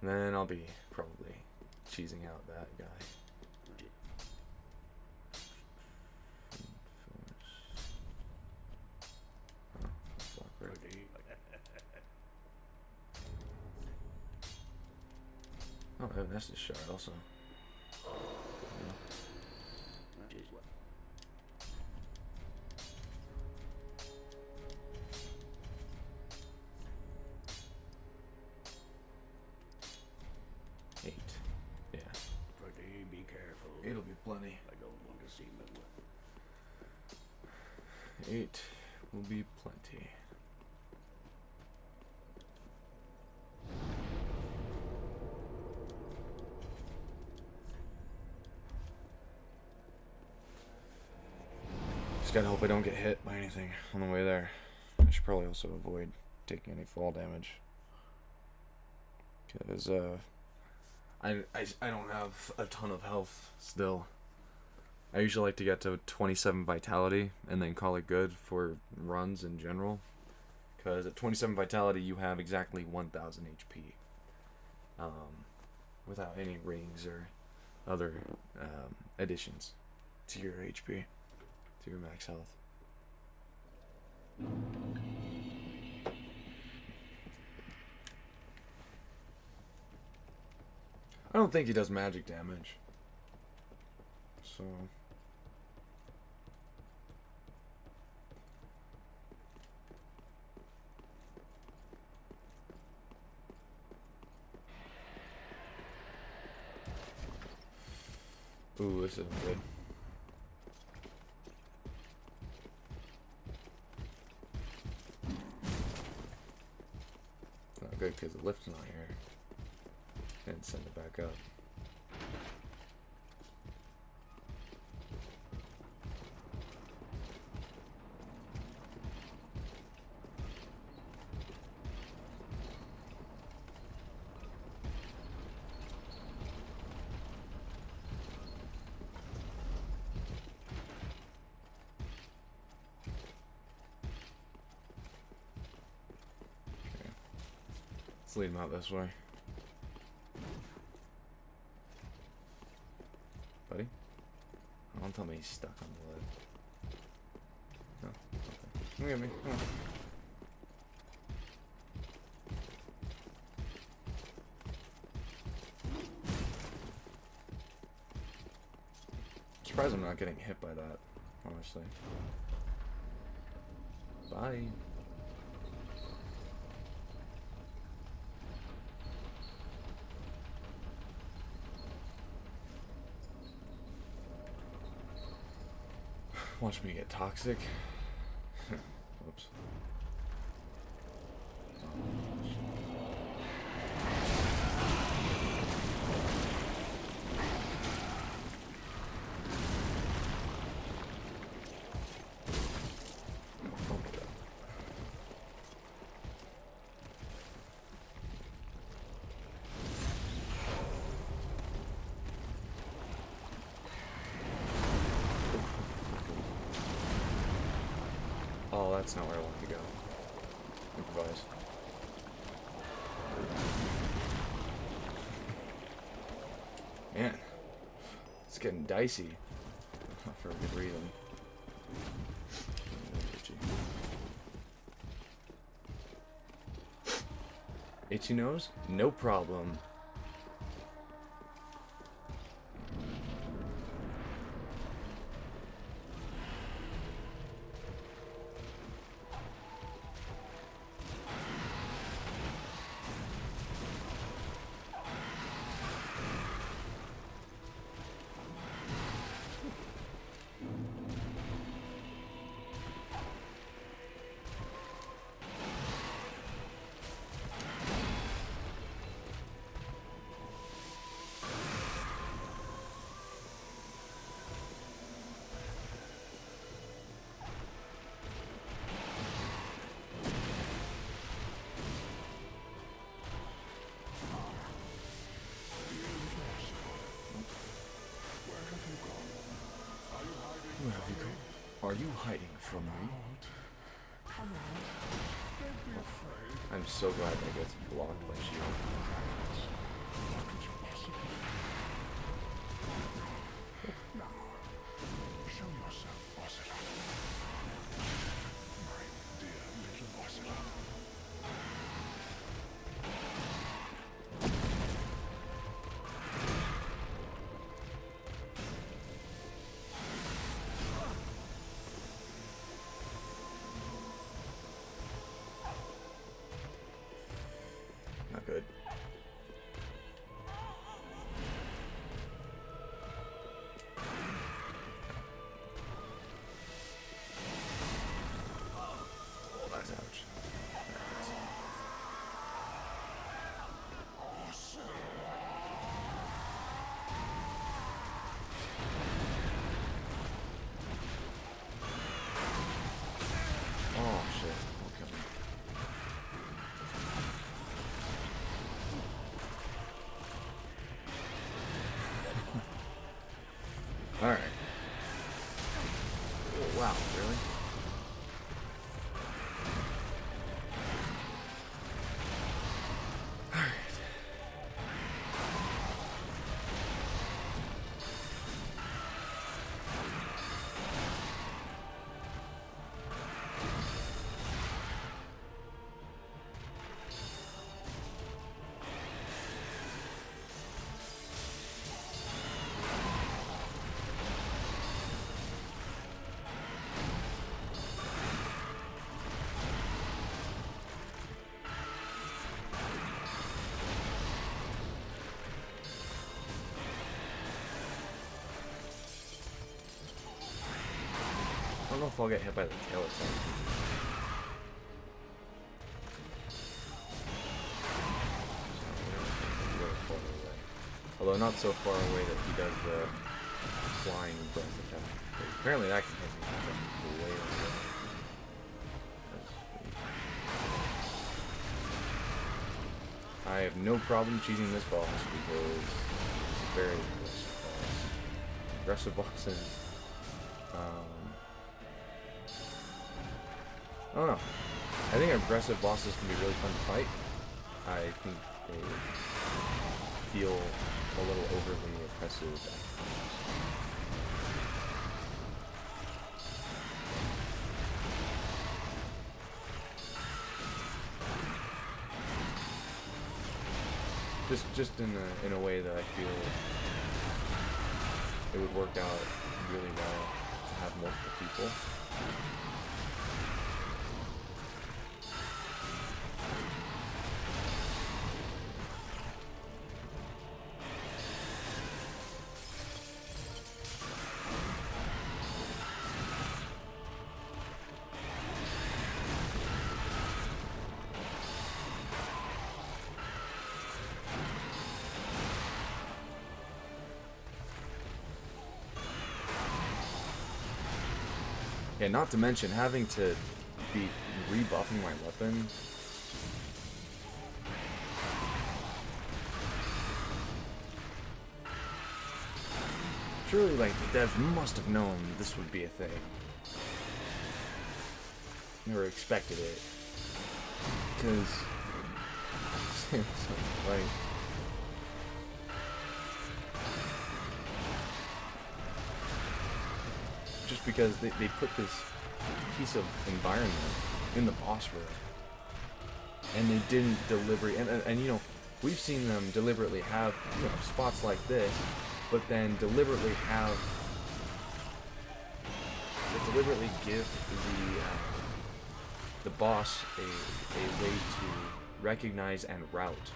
And then I'll be probably cheesing out that guy. Oh, I have an Estus shard also. Yeah. Be careful. It'll be plenty. I don't want to see them. 8 will be plenty. Just gotta hope I don't get hit by anything on the way there. I should probably also avoid taking any fall damage. Because, I don't have a ton of health still. I usually like to get to 27 vitality and then call it good for runs in general. Because at 27 vitality you have exactly 1000 HP. Without any rings or other additions to your HP, to your max health. I don't think he does magic damage. So... Ooh, this isn't good. It's not good because the lift's not here. And send it back up. Let's lead him out this way. Buddy? Don't tell me he's stuck on the lid. No. Okay. Come get me. Come on. Surprised I'm not getting hit by that, honestly. Bye. Watch me get toxic. Whoops. Oh, that's not where I want to go. Improvise. Man, it's getting dicey. For a good reason. Itchy nose? No problem. Are you hiding from me? Come out. Don't be afraid. I'm so glad that gets blocked by shield. What could you possibly fear? Now, show yourself, Ocelot. My dear little Ocelot. Not good. Oh, that's ouch. Oh shit. Okay. Alright. Oh, wow, really? Alright. I don't know if I'll get hit by the tail itself. Although not so far away that he does the flying breath attack. Apparently that can hit me from way away. I have no problem cheesing this boss because it's a very aggressive boss. Aggressive bosses. I don't know. I think aggressive bosses can be really fun to fight. I think they feel a little overly oppressive at times. Just in a way that I feel it would work out really well to have multiple people. Yeah, not to mention having to be rebuffing my weapon. Surely, like, the devs must have known this would be a thing. Never expected it. Because, seriously, like... just because they put this piece of environment in the boss room and they didn't deliberately and you know, we've seen them deliberately have, you know, spots like this, but then deliberately give the boss a way to recognize and route.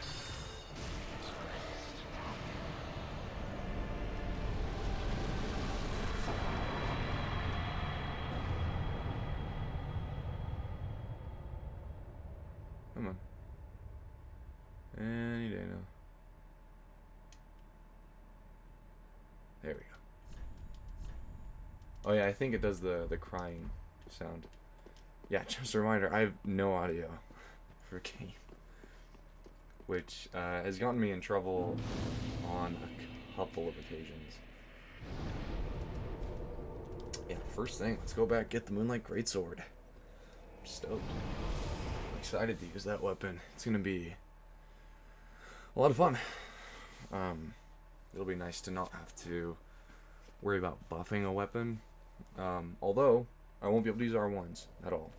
Come on. Any day now. There we go. Oh yeah, I think it does the crying sound. Yeah, just a reminder, I have no audio for game. Which has gotten me in trouble on a couple of occasions. Yeah, first thing, let's go back, get the Moonlight Greatsword. I'm stoked. I'm excited to use that weapon. It's gonna be a lot of fun. It'll be nice to not have to worry about buffing a weapon. Although, I won't be able to use R1s at all.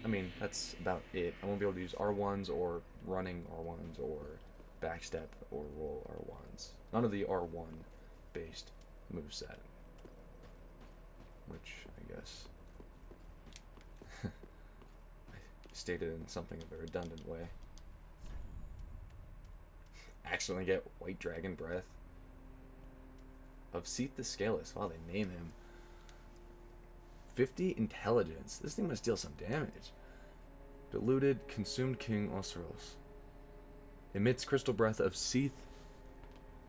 I mean, that's about it. I won't be able to use R1s or running R1s or backstep or roll R1s. None of the R1 based moveset. Which, I guess, I stated in something of a redundant way. Accidentally get White Dragon Breath of Seath the Scaleless. Wow, they name him. 50 intelligence. This thing must deal some damage. Deluded, consumed King Osseros. Emits crystal breath of Seath.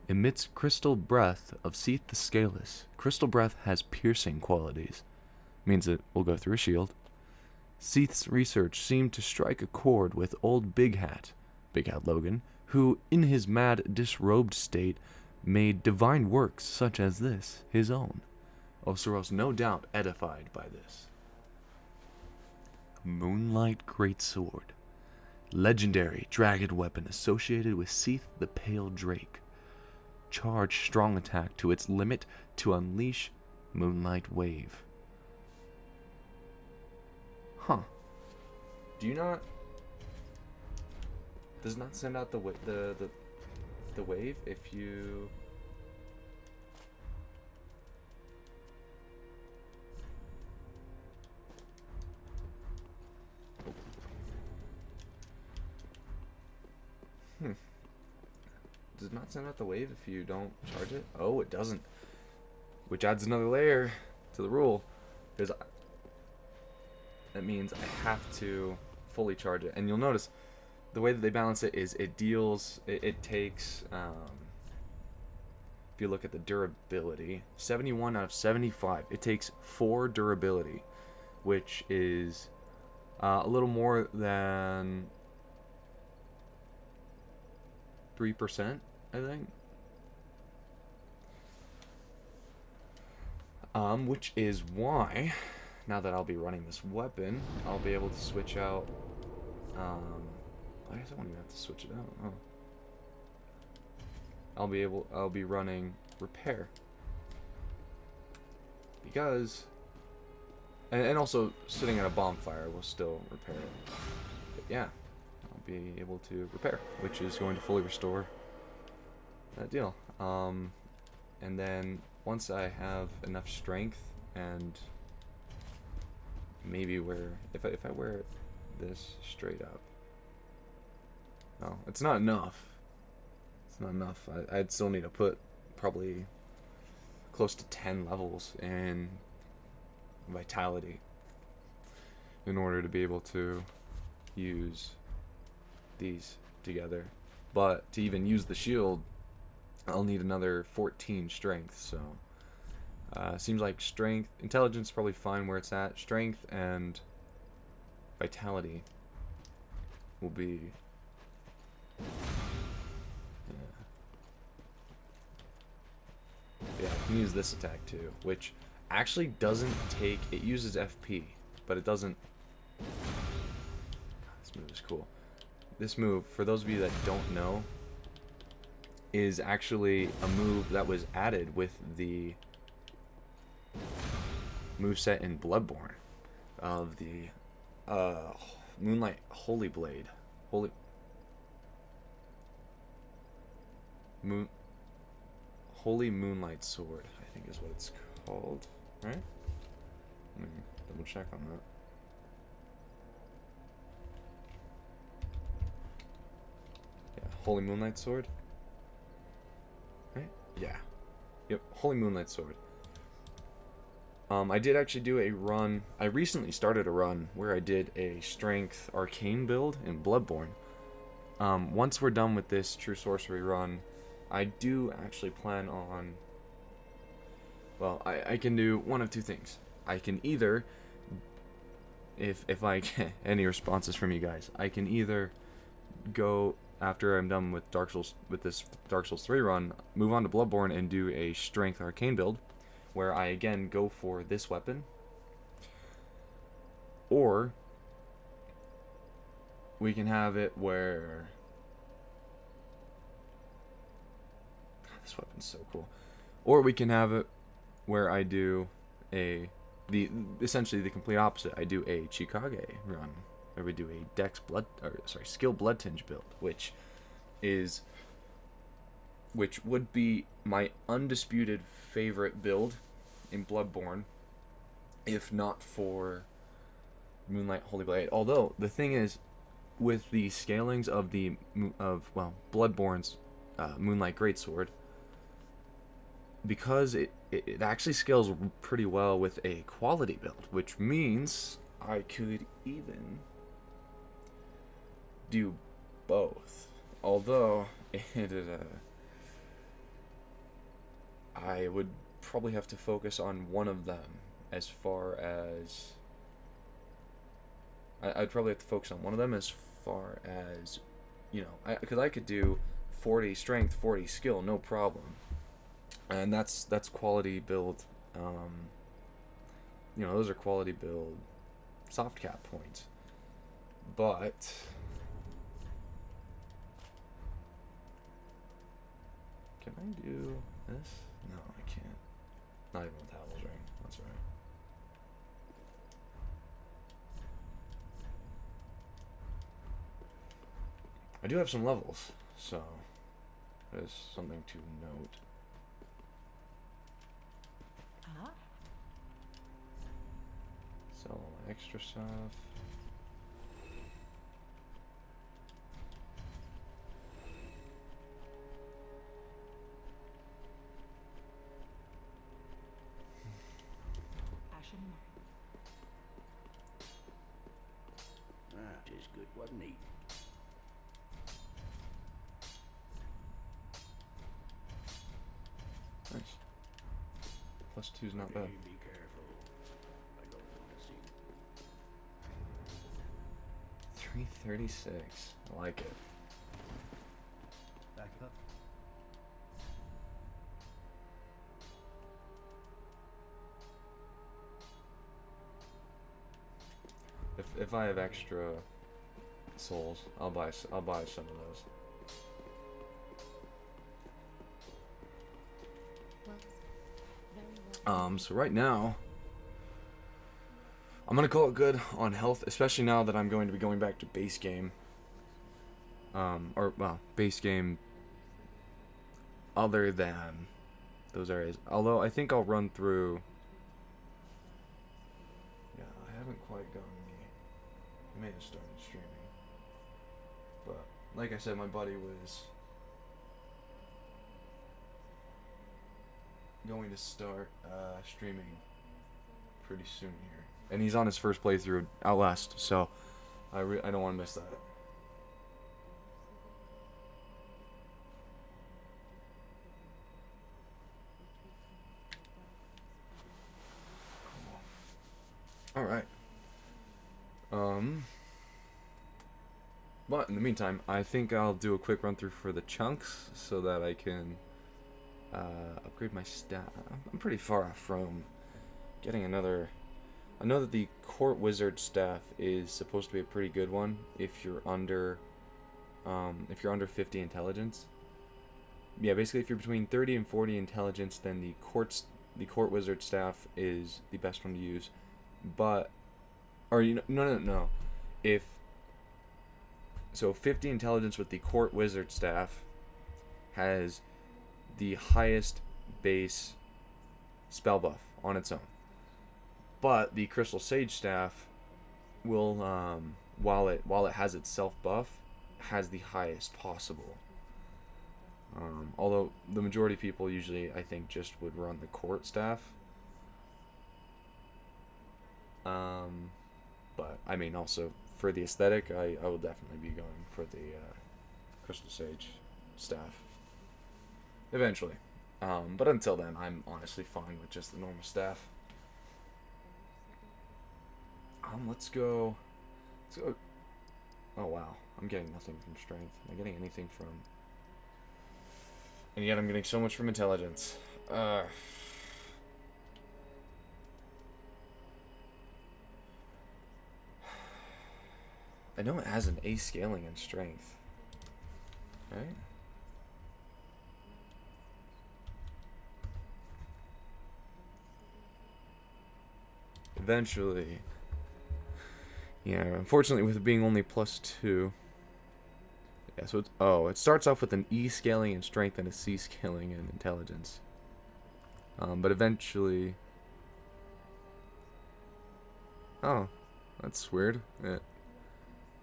Emits crystal breath of Seath the Scaleless. Crystal breath has piercing qualities. Means it will go through a shield. Seath's research seemed to strike a chord with old Big Hat Logan, who, in his mad, disrobed state, made divine works such as this his own. Osseros no doubt edified by this. Moonlight Greatsword. Legendary dragon weapon associated with Seath the Pale Drake. Charge strong attack to its limit to unleash Moonlight Wave. Huh. Do you not... Does not send out the wave if you... Does not send out the wave if you don't charge it? Oh, it doesn't. Which adds another layer to the rule. Because that means I have to fully charge it. And you'll notice the way that they balance it is it deals, it takes, if you look at the durability, 71 out of 75. It takes 4 durability, which is a little more than 3%, I think. Which is why, now that I'll be running this weapon, I'll be able to switch out, I guess I won't even have to switch it out. Oh. I'll be running repair. Because, and also sitting at a bonfire will still repair it. But yeah, I'll be able to repair, which is going to fully restore that deal. And then once I have enough strength and maybe if I wear this straight up, no, it's not enough. It's not enough. I'd still need to put probably close to 10 levels in vitality in order to be able to use these together. But to even use the shield, I'll need another 14 strength. So seems like strength, intelligence is probably fine where it's at. Strength and vitality will be, yeah, I can use this attack too, which actually doesn't take, it uses FP, but it doesn't. God, this move is cool. This move, for those of you that don't know, is actually a move that was added with the moveset in Bloodborne of the Moonlight Holy Blade. Holy Moonlight Sword, I think is what it's called, right? Let me double check on that. Yeah, Holy Moonlight Sword. Right? Yeah. Yep, Holy Moonlight Sword. I did actually do a run. I recently started a run where I did a strength arcane build in Bloodborne. Once we're done with this true sorcery run, I do actually plan on, well, I can do one of two things. I can either, if I get any responses from you guys, I can either go, after I'm done with this Dark Souls 3 run, move on to Bloodborne and do a strength arcane build, where I again go for this weapon, or we can have it where this weapon's so cool, or we can have it where I do essentially the complete opposite. I do a Chikage run, where we do a skill blood tinge build, which would be my undisputed favorite build in Bloodborne, if not for Moonlight Holy Blade. Although the thing is, with the scalings of Bloodborne's Moonlight Greatsword, because it actually scales pretty well with a quality build, which means I could even do both. Although I would probably have to focus on one of them, as far as I'd probably have to focus on one of them as far as, because I could do 40 strength, 40 skill, no problem, and that's quality build. Those are quality build soft cap points, but can I do this? No, I can't. Not even with Havel's Ring. That's right. I do have some levels, so there's something to note. Ah, Sell all my extra stuff. Ashen One. Ah, 'tis good, wasn't he? Nice. Plus two's not bad. Okay, be careful. I don't want to see. 336. I like it. Back up. If I have extra souls, I'll buy some of those. Well, very well. So right now, I'm gonna call it good on health, especially now that I'm going to be going back to base game. Base game other than those areas. Although I think I'll run through. Yeah, I haven't quite gotten I may have started streaming, but like I said, my buddy was going to start streaming pretty soon here, and he's on his first playthrough Outlast, so I don't want to miss that. All right. But in the meantime, I think I'll do a quick run through for the chunks so that I can upgrade my staff. I'm pretty far off from getting another. I know that the Court Wizard staff is supposed to be a pretty good one if you're under 50 intelligence. Yeah, basically if you're between 30 and 40 intelligence, then the Court Wizard staff is the best one to use. But no. So 50 intelligence with the Court Wizard staff has the highest base spell buff on its own. But the Crystal Sage staff will, while it has its self buff, has the highest possible. Although the majority of people usually, I think, just would run the Court staff. But I mean, also for the aesthetic, I will definitely be going for the Crystal Sage staff eventually. But until then, I'm honestly fine with just the normal staff. Let's go. Oh wow, I'm getting nothing from strength. Am I getting anything from? And yet I'm getting so much from intelligence. I know it has an A scaling and strength. Right? Eventually. Yeah, unfortunately with it being only +2. Yeah, so it's, oh, it starts off with an E scaling in strength and a C scaling in intelligence. But eventually... Oh, that's weird. It,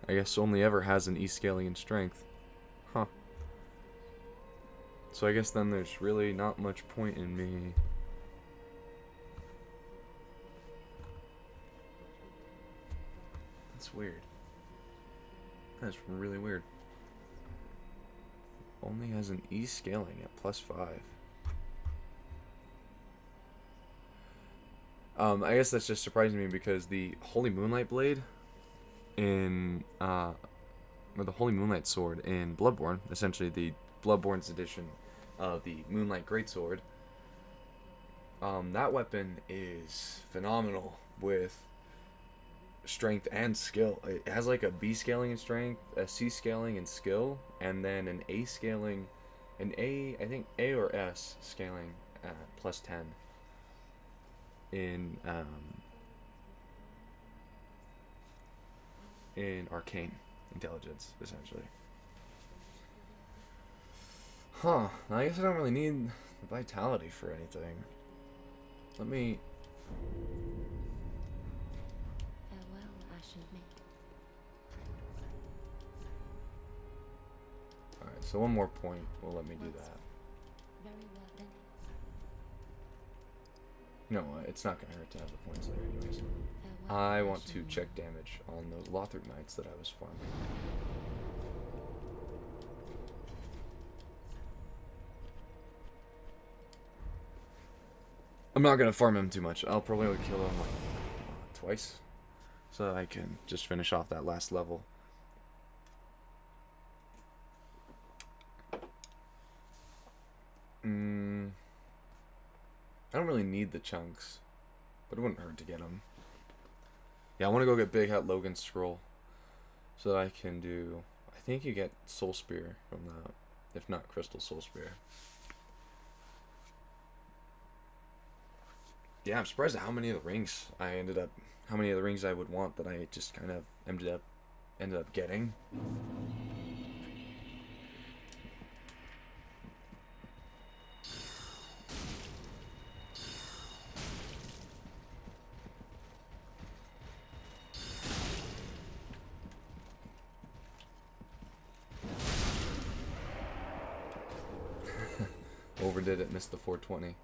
I guess only ever has an E scaling in strength. Huh. So I guess then there's really not much point in me... That's weird. That's really weird. Only has an E scaling at +5. I guess that's just surprising me because the Holy Moonlight Blade in, or the Holy Moonlight Sword in Bloodborne, essentially the Bloodborne's edition of the Moonlight Greatsword, that weapon is phenomenal with strength and skill. It has like a B scaling in strength, a C scaling in skill, and then an A scaling, I think A or S scaling at +10 in arcane intelligence, essentially. Huh, I guess I don't really need the vitality for anything. Let me... Farewell, Ashen Mate. Alright, so one more point will let me do that. Very well then. You know what, it's not gonna hurt to have the points there anyways. Farewell, I want to Ashen check damage on those Lothric Knights that I was farming. I'm not gonna farm him too much. I'll probably only kill him like twice, so that I can just finish off that last level. I don't really need the chunks, but it wouldn't hurt to get them. Yeah, I want to go get Big Hat Logan's scroll, so that I can do... I think you get Soul Spear from that, if not Crystal Soul Spear. Yeah, I'm surprised at how many of the rings I ended up... How many of the rings I would want that I just kind of ended up getting. Overdid it, missed the 420.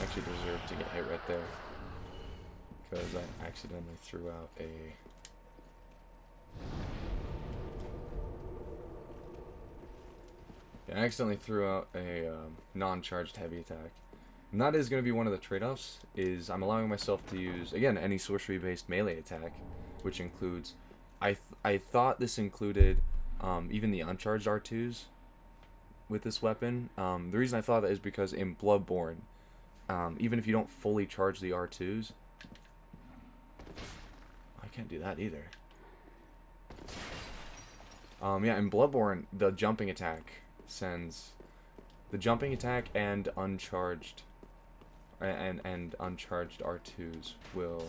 Actually deserved to get hit right there, because I accidentally threw out a... Yeah, I accidentally threw out a non-charged heavy attack. And that is going to be one of the trade-offs, is I'm allowing myself to use, again, any sorcery-based melee attack, which includes... I thought this included even the uncharged R2s with this weapon. The reason I thought that is because in Bloodborne, even if you don't fully charge the R2s... I can't do that either. Yeah, in Bloodborne, the jumping attack sends... The jumping attack and uncharged... And uncharged R2s will...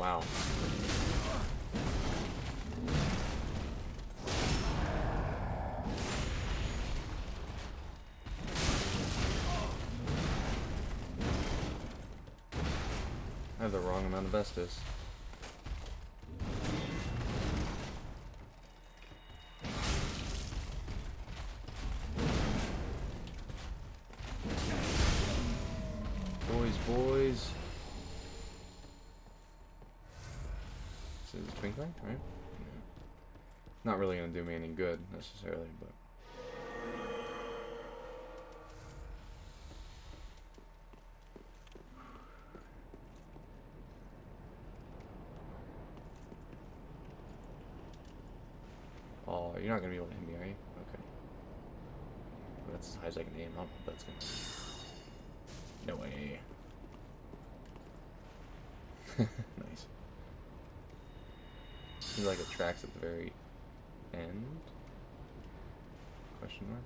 wow. I have the wrong amount of Estus. Boys. This is twinkling, right? Yeah. Not really gonna do me any good necessarily, but. Oh, you're not gonna be able to hit me, are you? Okay. That's as high as I can aim. I don't know if that's gonna. No way. Nice. Seems like it tracks at the very end? Question mark?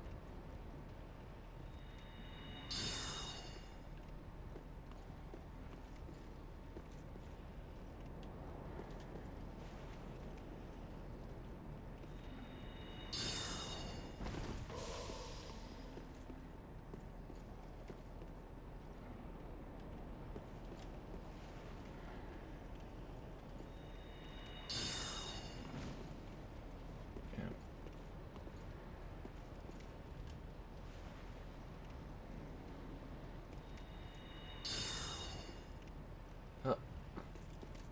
Huh.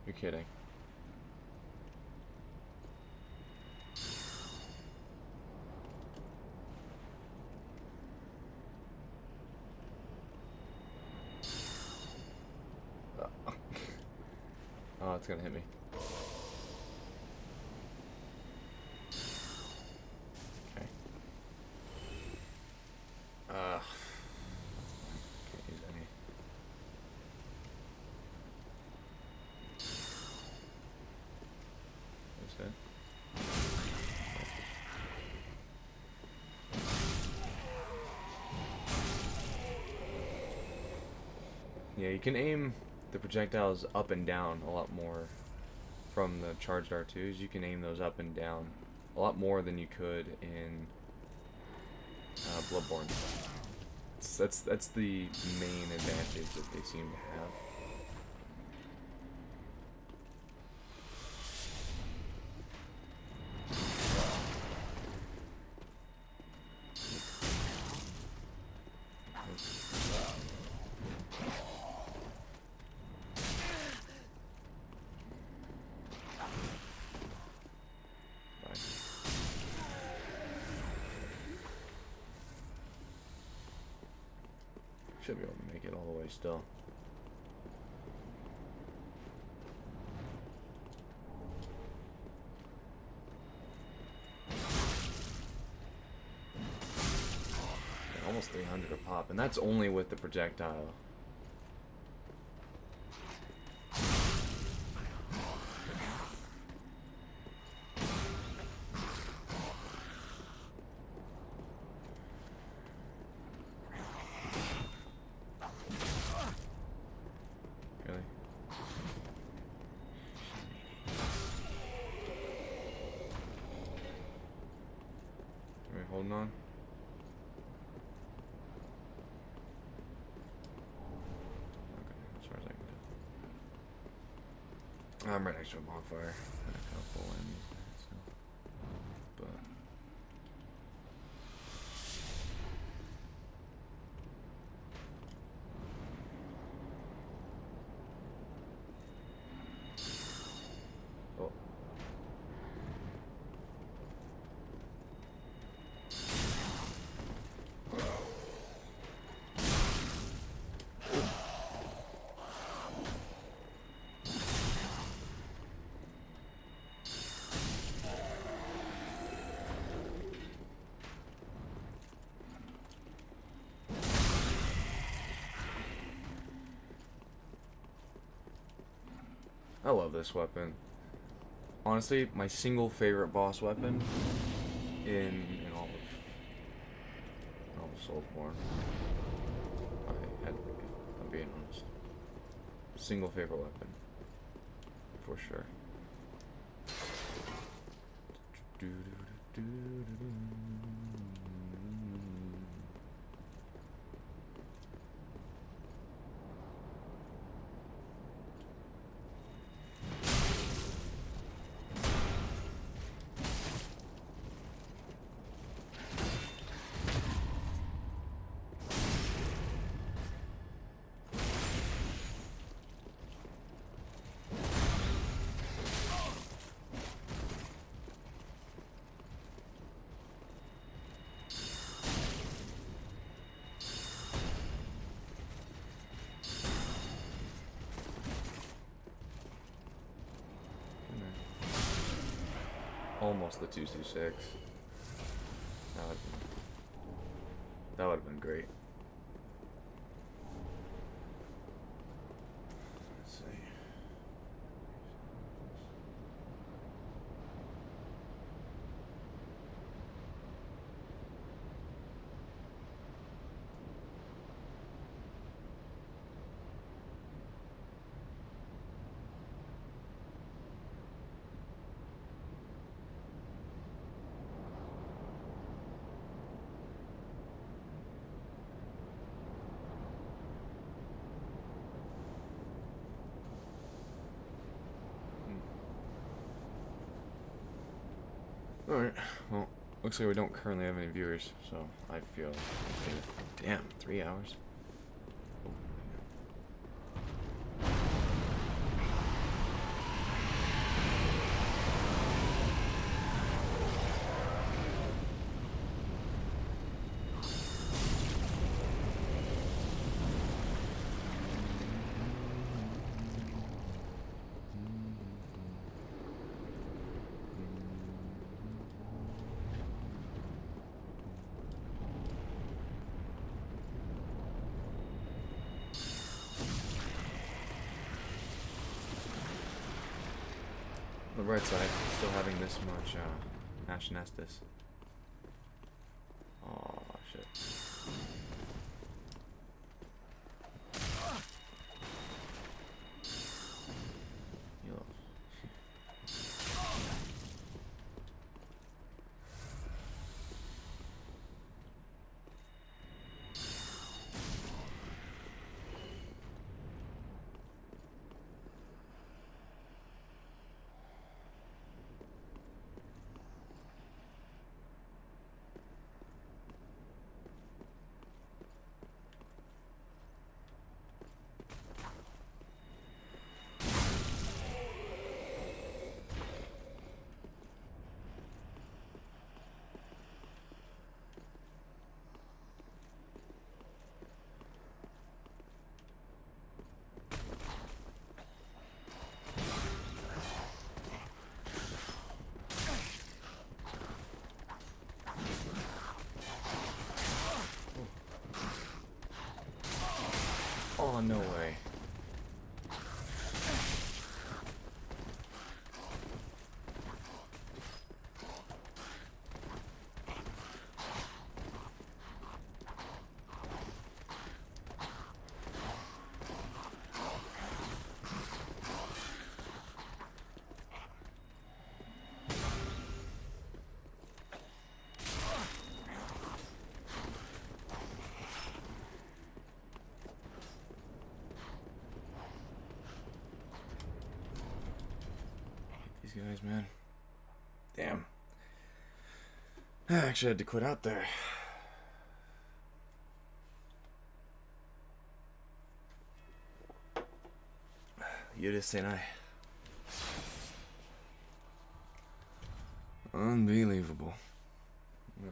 You're kidding. Oh, it's gonna hit me. Okay. Can't use any. That's it. Yeah, you can aim the projectiles up and down a lot more from the charged R2s. You can aim those up and down a lot more than you could in Bloodborne. That's the main advantage that they seem to have. Should be able to make it all the way still. Yeah, almost 300 a pop, and that's only with the projectile. Really? Are we holding on? Okay, as far as I can tell. I'm right next to a bonfire. And a couple enemies there, so. But. Oh. I love this weapon. Honestly, my single favorite boss weapon in all of Soulsborne. I'm being honest. Single favorite weapon. for sure. Almost the 2c6. That would have been great. Let's see. Alright, well, looks like we don't currently have any viewers, so I feel okay. Damn, 3 hours? On the right side, still having this much Ashen Estus. Oh shit. Yo. Oh, no way. These guys, man. Damn. I actually had to quit out there. You just saying unbelievable. No.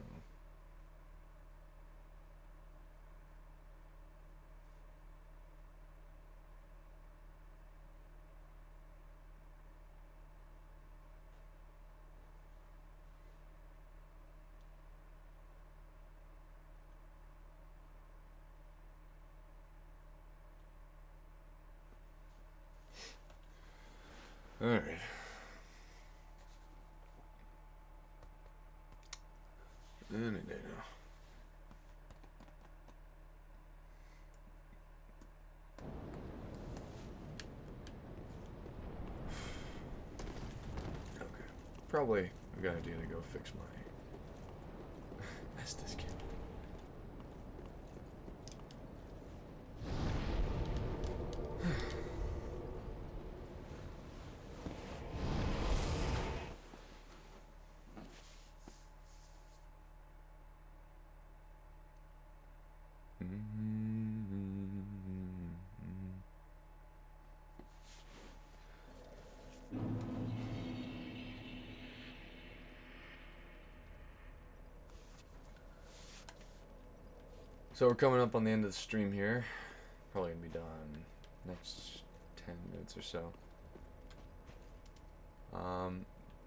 All right. Any day now. probably a good idea to go fix my Estes kit. So we're coming up on the end of the stream here. Probably gonna be done next 10 minutes or so.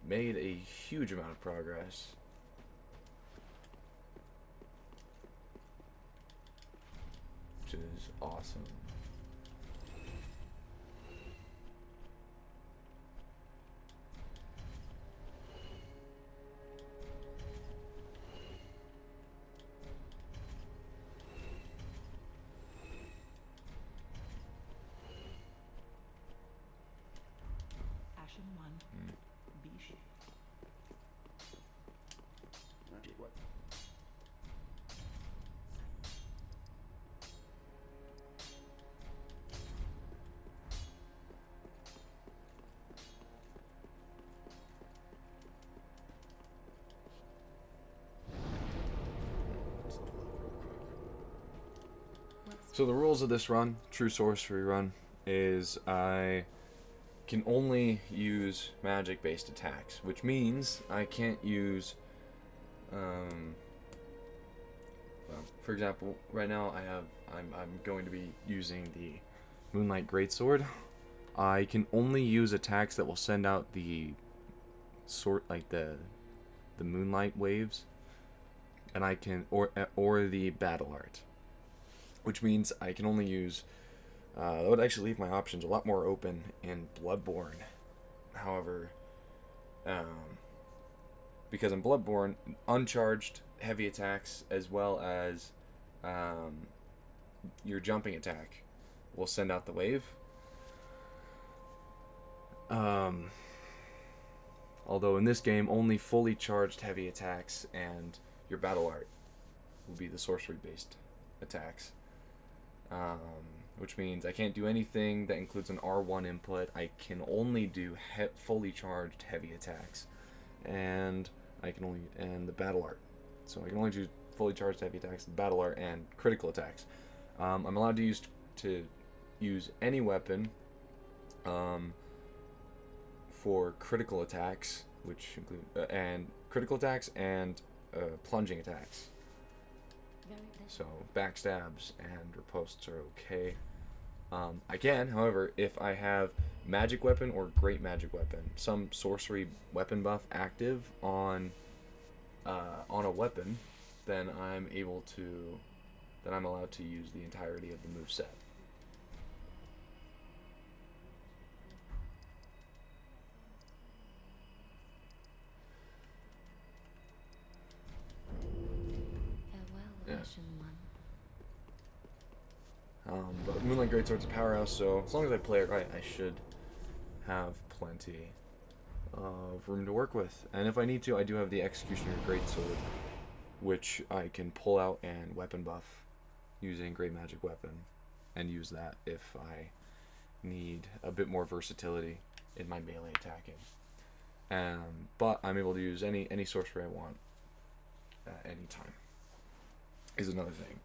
Made a huge amount of progress. Which is awesome. Ashen 1. Bish. I did what? So the rules of this run, true sorcery run, is I can only use magic-based attacks, which means I can't use, well, for example, right now I'm going to be using the Moonlight Greatsword. I can only use attacks that will send out the the moonlight waves, and I can or the battle art, which means I can only use. That would actually leave my options a lot more open in Bloodborne. However, because in Bloodborne, uncharged heavy attacks as well as your jumping attack will send out the wave. Although in this game, only fully charged heavy attacks and your battle art will be the sorcery-based attacks. Which means I can't do anything that includes an R1 input. I can only do fully charged heavy attacks, and the battle art. So I can only do fully charged heavy attacks, battle art, and critical attacks. I'm allowed to use any weapon for critical attacks, which include critical attacks and plunging attacks. So backstabs and repostes are okay. I can, however, if I have magic weapon or great magic weapon, some sorcery weapon buff active on a weapon, then I'm allowed to use the entirety of the moveset. Farewell, Ashen One. But Moonlight Greatsword's a powerhouse, so as long as I play it right, I should have plenty of room to work with. And if I need to, I do have the Executioner Greatsword, which I can pull out and weapon buff using Great Magic Weapon, and use that if I need a bit more versatility in my melee attacking. But I'm able to use any sorcery I want at any time, is another thing.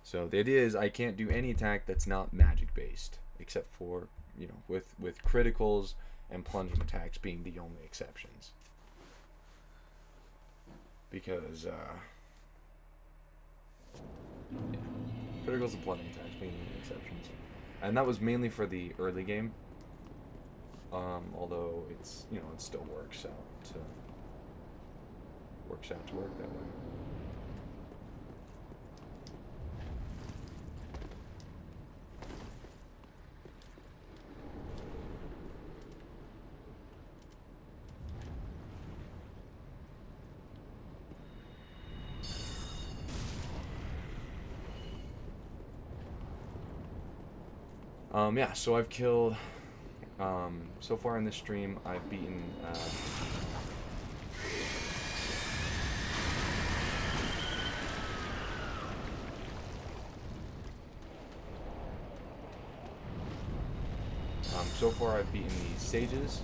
So the idea is I can't do any attack that's not magic based, except for, with criticals and plunging attacks being the only exceptions. Because criticals and plunging attacks being the only exceptions, and that was mainly for the early game. Although it still works out to work that way. Yeah, so I've killed, so far in this stream, I've beaten so far I've beaten the stages.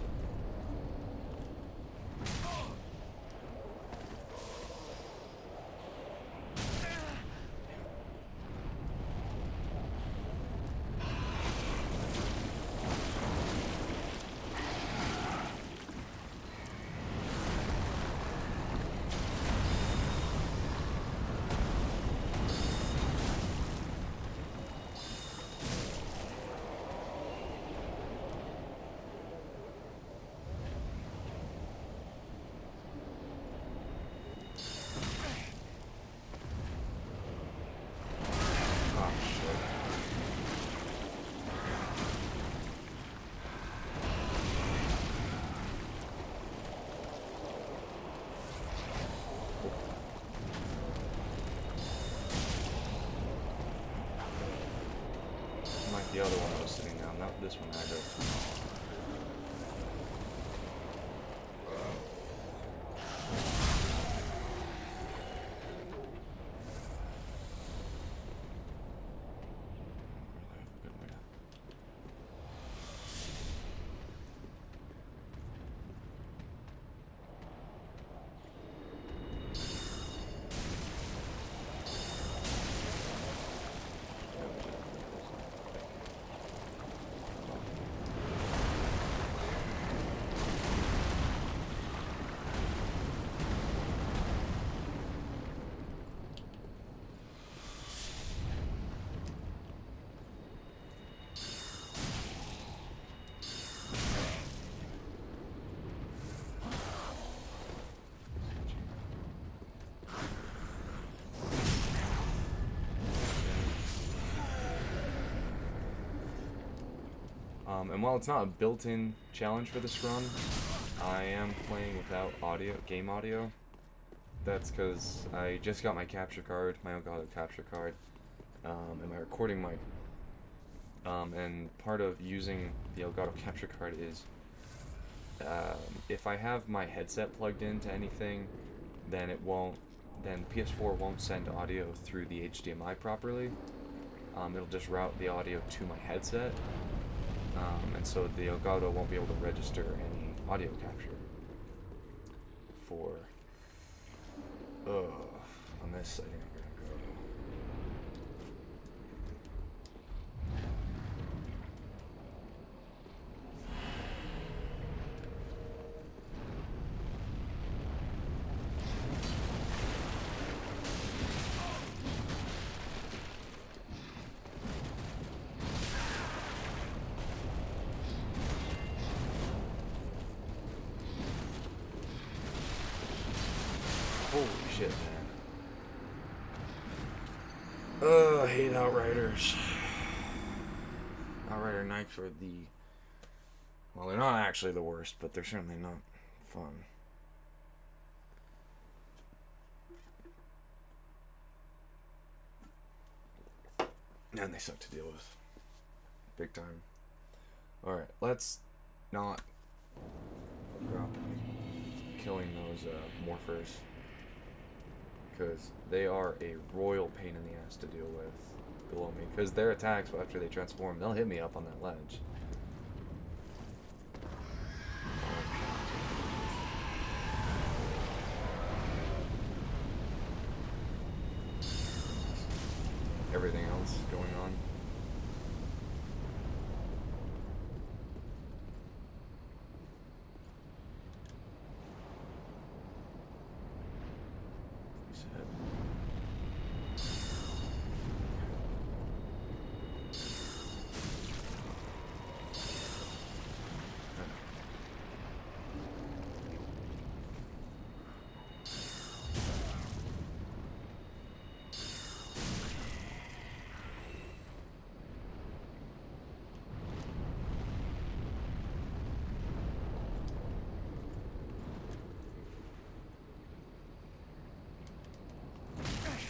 The other one I was sitting down, not this one either. And while it's not a built-in challenge for this run, I am playing without audio, game audio. That's because I just got my capture card, my Elgato capture card, and my recording mic. And part of using the Elgato capture card is if I have my headset plugged into anything, then then PS4 won't send audio through the HDMI properly. It'll just route the audio to my headset. And so the Elgato won't be able to register any audio capture for on this. I think I'm gonna go. Holy shit, man. I hate Outriders. Outrider Knights are well, they're not actually the worst, but they're certainly not fun. And they suck to deal with. Big time. Alright, let's not drop killing those morphers, because they are a royal pain in the ass to deal with below me, because their attacks after they transform, they'll hit me up on that ledge. Everything else going on.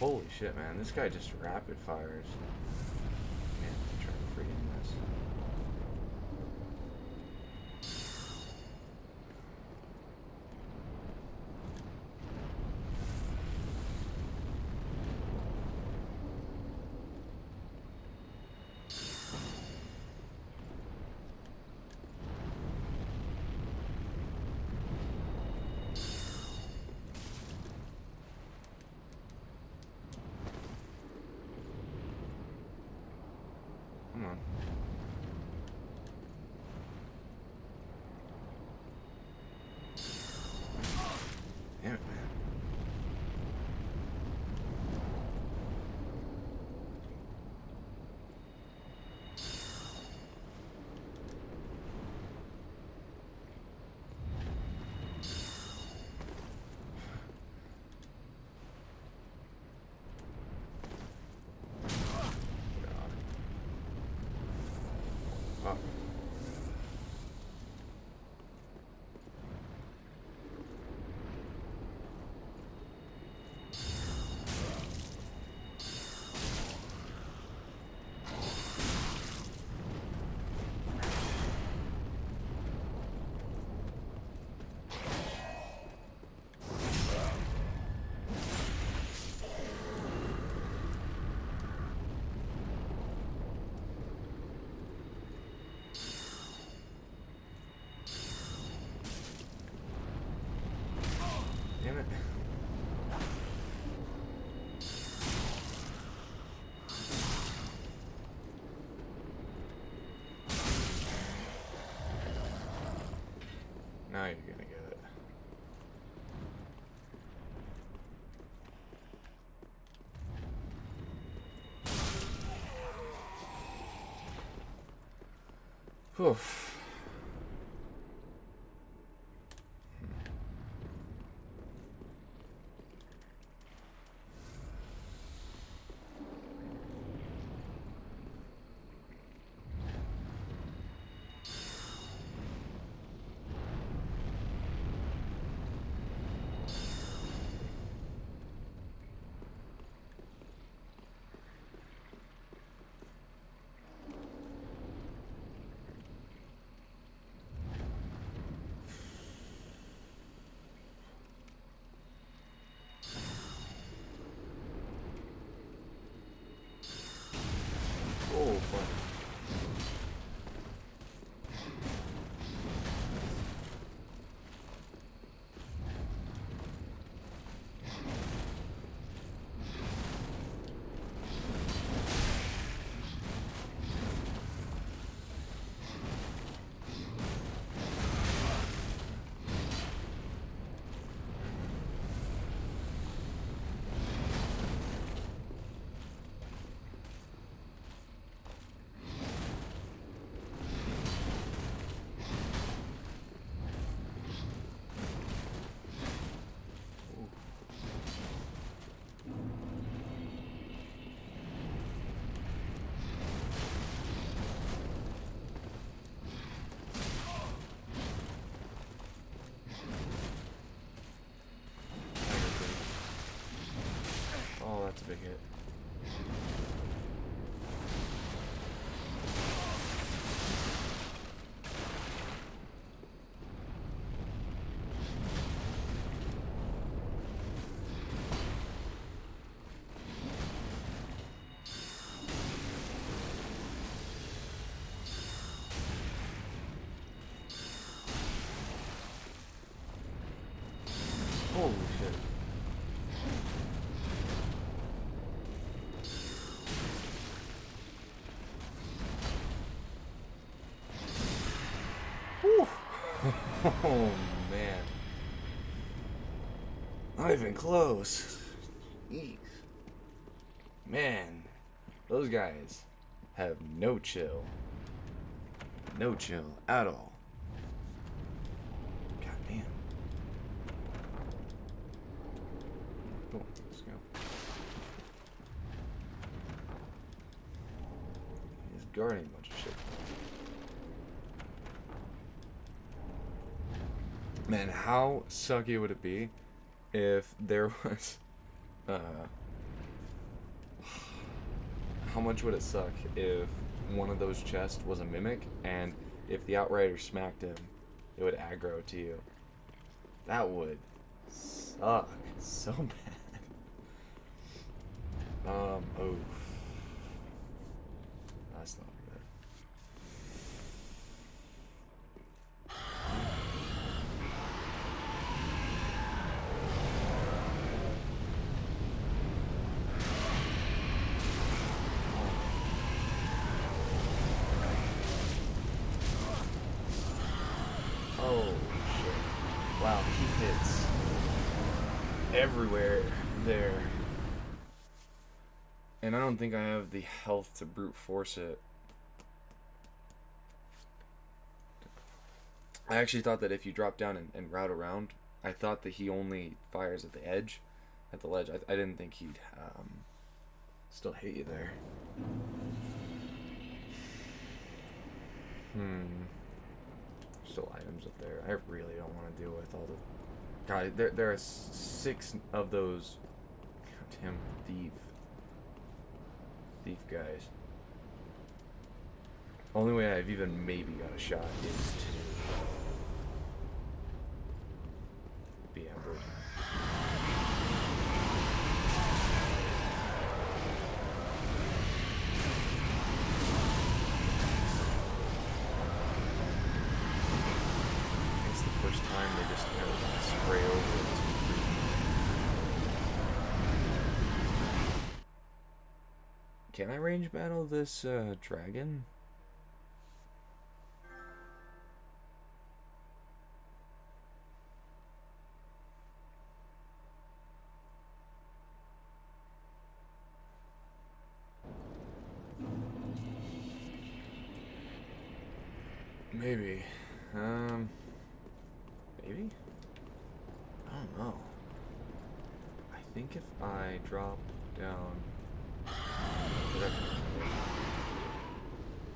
Holy shit, man. This guy just rapid fires. Man, I'm trying to freaking miss. Come on. Damn it, man. God. Damn it. Now you're gonna get it. Oof. Oh, fun. Oh, that's a big hit. Holy shit. Whew. Oh man. Not even close. Jeez. Man, those guys have no chill. No chill at all. God damn. Cool, let's go. He's guarding a bunch of shit. Man, how sucky would it be if there was, how much would it suck if one of those chests was a mimic, and if the Outrider smacked him, it would aggro to you? That would suck so bad. Oof. That's not good. everywhere there. And I don't think I have the health to brute force it. I actually thought that if you drop down and route around, I thought that he only fires at the edge, at the ledge. I didn't think he'd still hit you there. Still items up there. I really don't want to deal with all the... God, there are 6 of those goddamn thief guys. Only way I've even maybe got a shot is to be ambushed. It's the first time they just kind of spray over it. Can I range battle this dragon? Maybe. Maybe? I don't know. I think if I drop down...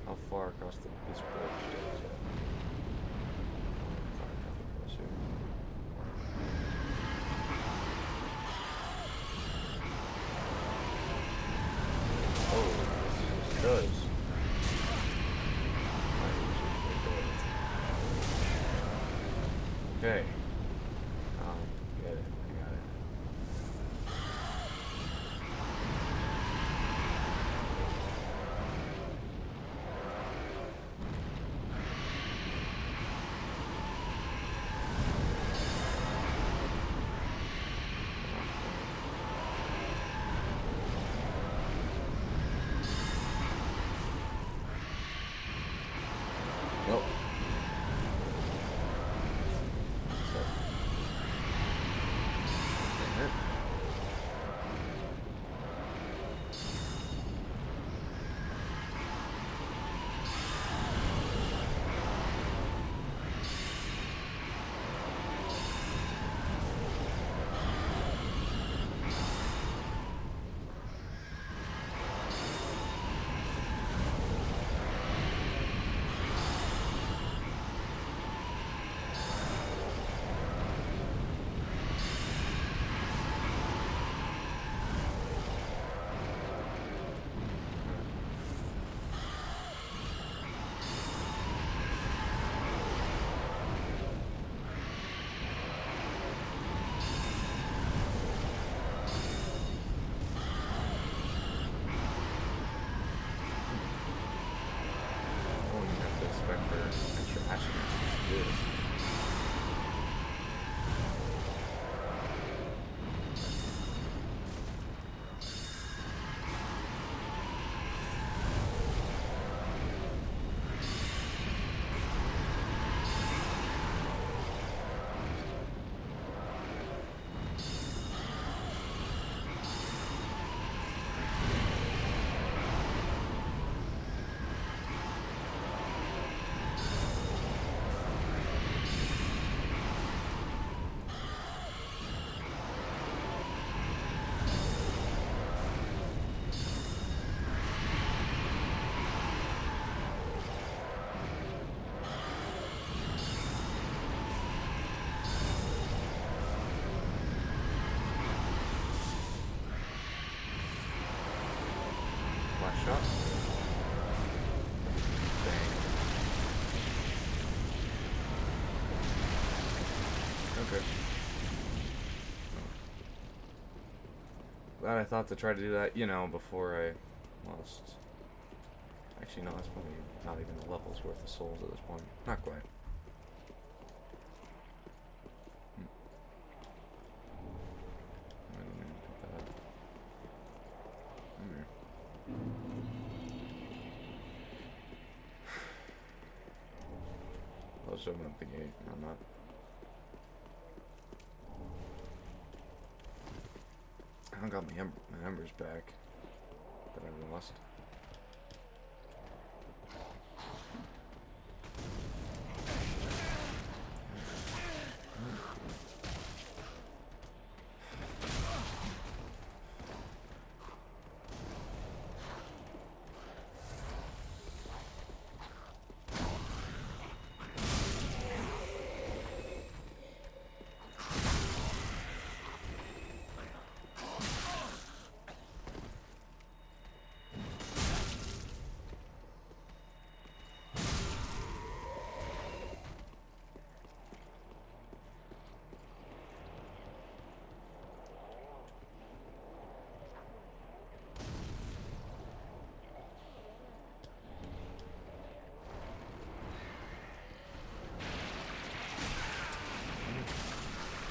How far across this bridge does it? Oh, this does. Okay. Get it. I got it. Nope. Last shot. Bang. Okay. Glad I thought to try to do that, you know, before I lost. Actually, no, that's probably not even a level's worth of souls at this point. Not quite. I didn't even pick that up. Come here. Let's open up the gate. No, I'm not. I don't got my embers back that I lost.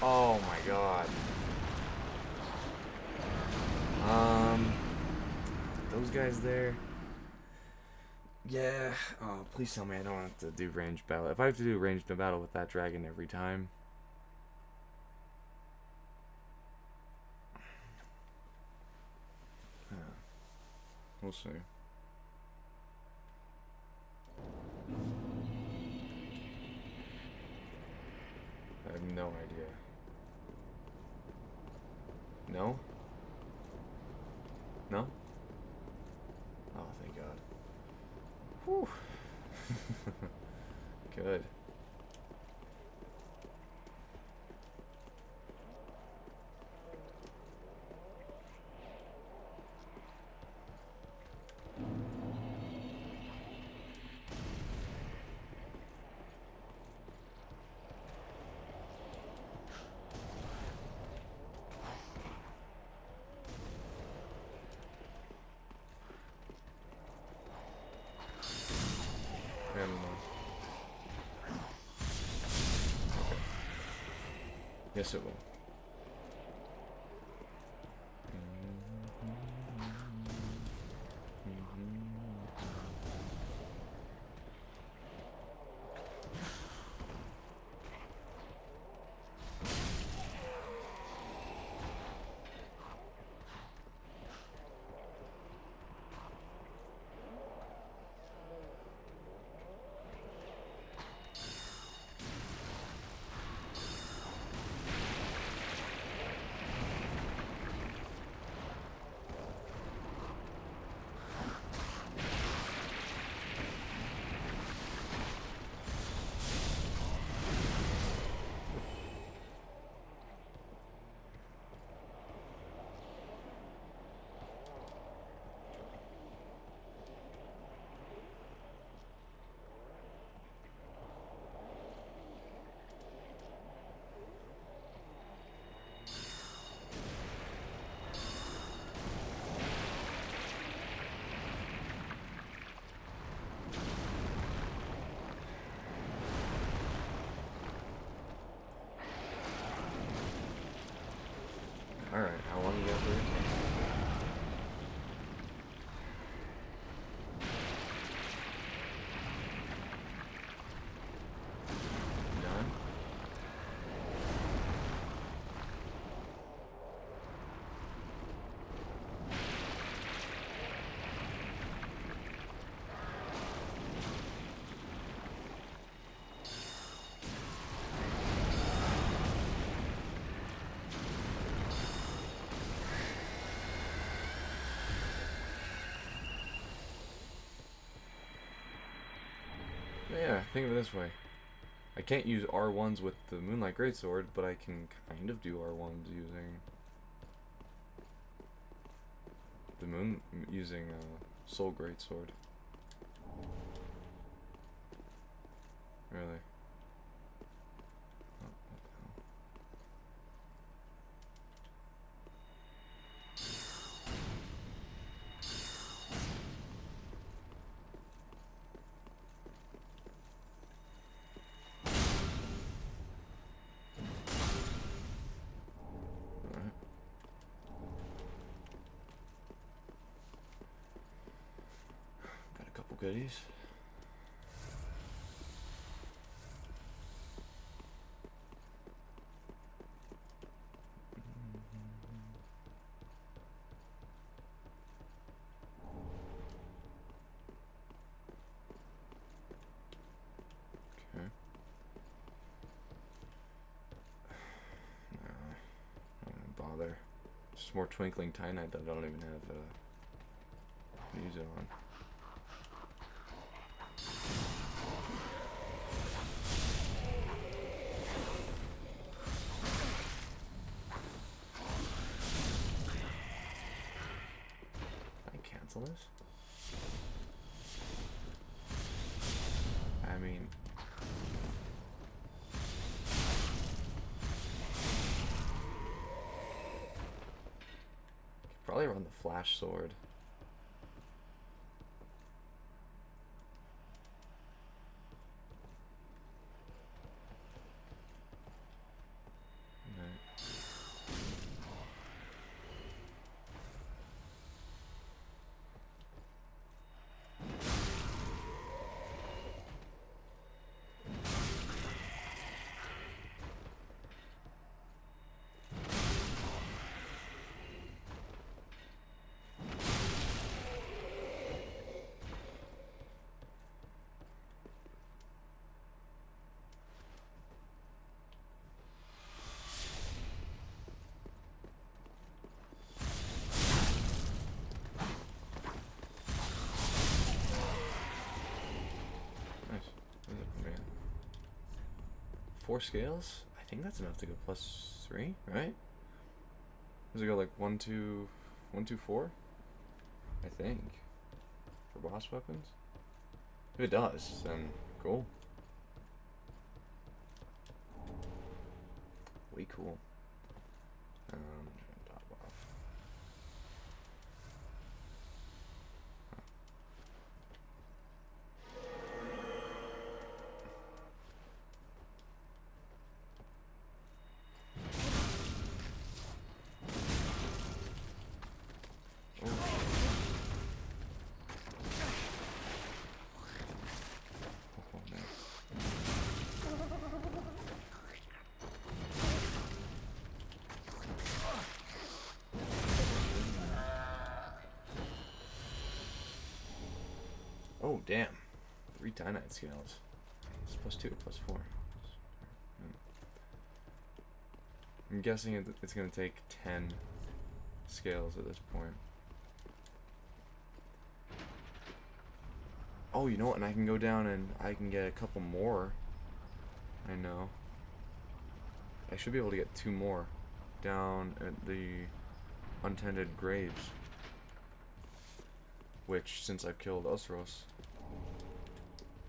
Oh my god. Those guys there. Yeah. Oh, please tell me I don't have to do ranged battle. If I have to do ranged battle with that dragon every time. We'll see. I have no idea. No? No? Oh, thank God. Whew. Good. Yes, it will. Alright, how long you got there? Done? Yeah, think of it this way. I can't use R1s with the Moonlight Greatsword, but I can kind of do R1s using Soul Greatsword. Really? Oh, what the hell? Alright. Got a couple goodies. There's more twinkling titanite that I don't even have music on. Can I cancel this? I mean, probably run the flash sword. Nice. What does it put me at? 4 scales? I think that's enough to go +3, right? Does it go like 1, 2, 1, 2, 4? I think. For boss weapons? If it does, then cool. Way cool. Top off. Oh, man. Oh, damn. 3 Titanite scales. It's +2, +4. I'm guessing it's going to take 10 scales at this point. Oh, you know what? And I can go down and I can get a couple more. I know. I should be able to get 2 more down at the untended graves. Which, since I've killed Osros,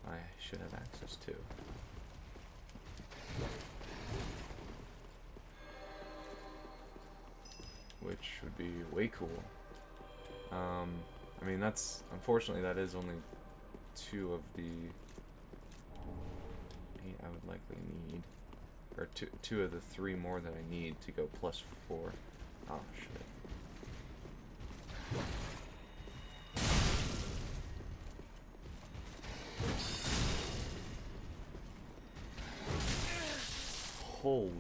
I should have access to. Which would be way cool. I mean, that's, unfortunately, that is only 2 of the 8 I would likely need. Or two of the 3 more that I need to go +4. Oh, shit. Holy.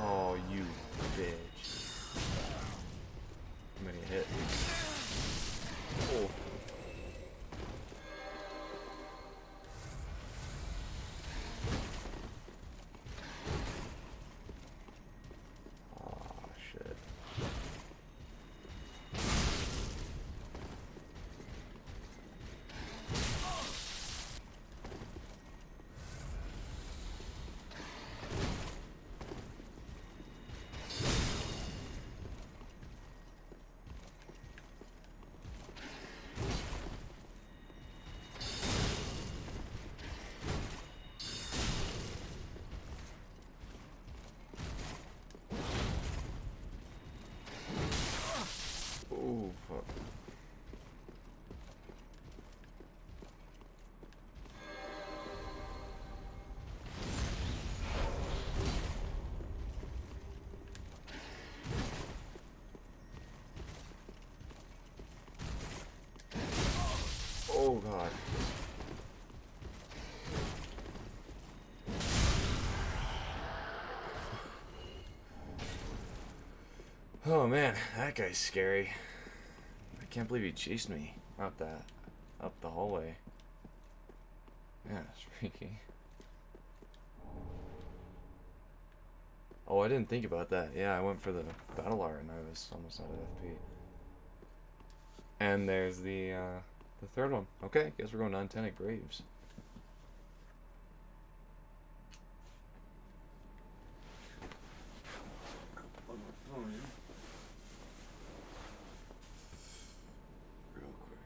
Oh, you bitch. How many hit? Oh. Oh, shit. Oh, fuck. Oh, God. Oh man, that guy's scary. I can't believe he chased me up the hallway. Yeah, it's freaky. Oh, I didn't think about that. Yeah, I went for the battle art and I was almost out of FP. And there's the third one. Okay, guess we're going to Untented Graves. Plug my phone in. Real quick.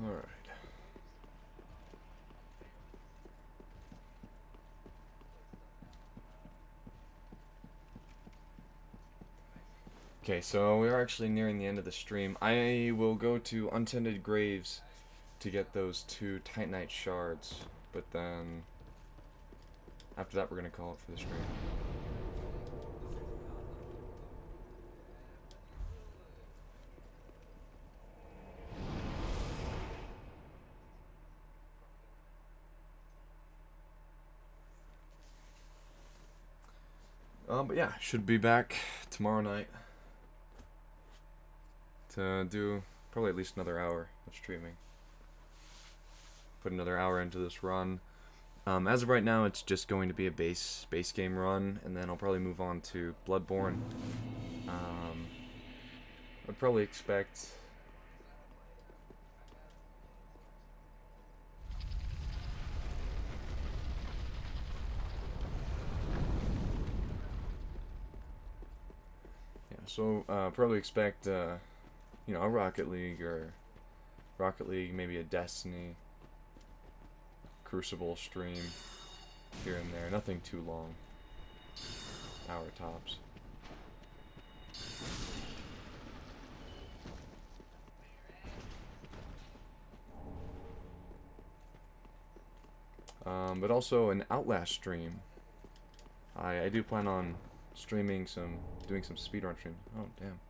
Alright. Okay, so we are actually nearing the end of the stream. I will go to Untended Graves to get those 2 Titanite shards, but then after that we're going to call it for the stream. But yeah, should be back tomorrow night to do probably at least another hour of streaming. Put another hour into this run. As of right now, it's just going to be a base game run, and then I'll probably move on to Bloodborne. I'd probably expect... Yeah, so probably expect, you know, a Rocket League, maybe a Destiny, Crucible stream here and there. Nothing too long. Hour tops. But also an Outlast stream. I do plan on doing some speedrun streams. Oh damn.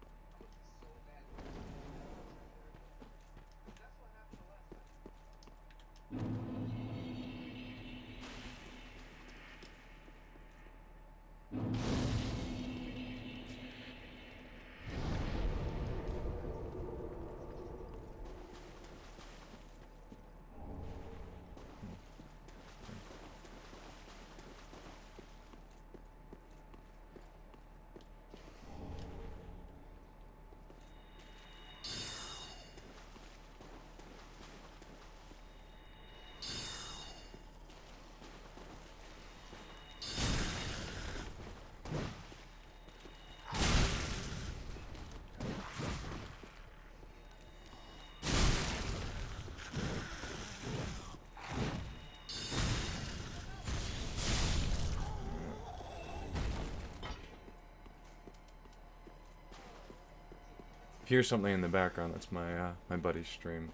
Here's something in the background. That's my my buddy's stream.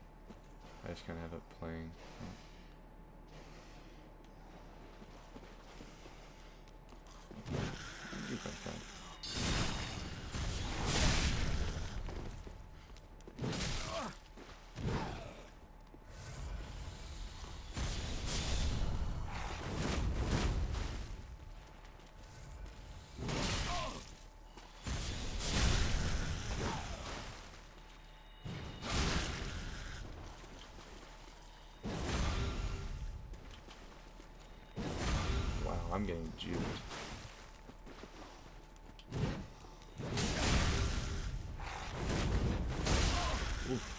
I just kind of have it playing. I'm getting juked. Oof.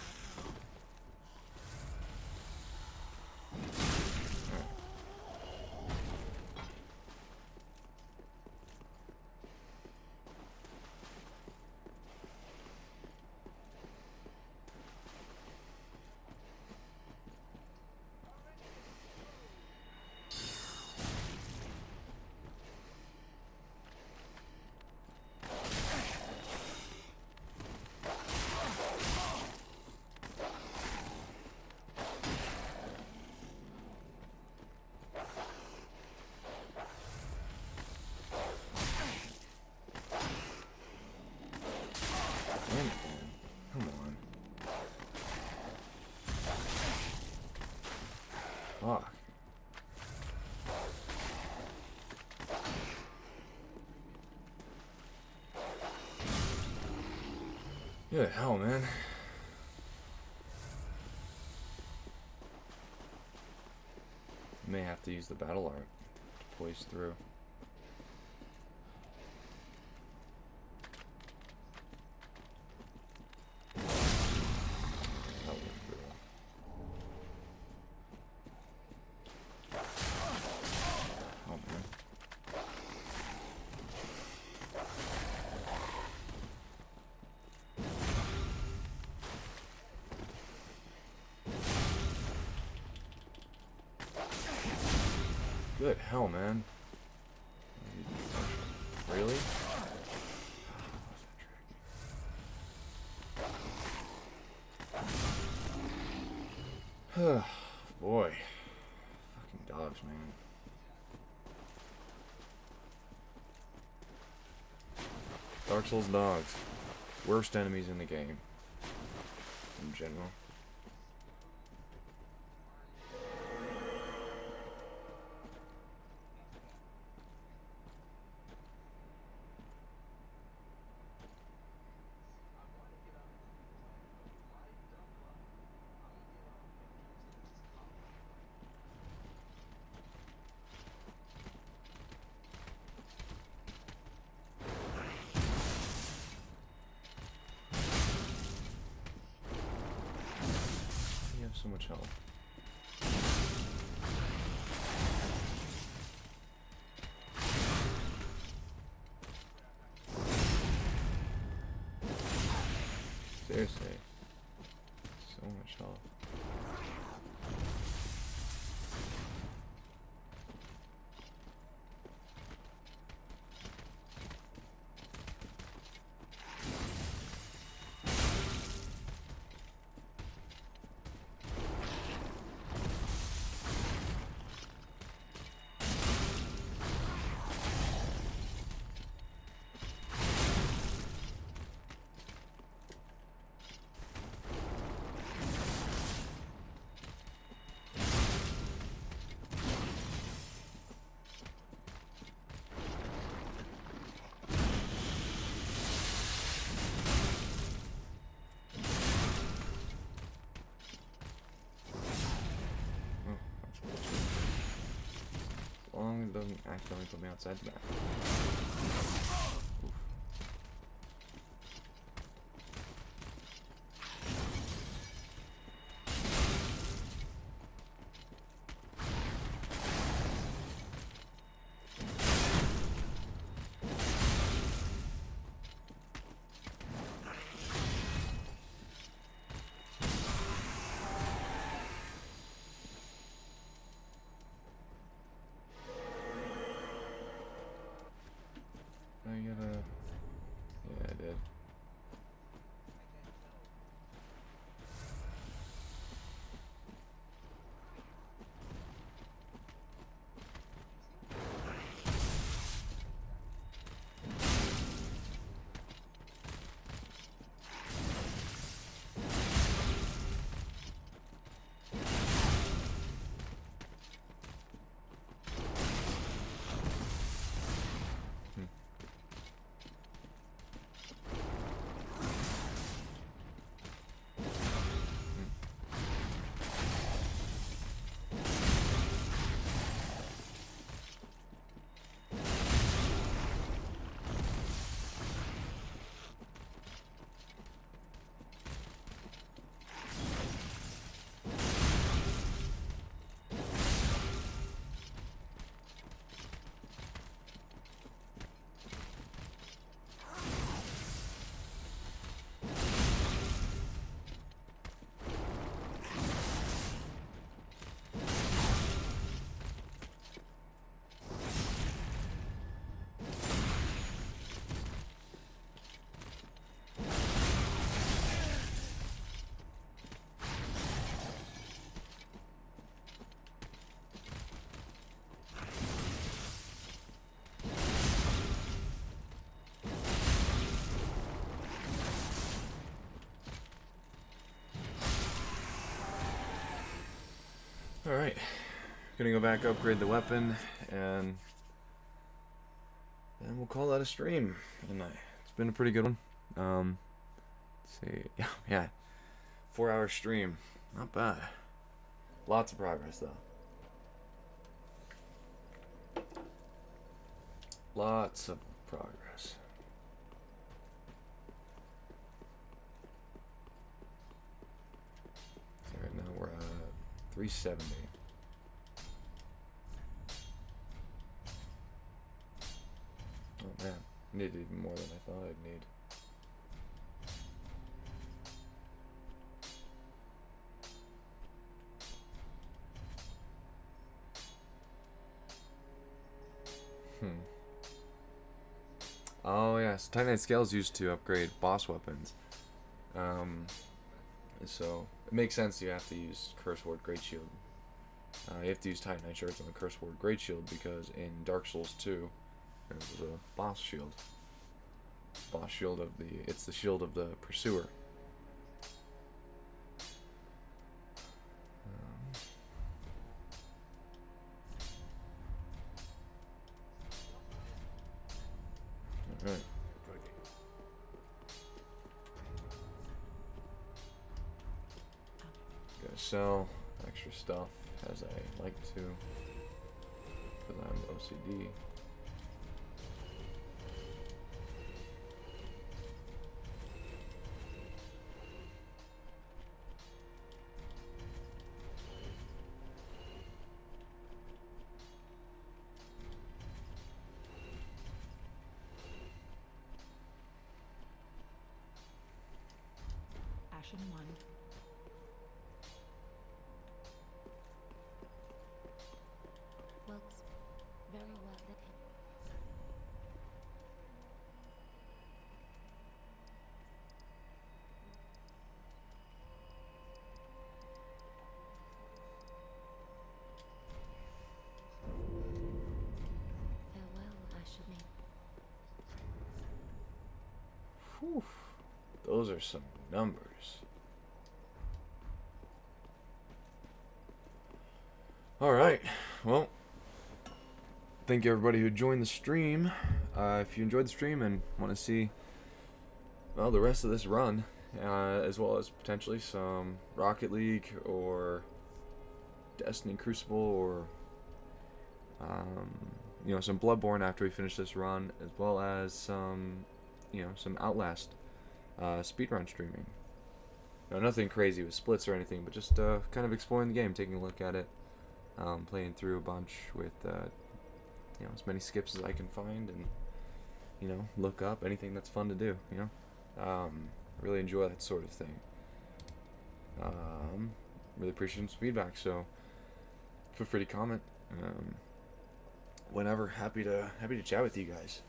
Damn it, man. Come on. Fuck. Good hell, man. May have to use the battle art to poise through. That worked pretty well. Oh man. Good hell, man. Really? Boy. Fucking dogs, man. Dark Souls dogs. Worst enemies in the game. In general. You have so much health. Seriously. So much health. As long as it doesn't accidentally put me outside the map. Oof. Alright. Gonna go back, upgrade the weapon, and then we'll call that a stream. And it's been a pretty good one. Let's see. Yeah. 4-hour stream. Not bad. Lots of progress, though. Lots of progress. So right now we're at 370. Oh man, I needed even more than I thought I'd need. Oh yes, Titanite Scales used to upgrade boss weapons. So it makes sense you have to use Curse Ward Great Shield. You have to use Titanite shards on the Curse Ward Great Shield because in Dark Souls 2 there was a boss shield. Boss shield of it's the shield of the pursuer. Alright. Gotta sell extra stuff as I like to, because I'm OCD. Ashen 1. Well, very well. Farewell, Ashen. Whew. Those are some numbers. Alright, well, thank you everybody who joined the stream. If you enjoyed the stream and want to see, well, the rest of this run, as well as potentially some Rocket League or Destiny Crucible or, you know, some Bloodborne after we finish this run, as well as some, you know, some Outlast speedrun streaming. No, nothing crazy with splits or anything, but just kind of exploring the game, taking a look at it, playing through a bunch with you know, as many skips as I can find, and you know, look up anything that's fun to do. You know, I really enjoy that sort of thing. Really appreciate some feedback, so feel free to comment. Whenever, happy to chat with you guys.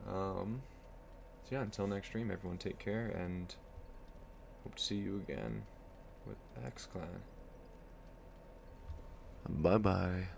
So yeah, until next stream, everyone take care, and hope to see you again with X Clan. Bye bye.